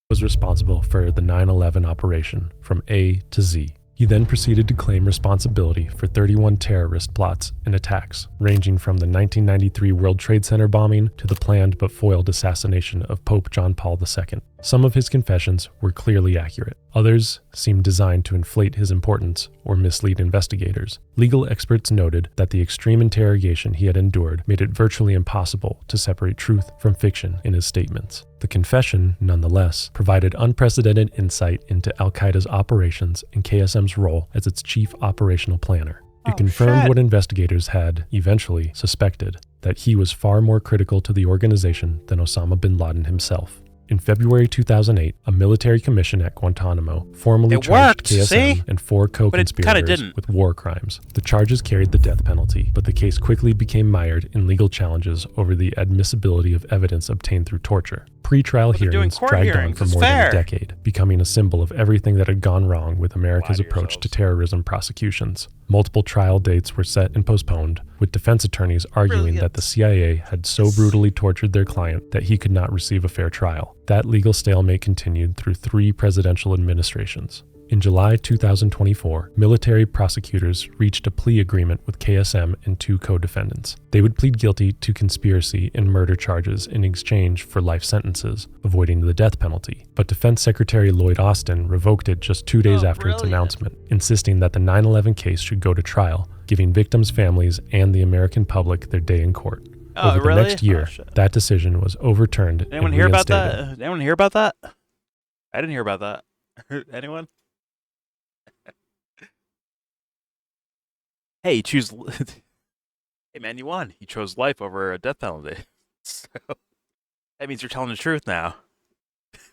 Was responsible for the 9/11 operation from A to Z. He then proceeded to claim responsibility for 31 terrorist plots and attacks, ranging from the 1993 World Trade Center bombing to the planned but foiled assassination of Pope John Paul II. Some of his confessions were clearly accurate. Others seemed designed to inflate his importance or mislead investigators. Legal experts noted that the extreme interrogation he had endured made it virtually impossible to separate truth from fiction in his statements. The confession, nonetheless, provided unprecedented insight into Al-Qaeda's operations and KSM's role as its chief operational planner. It confirmed what investigators had, eventually, suspected, that he was far more critical to the organization than Osama bin Laden himself. In February 2008, a military commission at Guantanamo formally charged KSM and 4 co-conspirators with war crimes. The charges carried the death penalty, but the case quickly became mired in legal challenges over the admissibility of evidence obtained through torture. Pre-trial hearings dragged on for more than a decade, becoming a symbol of everything that had gone wrong with America's approach to terrorism prosecutions. Multiple trial dates were set and postponed, with defense attorneys arguing that the CIA had so brutally tortured their client that he could not receive a fair trial. That legal stalemate continued through 3 presidential administrations. In July 2024, military prosecutors reached a plea agreement with KSM and 2 co-defendants. They would plead guilty to conspiracy and murder charges in exchange for life sentences, avoiding the death penalty. But Defense Secretary Lloyd Austin revoked it just 2 days after its announcement, insisting that the 9/11 case should go to trial, giving victims' families and the American public their day in court. Over the next year, that decision was overturned Anyone and hear about reinstated. that? Anyone hear about that? I didn't hear about that. Anyone? Hey, you choose. Hey, man, you won. You chose life over a death penalty. So that means you're telling the truth now,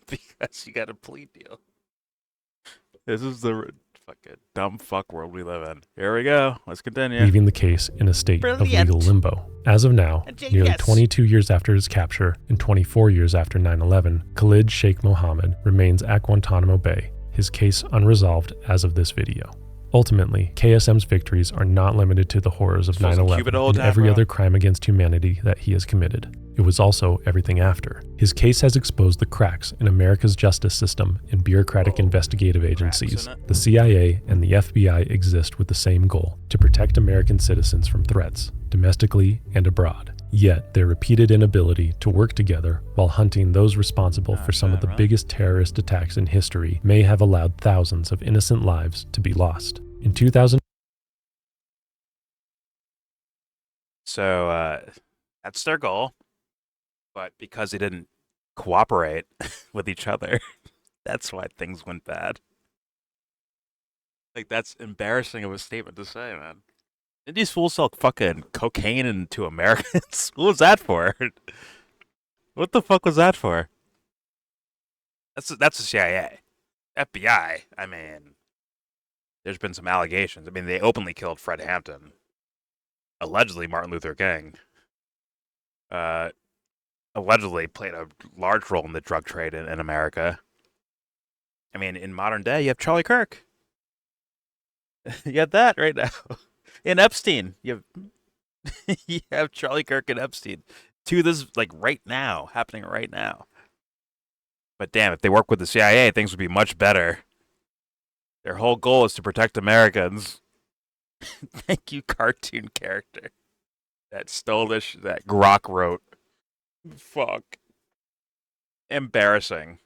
because you got a plea deal. This is the fucking dumb fuck world we live in. Here we go. Let's continue. Leaving the case in a state of legal limbo. As of now, nearly 22 years after his capture and 24 years after 9/11, Khalid Sheikh Mohammed remains at Guantanamo Bay, his case unresolved as of this video. Ultimately, KSM's victories are not limited to the horrors of 9/11 and every other crime against humanity that he has committed. It was also everything after. His case has exposed the cracks in America's justice system and bureaucratic investigative agencies. The CIA and the FBI exist with the same goal: to protect American citizens from threats, domestically and abroad. Yet, their repeated inability to work together while hunting those responsible for some of the biggest terrorist attacks in history may have allowed thousands of innocent lives to be lost. In 2000, So that's their goal, but because they didn't cooperate with each other, that's why things went bad. Like, that's embarrassing of a statement to say, man. Did these fools sell fucking cocaine into Americans? What was that for? What the fuck was that for? That's the CIA. FBI, I mean, there's been some allegations. I mean, they openly killed Fred Hampton. Allegedly Martin Luther King. Allegedly played a large role in the drug trade in America. I mean, in modern day, you have Charlie Kirk. You got that right now. In Epstein, you have Charlie Kirk and Epstein. To this, like, right now, happening right now. But damn, if they work with the CIA, things would be much better. Their whole goal is to protect Americans. Thank you, cartoon character that stole this, that Grok wrote. Fuck. Embarrassing.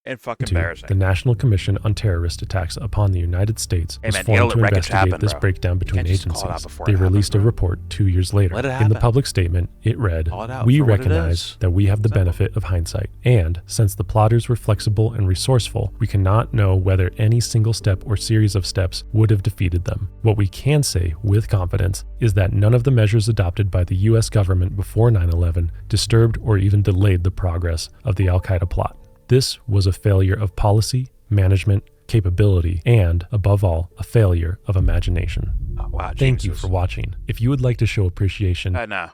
And fucking embarrassing. The National Commission on Terrorist Attacks upon the United States was formed to investigate this breakdown between agencies. They released a report 2 years later. In the public statement, it read, "We recognize that we have the benefit of hindsight, and since the plotters were flexible and resourceful, we cannot know whether any single step or series of steps would have defeated them. What we can say with confidence is that none of the measures adopted by the U.S. government before 9/11 disturbed or even delayed the progress of the Al-Qaeda plot. This was a failure of policy, management, capability, and, above all, a failure of imagination." Oh, wow, Thank you for watching. If you would like to show appreciation... No.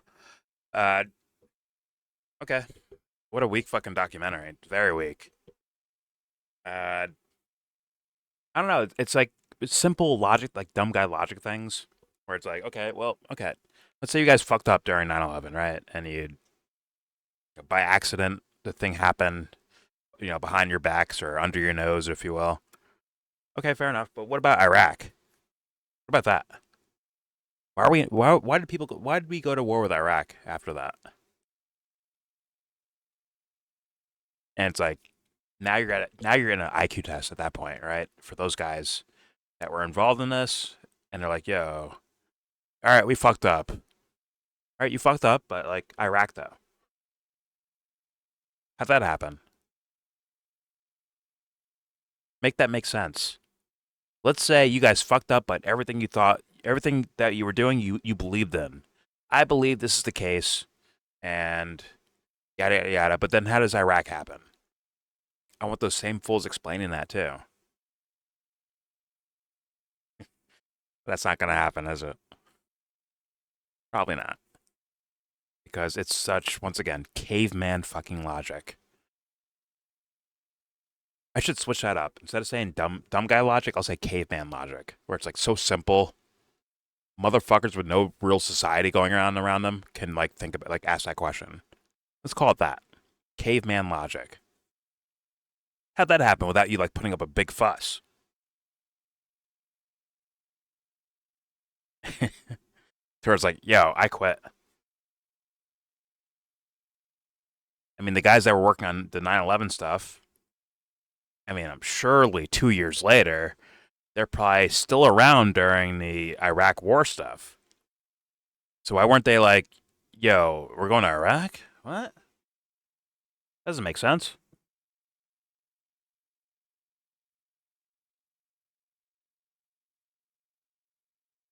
Okay. What a weak fucking documentary. Very weak. I don't know. It's like simple logic, like dumb guy logic things, where it's like, okay. Let's say you guys fucked up during 9/11, right? And you, by accident, the thing happened, behind your backs or under your nose, if you will. Okay, fair enough. But what about Iraq? What about that? Why did we go to war with Iraq after that? And it's like, now you're in an IQ test at that point, right? For those guys that were involved in this, and they're like, yo, all right, we fucked up. All right, you fucked up, but like Iraq though. How'd that happen? Make that make sense. Let's say you guys fucked up, but everything that you were doing, you believed in. I believe this is the case, and yada, yada, yada. But then how does Iraq happen? I want those same fools explaining that too. That's not going to happen, is it? Probably not. Because it's such, once again, caveman fucking logic. I should switch that up. Instead of saying dumb guy logic, I'll say caveman logic, where it's like so simple. Motherfuckers with no real society going around them can like think about, like, ask that question. Let's call it that. Caveman logic. How'd that happen without you like putting up a big fuss? Towards like, yo, I quit. I mean, the guys that were working on the 9/11 stuff, I mean, I'm surely 2 years later, they're probably still around during the Iraq war stuff. So why weren't they like, yo, we're going to Iraq? What? Doesn't make sense.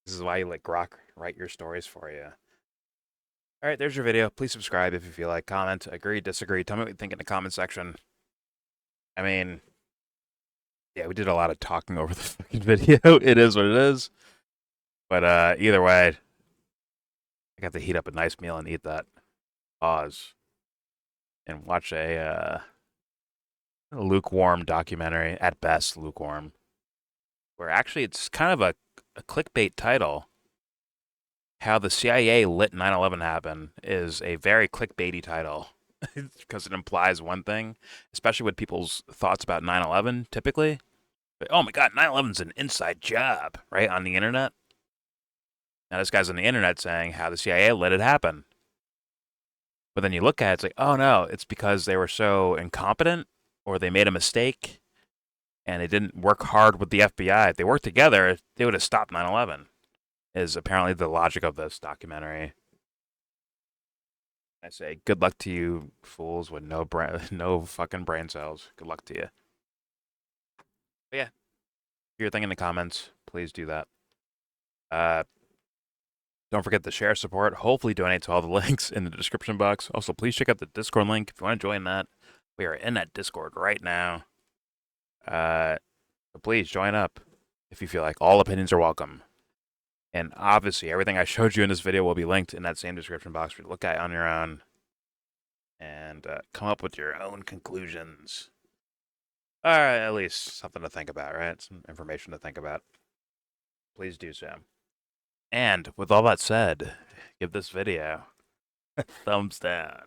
This is why you let Grok write your stories for you. All right, there's your video. Please subscribe if you feel like. Comment, agree, disagree. Tell me what you think in the comment section. I mean, yeah, we did a lot of talking over the fucking video. It is what it is. But either way, I got to heat up a nice meal and eat that. Pause. And watch a lukewarm documentary, at best lukewarm, where actually it's kind of a clickbait title. How the CIA let 9/11 happen is a very clickbaity title because it implies one thing, especially with people's thoughts about 9/11 typically. But, oh my God, 9/11's an inside job, right, on the internet. Now this guy's on the internet saying how the CIA let it happen. But then you look at it, it's like, oh no, it's because they were so incompetent or they made a mistake and they didn't work hard with the FBI. If they worked together, they would have stopped 9/11, is apparently the logic of this documentary. I say, good luck to you fools with no fucking brain cells. Good luck to you. But yeah, if you're thinking in the comments, please do that. Don't forget to share support. Hopefully donate to all the links in the description box. Also, please check out the Discord link if you want to join that. We are in that Discord right now. So please join up if you feel like. All opinions are welcome. And obviously, everything I showed you in this video will be linked in that same description box for you to look at on your own and come up with your own conclusions. All right, at least something to think about, right? Some information to think about. Please do so. And with all that said, give this video a thumbs down.